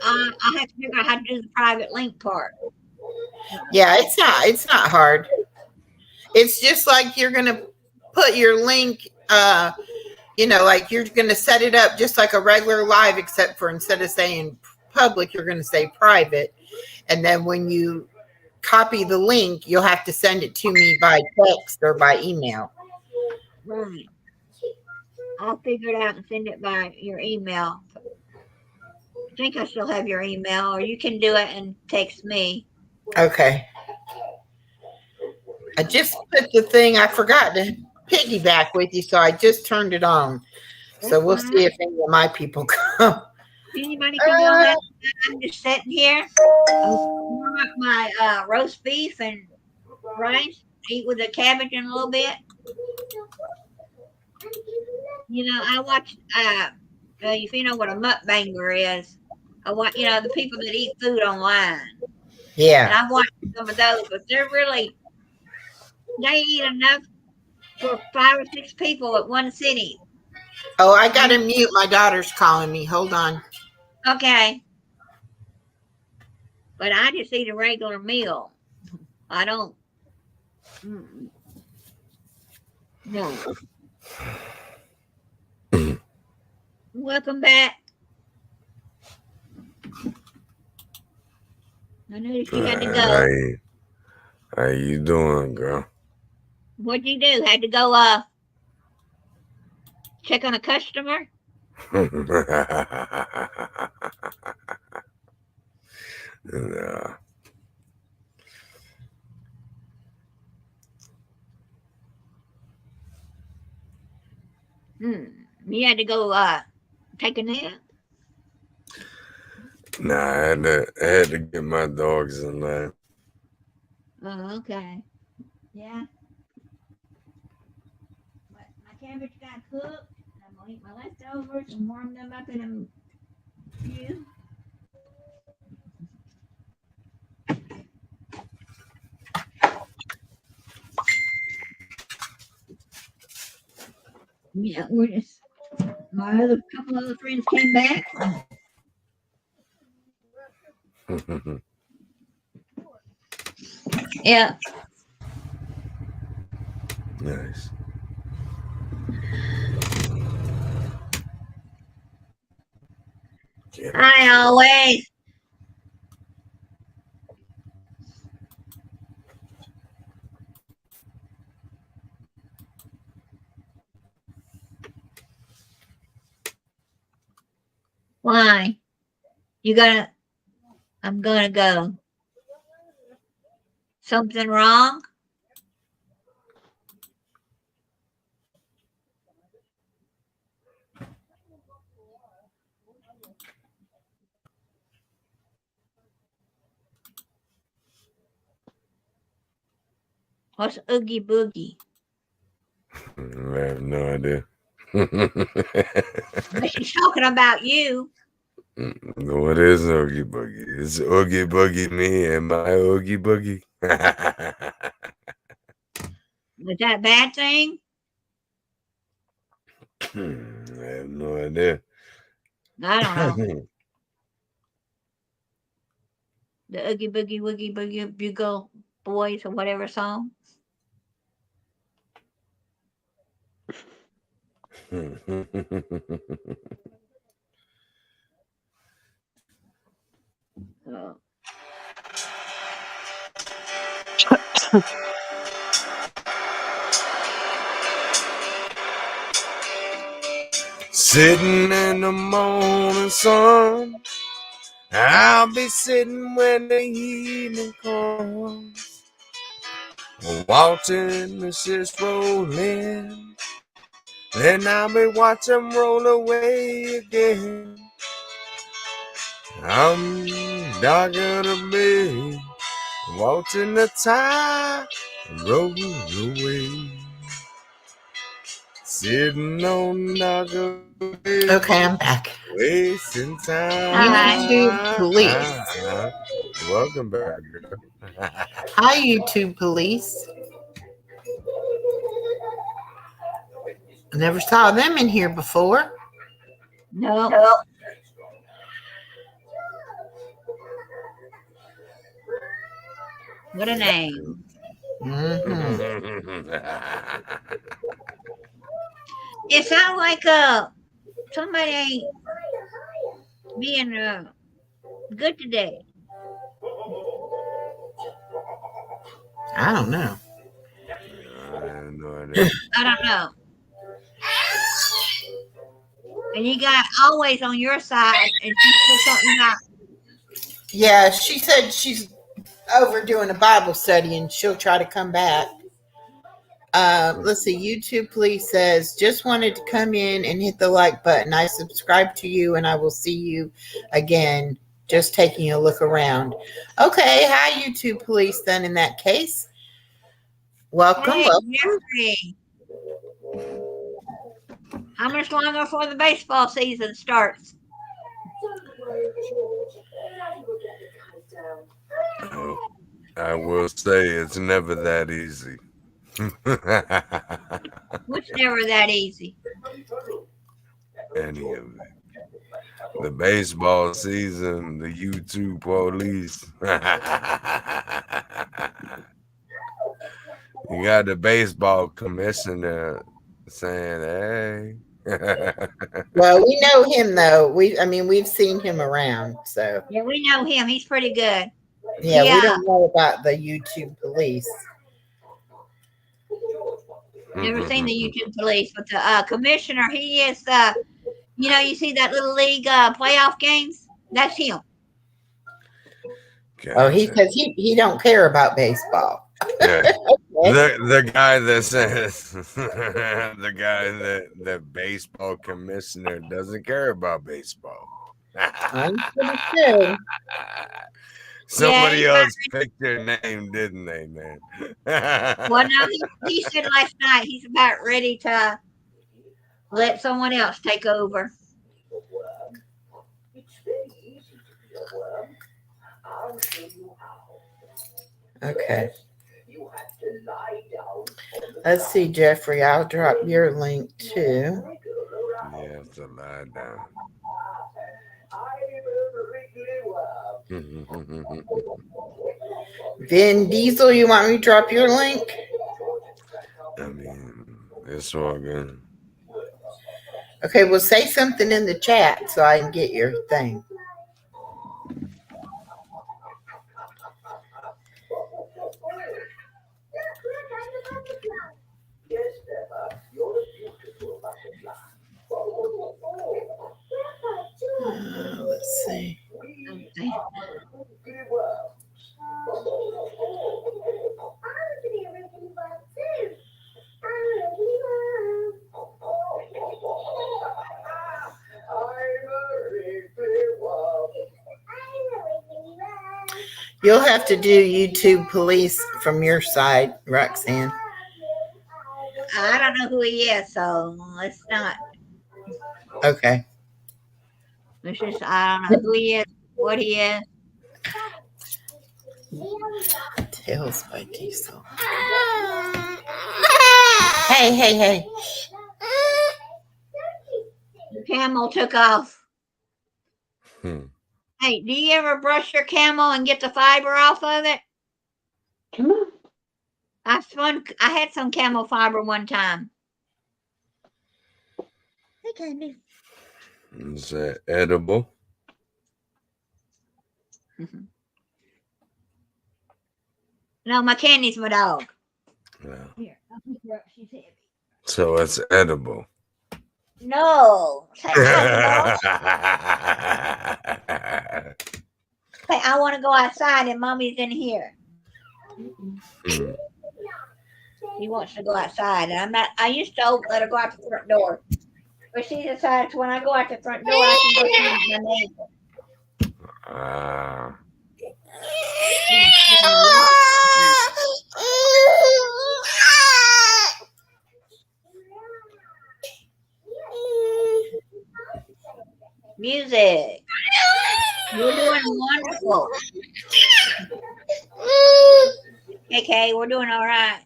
Speaker 1: have to figure out how to do the private link part.
Speaker 4: Yeah, it's not hard. It's just like you're going to put your link, like you're going to set it up just like a regular live, except for instead of saying public, you're going to say private. And then when you copy the link, you'll have to send it to me by text or by email.
Speaker 1: Right. I'll figure it out and send it by your email. I think I still have your email, or you can do it and text me.
Speaker 4: Okay. I just put the thing, I forgot to piggyback with you, so I just turned it on. So we'll see if any of my people come.
Speaker 1: Anybody can do that. I'm just sitting here. I'll warm up my roast beef and rice, eat with the cabbage in a little bit. I watch, if you know what a mukbanger is, I watch, the people that eat food online.
Speaker 4: Yeah.
Speaker 1: And I've watched some of those, but they eat enough for 5 or 6 people at one sitting.
Speaker 4: Oh, I got to mute. My daughter's calling me. Hold on.
Speaker 1: Okay. But I just eat a regular meal. I don't. No. Welcome back. I noticed you had to go.
Speaker 2: How you doing, girl?
Speaker 1: What'd you do? Had to go check on a customer?
Speaker 2: Nah.
Speaker 1: You had to go take a nap?
Speaker 2: Nah, I had to get my dogs in there.
Speaker 1: Oh, okay. Yeah. But my cabbage got cooked. I'm gonna eat my leftovers and warm them up in a few. Yeah, my other couple other friends came back.
Speaker 2: Nice.
Speaker 1: I always. Why? I'm gonna go. Something wrong? What's Oogie Boogie?
Speaker 2: I have no idea.
Speaker 1: But she's talking about you.
Speaker 2: What is Oogie Boogie? It's Oogie Boogie me and my Oogie Boogie.
Speaker 1: Is that a bad thing?
Speaker 2: I have no idea.
Speaker 1: I don't know. The Oogie Boogie Woogie Boogie Bugle Boys or whatever song. Oh.
Speaker 2: Sitting in the morning sun, I'll be sitting when the evening comes. Watching the ships roll in, then I'll be watching roll away again. I'm darker to me, watching the tide roll away. Sitting on darker bay,
Speaker 4: Okay, I'm back.
Speaker 2: wasting time.
Speaker 1: Hi.
Speaker 4: YouTube police.
Speaker 2: Welcome back, girl.
Speaker 4: Hi, YouTube police. I never saw them in here before.
Speaker 1: No. What a name.
Speaker 4: Mm-hmm.
Speaker 1: It sounds like somebody ain't being good today.
Speaker 4: I don't know.
Speaker 2: I have no idea.
Speaker 1: I don't know. And you got always on your side, and she said something about
Speaker 4: Yeah, she said she's over doing a Bible study and she'll try to come back. Let's see. YouTube Police says, just wanted to come in and hit the like button. I subscribe to you and I will see you again. Just taking a look around. Okay. Hi, YouTube Police, then in that case. Welcome.
Speaker 1: hey,
Speaker 4: welcome.
Speaker 1: Jeffrey. How much longer before the baseball season starts?
Speaker 2: Oh, I will say it's never that easy.
Speaker 1: What's never that easy?
Speaker 2: Any of it. The baseball season, the YouTube police. You got the baseball commissioner saying, "Hey."
Speaker 4: Well, we know him though. We've seen him around. So
Speaker 1: Yeah, we know him. He's pretty good.
Speaker 4: yeah,
Speaker 1: Yeah.
Speaker 4: we don't know about the YouTube Police.
Speaker 1: Never seen the YouTube police, but the commissioner, he is you see that little league playoff games? That's him.
Speaker 4: Oh, he
Speaker 2: Gotcha.
Speaker 4: says he don't care about baseball.
Speaker 2: Yeah.
Speaker 4: Okay.
Speaker 2: The guy that says the guy that the baseball commissioner doesn't care about baseball.
Speaker 4: Understood.
Speaker 2: Somebody
Speaker 1: Yeah,
Speaker 2: else picked their name, didn't they, man?
Speaker 1: well, no, he said last night he's about ready to let someone else take over.
Speaker 4: Okay. Let's see, Jeffrey. I'll drop your link too.
Speaker 2: You have to lie down.
Speaker 4: Vin Diesel, you want me to drop your link?
Speaker 2: I mean, it's all good.
Speaker 4: Okay, well, say something in the chat so I can get your thing. Let's see.
Speaker 1: Okay.
Speaker 4: You'll have to do YouTube police from your side, Roxanne.
Speaker 1: I don't know who he is, so let's not.
Speaker 4: Okay.
Speaker 1: Let's just, I don't know who he is, what he is.
Speaker 4: Tales by Diesel. Hey.
Speaker 1: The camel took off.
Speaker 2: Hmm.
Speaker 1: Hey, do you ever brush your camel and get the fiber off of it?
Speaker 3: Come on.
Speaker 1: I had some camel fiber one time. Hey, Candy.
Speaker 2: Is that edible?
Speaker 1: No, my Candy's my dog.
Speaker 2: Yeah.
Speaker 1: Here, I'll pick her up. She's heavy.
Speaker 2: So it's edible.
Speaker 1: No. Say, I want to go outside and Mommy's in here.
Speaker 2: Hmm.
Speaker 1: He wants to go outside. And I used to let her go out the front door. But she decides when I go out the front door, I can go see my neighbor.
Speaker 2: Ah.
Speaker 1: Music. We're doing wonderful. Okay, we're doing all right.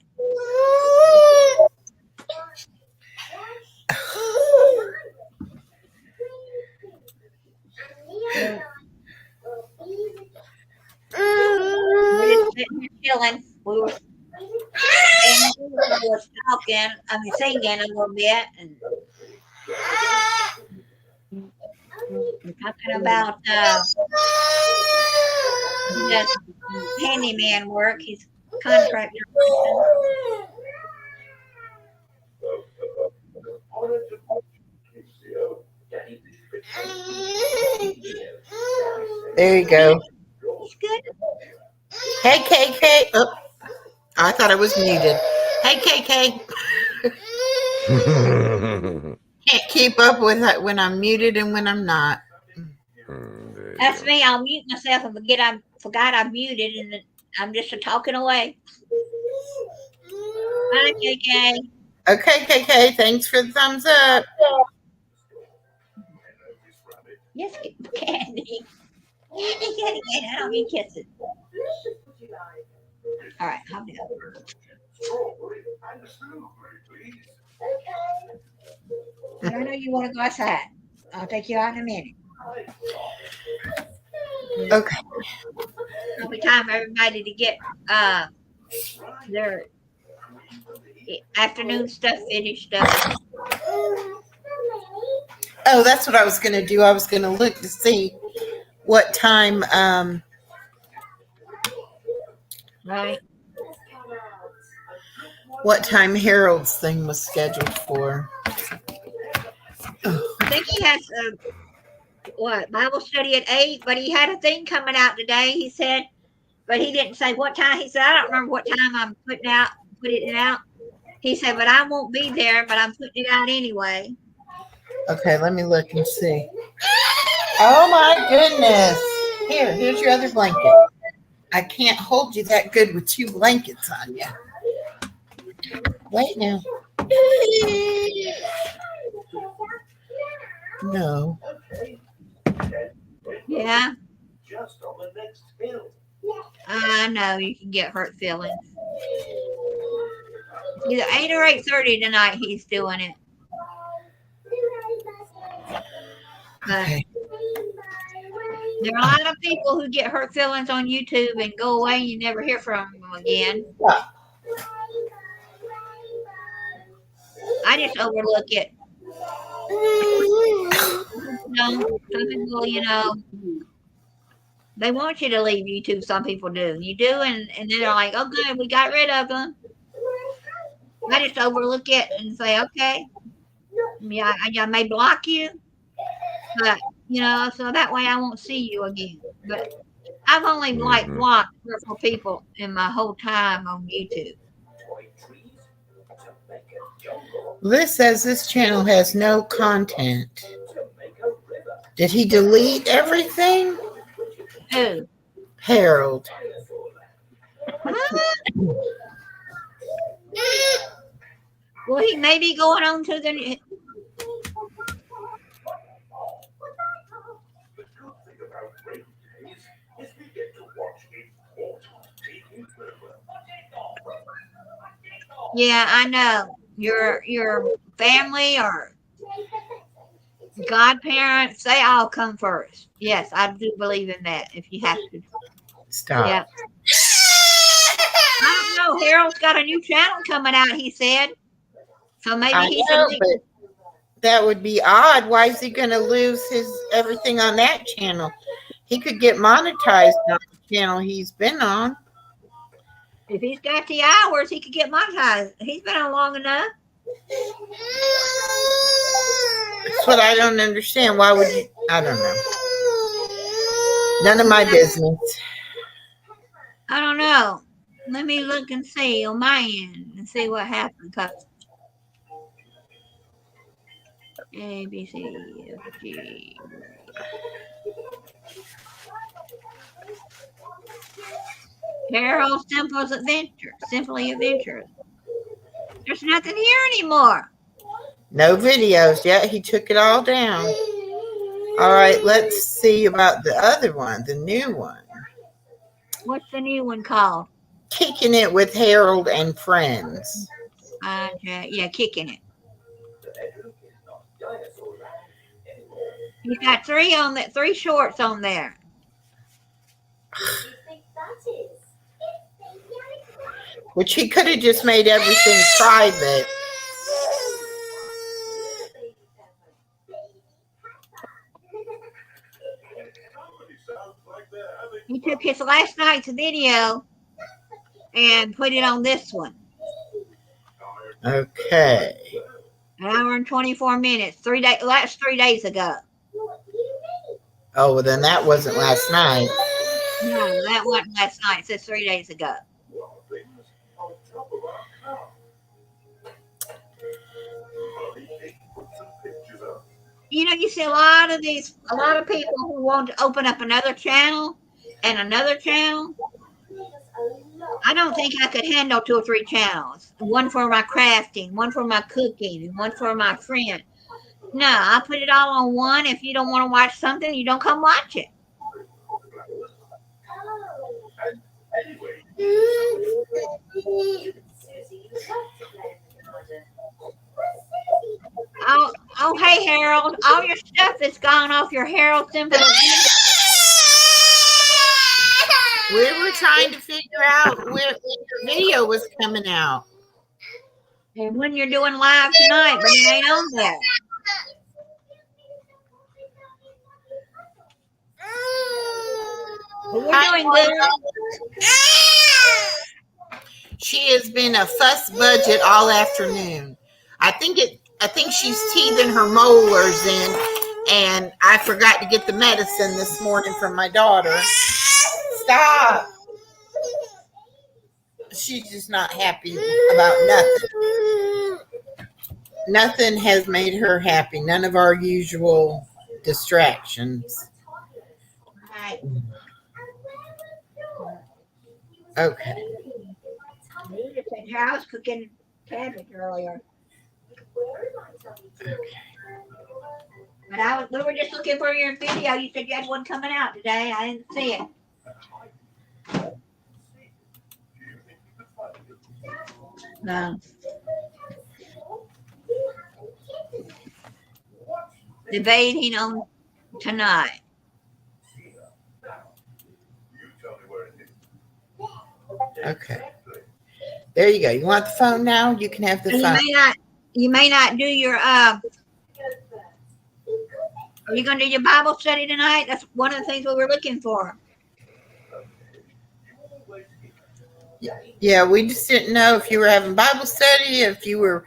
Speaker 1: We're just sitting here chilling. We were talking, singing a little bit, and we're talking about he does handyman work. He's a contractor.
Speaker 4: There you go.
Speaker 1: He's good.
Speaker 4: Hey, KK. Oh, I thought I was muted. Hey, KK. Can't keep up with it when I'm muted and when I'm not.
Speaker 1: That's me. I'll mute myself and forgot I'm muted, and then I'm just talking away. Bye, KK.
Speaker 4: Okay, KK. Thanks for the thumbs up.
Speaker 1: Yes, Candy. Candy, I don't mean kisses. All right, I'll do it. I know you want to go outside. I'll take you out in a minute.
Speaker 4: Okay.
Speaker 1: It'll be time for everybody to get their afternoon stuff finished up.
Speaker 4: Oh, that's what I was going to do. I was going to look to see what time
Speaker 1: Right.
Speaker 4: what time Harold's thing was scheduled for.
Speaker 1: I think he has Bible study at 8, but he had a thing coming out today. He said, but he didn't say what time. He said, I don't remember what time I'm putting it out. He said, but I won't be there, but I'm putting it out anyway.
Speaker 4: Okay, let me look and see. Oh my goodness. Here's your other blanket. I can't hold you that good with 2 blankets on you. Wait now. No.
Speaker 1: Yeah. I know you can get hurt feelings. Either 8 or 8:30 tonight. He's doing it. But
Speaker 4: Okay.
Speaker 1: there are a lot of people who get hurt feelings on YouTube and go away and you never hear from them again. I just overlook it. Some people, they want you to leave YouTube. Some people do. You do, and then they're like, "Oh, good, we got rid of them." I just overlook it and say, "Okay, yeah, I may block you, but so that way I won't see you again." But I've only
Speaker 2: Mhm.
Speaker 1: blocked 3 or 4 people in my whole time on YouTube.
Speaker 4: Liz says this channel has no content. Did he delete everything?
Speaker 1: Who?
Speaker 4: Harold.
Speaker 1: Well, he may be going on to the. Yeah, I know. Your family or godparents, they all come first. Yes, I do believe in that. If you have to,
Speaker 4: Stop.
Speaker 1: yeah. I don't know. Harold's got a new channel coming out. He said, so maybe
Speaker 4: I
Speaker 1: he's
Speaker 4: know, but that would be odd. Why is he going to lose his everything on that channel? He could get monetized on the channel he's been on.
Speaker 1: If he's got the hours, he could get monetized. He's been on long enough.
Speaker 4: That's what I don't understand. Why would you? I don't know. None of my business.
Speaker 1: I don't know. Let me look and see on my end and see what happened. A, B, C, F, G. Harold Simply Adventures. There's nothing here anymore.
Speaker 4: No videos yet. He took it all down. All right, let's see about the other one, the new one.
Speaker 1: What's the new one called?
Speaker 4: Kicking It with Harold and Friends.
Speaker 1: Yeah, Kicking It. He's got 3 shorts on there.
Speaker 4: Which he could have just made everything private.
Speaker 1: He took his last night's video and put it on this one.
Speaker 4: Okay.
Speaker 1: 1 hour and 24 minutes. 3 days. Last 3 days ago.
Speaker 4: Oh, well, then that wasn't last night.
Speaker 1: No, that wasn't last night. It says 3 days ago. You see a lot of people who want to open up another channel and another channel. I don't think I could handle 2 or 3 channels. One for my crafting, one for my cooking, and one for my friend. No, I put it all on one. If you don't want to watch something, you don't come watch it. Oh, hey, Harold. All your stuff that's gone off your Harold Simply.
Speaker 4: We were trying to figure out when your video was coming out.
Speaker 1: And when you're doing live tonight, but it ain't on there. But we're doing good.
Speaker 4: She has been a fuss budget all afternoon. I think she's teething her molars in, and I forgot to get the medicine this morning from my daughter. Stop. She's just not happy about nothing. Nothing has made her happy. None of our usual distractions.
Speaker 1: Right.
Speaker 4: Okay.
Speaker 1: I was cooking cabbage earlier. But we were just looking for your video. You said you had one coming out today. I didn't see it. No. Debating on tonight.
Speaker 4: Okay. There you go. You want the phone now? You can have the phone.
Speaker 1: You may not do your Are you going to do your Bible study tonight? That's one of the things we were looking for.
Speaker 4: Yeah, we just didn't know if you were having Bible study, if you were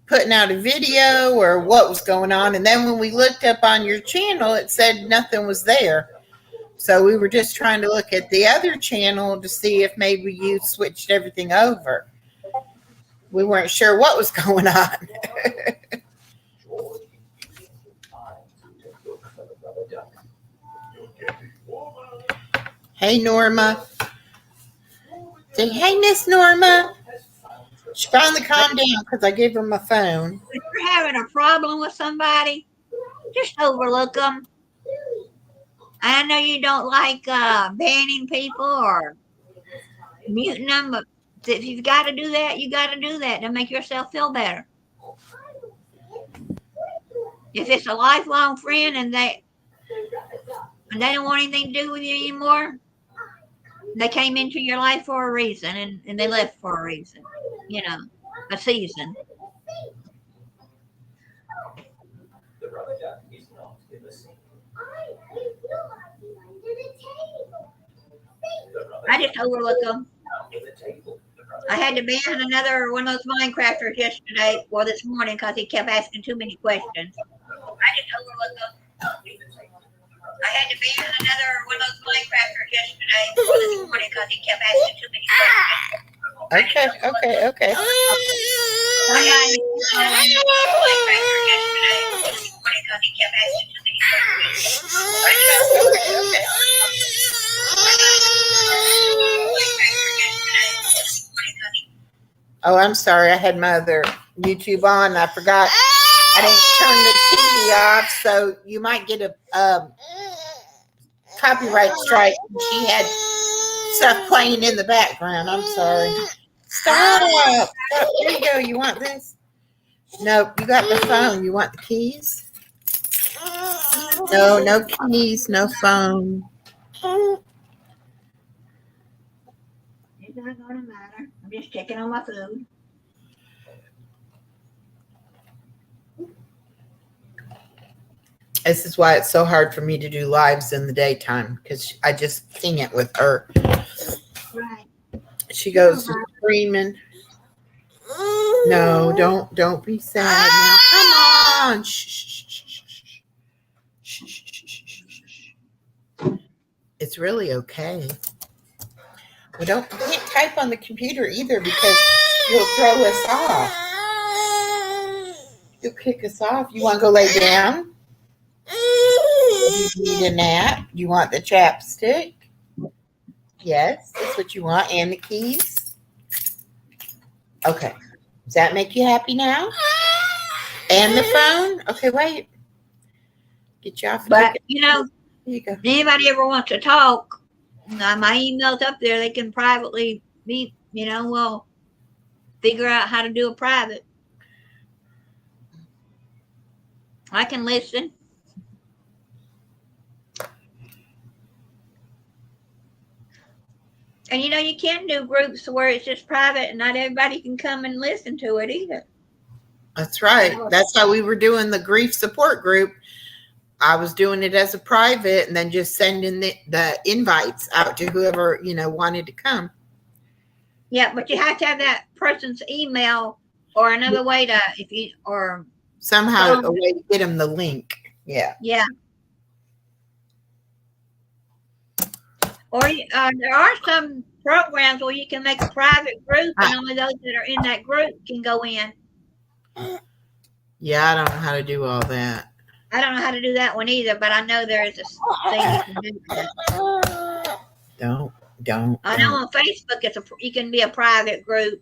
Speaker 4: putting out a video, or what was going on. And then when we looked up on your channel, it said nothing was there. So we were just trying to look at the other channel to see if maybe you switched everything over. We weren't sure what was going on. Hey, Norma. Say, hey, Miss Norma. She finally calmed down because I gave her my phone.
Speaker 1: If you're having a problem with somebody, just overlook them. I know you don't like banning people or muting them, but if you've got to do that, you got to do that to make yourself feel better. If it's a lifelong friend and they don't want anything to do with you anymore, they came into your life for a reason and they left for a reason, you know, a season. I just overlook them. I had to ban another one of those Minecrafters yesterday, well, this morning, because he kept asking too many questions. I just overlook them. I had to ban another one of those Minecrafters yesterday, well, this morning, because he kept asking too many questions.
Speaker 4: Okay.
Speaker 1: I had to ban another Minecrafter yesterday, well, this morning, because he kept asking too many questions.
Speaker 4: Okay. Oh, I'm sorry. I had my other YouTube on. I forgot. I didn't turn the TV off, so you might get a copyright strike. She had stuff playing in the background. I'm sorry. Stop. Oh, there you go. You want this? Nope. You got the phone. You want the keys? No keys, no phone.
Speaker 1: It's not going to matter. I'm just checking on my food.
Speaker 4: This is why it's so hard for me to do lives in the daytime, because I just sing it with her.
Speaker 1: Right.
Speaker 4: She goes screaming. No, don't be sad now. Come on. Shh. It's really okay. We can't type on the computer either because you'll throw us off. You'll kick us off. You want to go lay down? You need a nap? You want the chapstick? Yes, that's what you want. And the keys? Okay. Does that make you happy now? And the phone? Okay, wait. Get you off.
Speaker 1: But, you know,
Speaker 4: here you go.
Speaker 1: if anybody ever wants to talk, my email's up there. They can privately meet, you know, we'll figure out how to do a private. I can listen. And, you know, you can do groups where it's just private and not everybody can come and listen to it either.
Speaker 4: That's right. That's how we were doing the grief support group. I was doing it as a private and then just sending the invites out to whoever, you know, wanted to come.
Speaker 1: Yeah, but you have to have that person's email or another way to,
Speaker 4: Somehow a way to get them the link. Yeah.
Speaker 1: Yeah. Or there are some programs where you can make a private group and only those that are in that group can go in.
Speaker 4: Yeah, I don't know how to do all that.
Speaker 1: I don't know how to do that one either, but I know there is a thing you can do for that.
Speaker 4: Don't.
Speaker 1: I know on Facebook you can be a private group,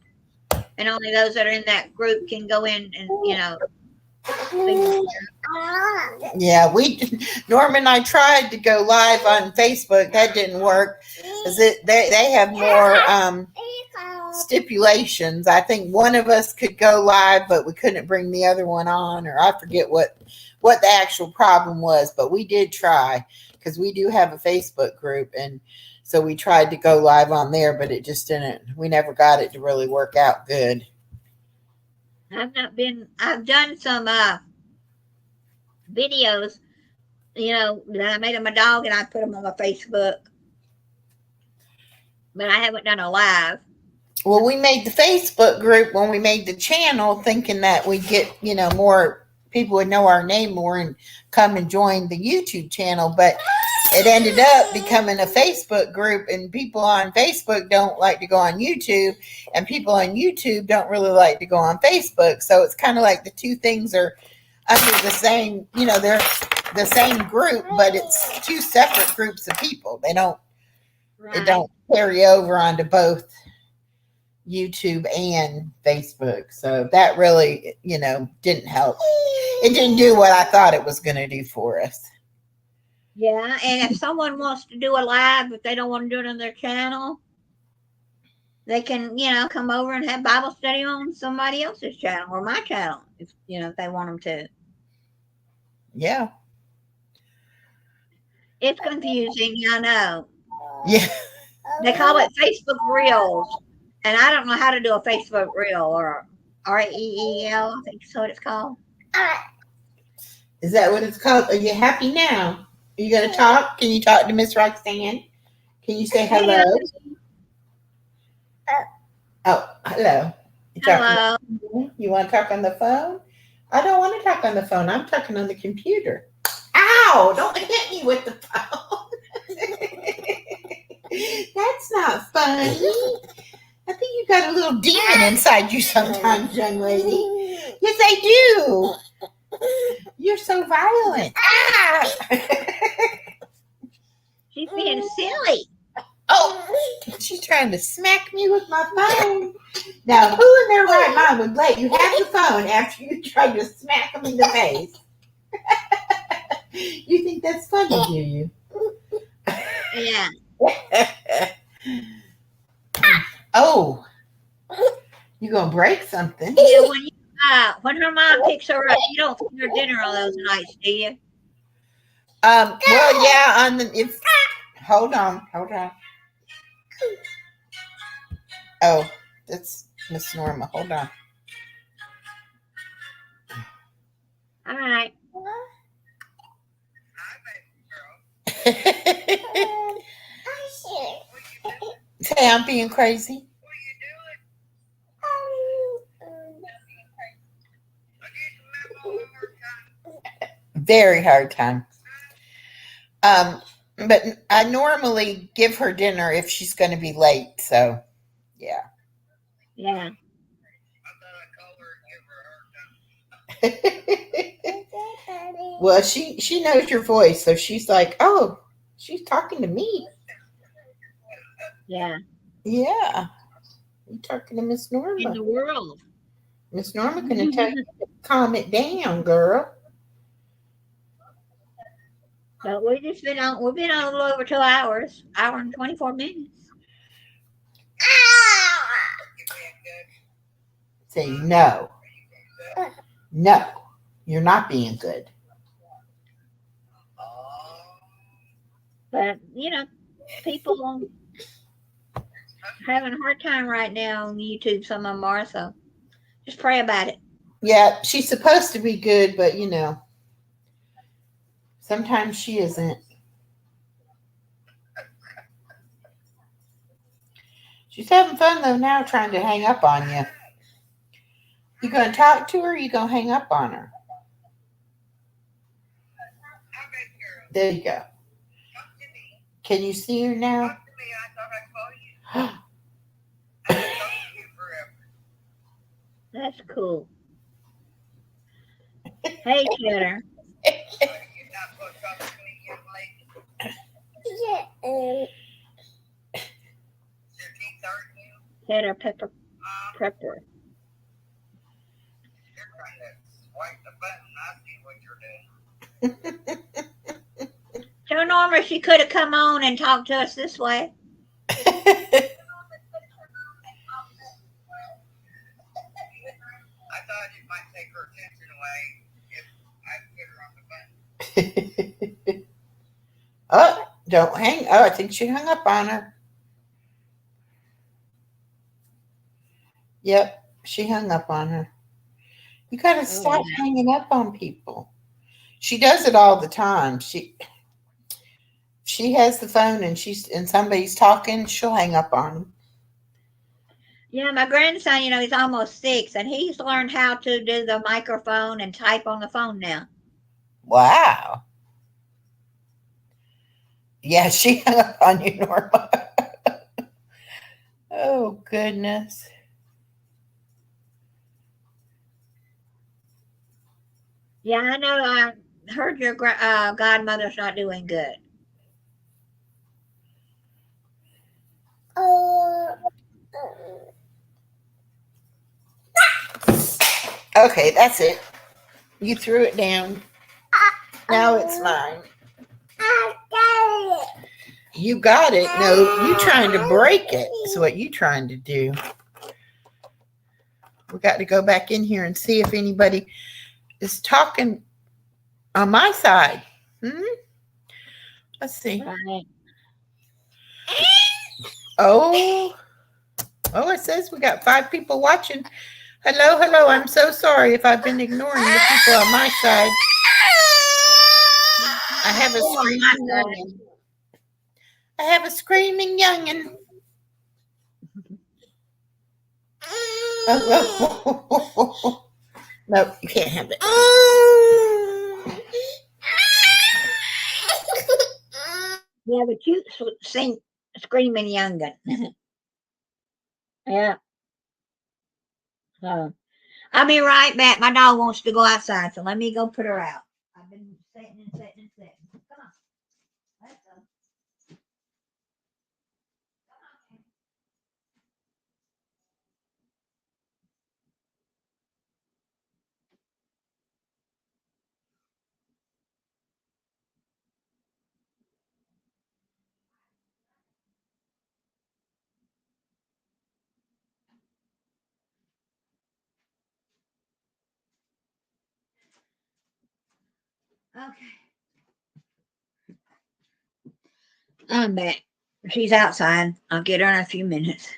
Speaker 1: and only those that are in that group can go in and, you know.
Speaker 4: Yeah, Norma and I tried to go live on Facebook. That didn't work because they have more stipulations. I think one of us could go live, but we couldn't bring the other one on, or I forget what the actual problem was. But we did try because we do have a Facebook group, and so we tried to go live on there, but it just didn't. We never got it to really work out good.
Speaker 1: I've done some videos that I made him a dog and I put him on my Facebook. But I haven't done a live.
Speaker 4: Well, we made the Facebook group when we made the channel thinking that we'd get, more people would know our name more and come and join the YouTube channel. But it ended up becoming a Facebook group, and people on Facebook don't like to go on YouTube, and people on YouTube don't really like to go on Facebook. So it's kind of like the two things are under the same, they're the same group, but it's two separate groups of people. It
Speaker 1: Right.
Speaker 4: don't carry over onto both YouTube and Facebook. So that really, didn't help. It didn't do what I thought it was going to do for us.
Speaker 1: Yeah, and if someone wants to do a live, if they don't want to do it on their channel, they can, come over and have Bible study on somebody else's channel or my channel, if they want them to.
Speaker 4: Yeah.
Speaker 1: It's confusing, I know.
Speaker 4: Yeah.
Speaker 1: They call it Facebook Reels, and I don't know how to do a Facebook Reel or REEL, I think that's what it's called.
Speaker 4: Is that what it's called? Are you happy now? Are you going to talk? Can you talk to Miss Roxanne? Can you say hello? Oh, hello.
Speaker 1: Hello.
Speaker 4: You want to talk on the phone? I don't want to talk on the phone. I'm talking on the computer. Ow! Don't hit me with the phone. That's not funny. I think you got a little demon inside you sometimes, young lady. Yes, I do. You're so violent. Ah!
Speaker 1: She's being silly.
Speaker 4: Oh, she's trying to smack me with my phone. Now, who in their right mind would let you have the phone after you tried to smack them in the face? You think that's funny, do you?
Speaker 1: Yeah.
Speaker 4: Oh, you gonna break something?
Speaker 1: When her mom picks her up, you don't feed her dinner on those nights, do you?
Speaker 4: Well, yeah. Hold on. Oh, that's Miss Norma. Hold on.
Speaker 1: All right.
Speaker 4: Say I'm being crazy. Very hard time. But I normally give her dinner if she's going to be late. So, yeah.
Speaker 1: Yeah.
Speaker 4: Well, she knows your voice, so she's like, oh, she's talking to me.
Speaker 1: Yeah.
Speaker 4: Yeah. You're talking to Miss
Speaker 1: In
Speaker 4: Norma.
Speaker 1: the world.
Speaker 4: Miss Norma gonna tell you to calm it down, girl.
Speaker 1: But we've been on a little over 2 hours, hour and 24 minutes.
Speaker 4: Say no. No. You're not being good.
Speaker 1: But people having a hard time right now on YouTube, some of them are, so just pray about it.
Speaker 4: Yeah, she's supposed to be good, but sometimes she isn't. She's having fun though now, trying to hang up on you. You gonna talk to her, or you gonna hang up on her? There you go. Can you see her now?
Speaker 1: That's cool. Hey, Cheddar. Cheddar Pepper. Tell Norma she could have come on and talked to us this way.
Speaker 2: I thought it might take her attention away if I put her on the button.
Speaker 4: Oh, don't hang. Oh, I think she hung up on her. Yep, she hung up on her. You gotta stop hanging up on people. She does it all the time. She has the phone and somebody's talking, she'll hang up on them.
Speaker 1: Yeah, my grandson, he's almost 6, and he's learned how to do the microphone and type on the phone now.
Speaker 4: Wow. Yeah, she hung up on you, Norma. Oh, goodness.
Speaker 1: Yeah, I know. I heard your godmother's not doing good.
Speaker 4: Okay, that's it. You threw it down. Now it's mine. You got it. No, you trying to break it is what you trying to do. We got to go back in here and see if anybody is talking on my side. Let's see.
Speaker 1: Right.
Speaker 4: Oh, it says we got 5 people watching. Hello. I'm so sorry if I've been ignoring the people on my side. I have a screaming youngin. Oh. No, you can't have it.
Speaker 1: You have a cute screaming young'un. Yeah. So I'll be right back. My dog wants to go outside, so let me go put her out. I've been sitting. Come on. Let's go. Okay. I'm back. She's outside. I'll get her in a few minutes.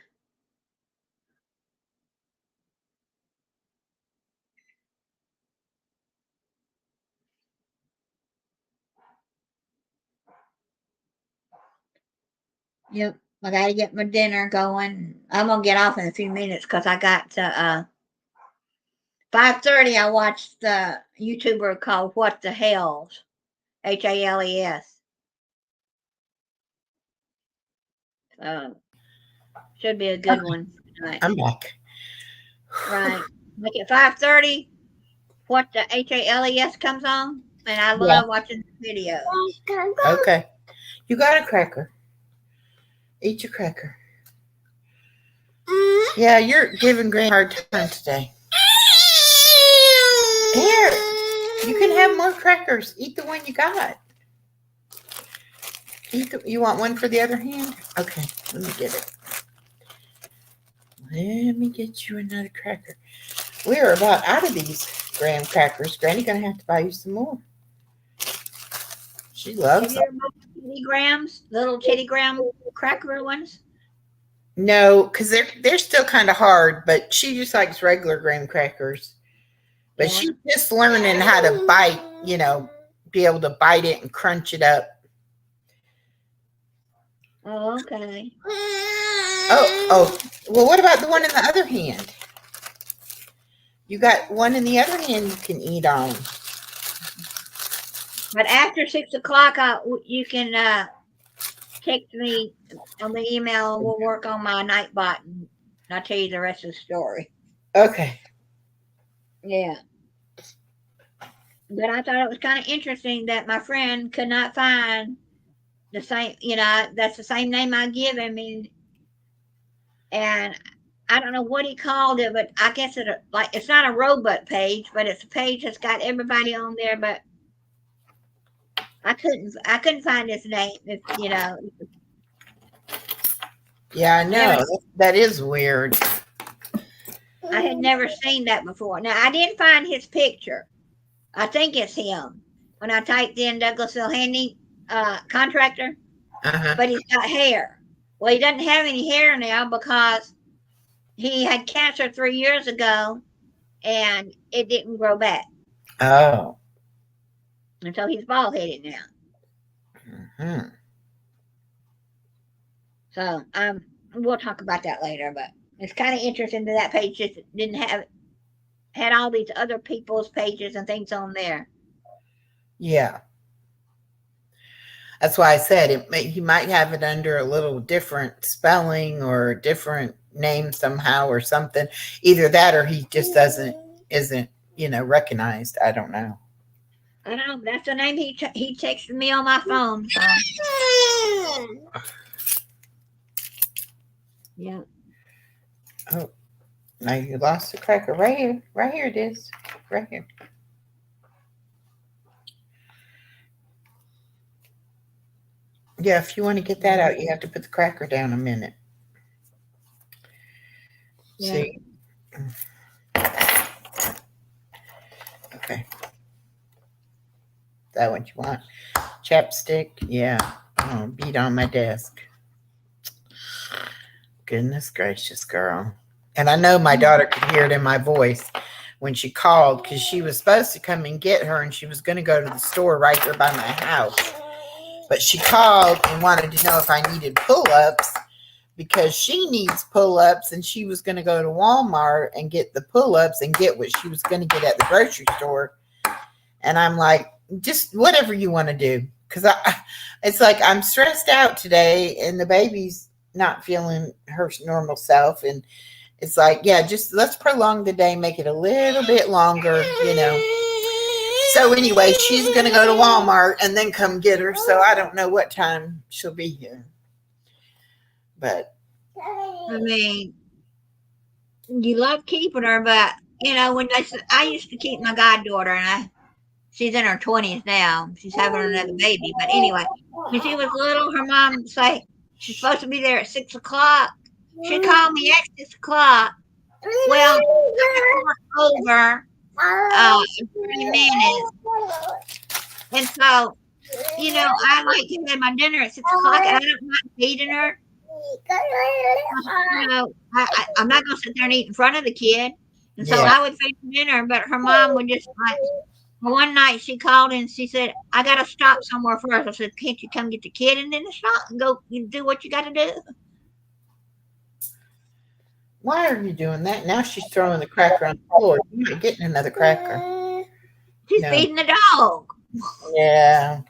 Speaker 1: Yep. I got to get my dinner going. I'm going to get off in a few minutes because I got to 5:30. I watched the YouTuber called What the Hells, HALES. Should be a good one tonight.
Speaker 4: I'm back.
Speaker 1: Right. Like at 5:30, what the HALES comes on, and I love watching the videos.
Speaker 4: Okay. You got a cracker. Eat your cracker. Yeah, you're giving Granny a hard time today. Here, you can have more crackers. Eat the one you got. You want one for the other hand? Okay, let me get it. Let me get you another cracker. We're about out of these graham crackers. Granny gonna have to buy you some more. She loves them.
Speaker 1: Have you ever bought Teddy Grahams, little Teddy Graham cracker ones?
Speaker 4: No, because they're still kind of hard, but she just likes regular graham crackers. But she's just learning how to bite, be able to bite it and crunch it up.
Speaker 1: Oh, okay.
Speaker 4: Oh. Well, what about the one in the other hand? You got one in the other hand you can eat on.
Speaker 1: But after 6 o'clock, you can text me on the email. We'll work on my Nightbot, and I'll tell you the rest of the story.
Speaker 4: Okay.
Speaker 1: Yeah. But I thought it was kind of interesting that my friend could not find the same, that's the same name I give him. And I don't know what he called it, but I guess it's not a robot page, but it's a page that's got everybody on there. But I couldn't find his name.
Speaker 4: Yeah, I know. That is weird.
Speaker 1: I had never seen that before. Now I did find his picture. I think it's him when I typed in Douglasville Handy contractor, but he's got hair. Well, he doesn't have any hair now because he had cancer 3 years ago and it didn't grow back.
Speaker 4: Oh.
Speaker 1: And so he's bald headed now.
Speaker 4: Mhm.
Speaker 1: So we'll talk about that later, but it's kind of interesting that that page just didn't had all these other people's pages and things on there.
Speaker 4: Yeah. That's why I said he might have it under a little different spelling or a different name somehow or something. Either that or he just isn't, recognized. I don't know.
Speaker 1: I don't know. That's the name he texted me on my phone. So. Yeah.
Speaker 4: Oh, now you lost the cracker. Right here. Right here it is. Right here. Yeah, if you want to get that out, you have to put the cracker down a minute.
Speaker 1: Yeah.
Speaker 4: See? Okay. That what you want? Chapstick? Yeah. Oh, beat on my desk. Goodness gracious, girl. And I know my daughter could hear it in my voice when she called because she was supposed to come and get her and she was going to go to the store right there by my house. But she called and wanted to know if I needed pull-ups because she needs pull-ups and she was going to go to Walmart and get the pull-ups and get what she was going to get at the grocery store. And I'm like, just whatever you want to do. Because it's like I'm stressed out today and the baby's not feeling her normal self. And it's like, yeah, just let's prolong the day, make it a little bit longer, So anyway, she's going to go to Walmart and then come get her. So I don't know what time she'll be here. But
Speaker 1: I mean, you love keeping her, but when I used to keep my goddaughter, and she's in her 20s now. She's having another baby. But anyway, when she was little, her mom said she's supposed to be there at 6 o'clock. She called me at 6 o'clock. Well, over 30 minutes. And so, I like to have my dinner at 6 o'clock, and I don't mind feeding her. I'm not going to sit there and eat in front of the kid. And so I would feed her dinner, but her mom would just one night she called and she said, I got to stop somewhere first. I said, can't you come get the kid and then stop and go do what you got to do?
Speaker 4: Why are you doing that? Now she's throwing the cracker on the floor. You're not getting another cracker.
Speaker 1: She's feeding the dog.
Speaker 4: Yeah.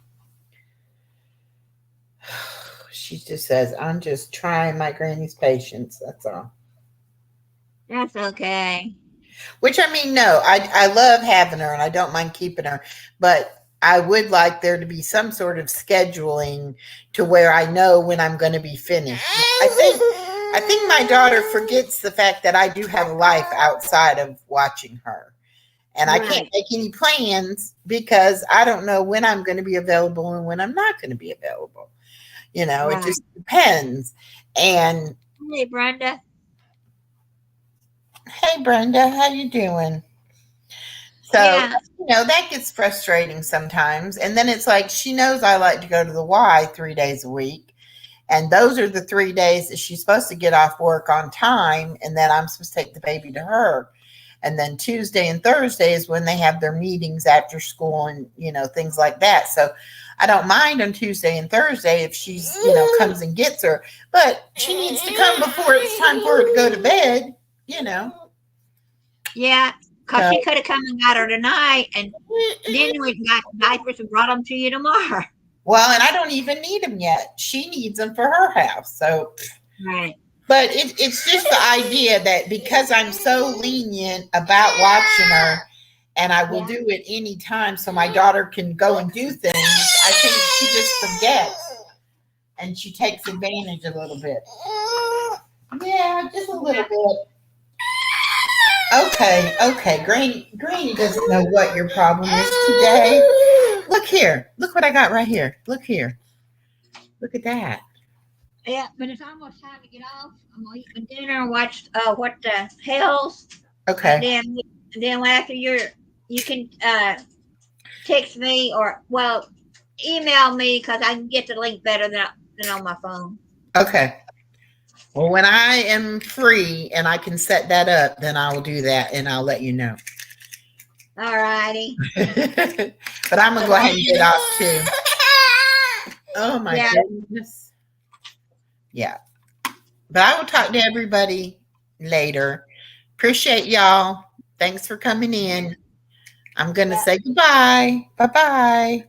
Speaker 4: She just says, I'm just trying my granny's patience. That's all.
Speaker 1: That's okay.
Speaker 4: Which, I mean, no, I love having her and I don't mind keeping her. But I would like there to be some sort of scheduling to where I know when I'm going to be finished. I think my daughter forgets the fact that I do have a life outside of watching her. And I can't make any plans because I don't know when I'm going to be available and when I'm not going to be available. It just depends. And
Speaker 1: hey, Brenda.
Speaker 4: Hey, Brenda, how you doing? So, that gets frustrating sometimes. And then it's like she knows I like to go to the Y 3 days a week. And those are the 3 days that she's supposed to get off work on time. And then I'm supposed to take the baby to her. And then Tuesday and Thursday is when they have their meetings after school and, things like that. So I don't mind on Tuesday and Thursday if she's, comes and gets her. But she needs to come before it's time for her to go to bed,
Speaker 1: Yeah, because she could have come and got her tonight. And then we got diapers and brought them to you tomorrow.
Speaker 4: Well, and I don't even need them yet. She needs them for her house. So,
Speaker 1: right.
Speaker 4: But it's just the idea that because I'm so lenient about watching her and I will do it anytime so my daughter can go and do things, I think she just forgets and she takes advantage a little bit. Yeah, just a little bit. Okay. Granny doesn't know what your problem is today. Look here. Look what I got right here. Look here. Look at that.
Speaker 1: Yeah, but it's almost time to get off. I'm gonna eat my dinner and watch What the Hells.
Speaker 4: Okay.
Speaker 1: And then after you can text me or email me because I can get the link better than on my phone.
Speaker 4: Okay. Well, when I am free and I can set that up, then I will do that and I'll let you know.
Speaker 1: All righty.
Speaker 4: But I'm gonna go ahead and get off too. Oh my
Speaker 1: Yeah.
Speaker 4: goodness. Yeah. But I will talk to everybody later. Appreciate y'all. Thanks for coming in. I'm gonna say goodbye. Bye-bye.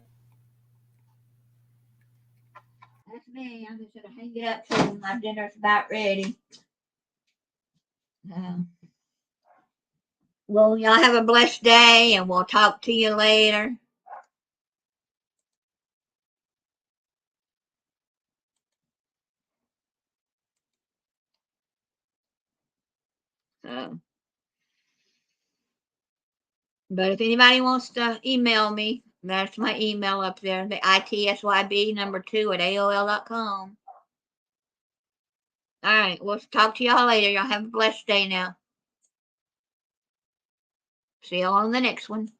Speaker 1: That's me. I'm just gonna hang it up till my dinner's about ready. Well, y'all have a blessed day, and we'll talk to you later. So, but if anybody wants to email me, that's my email up there, the ITSYB2 at AOL.com. All right, we'll talk to y'all later. Y'all have a blessed day now. See y'all on the next one.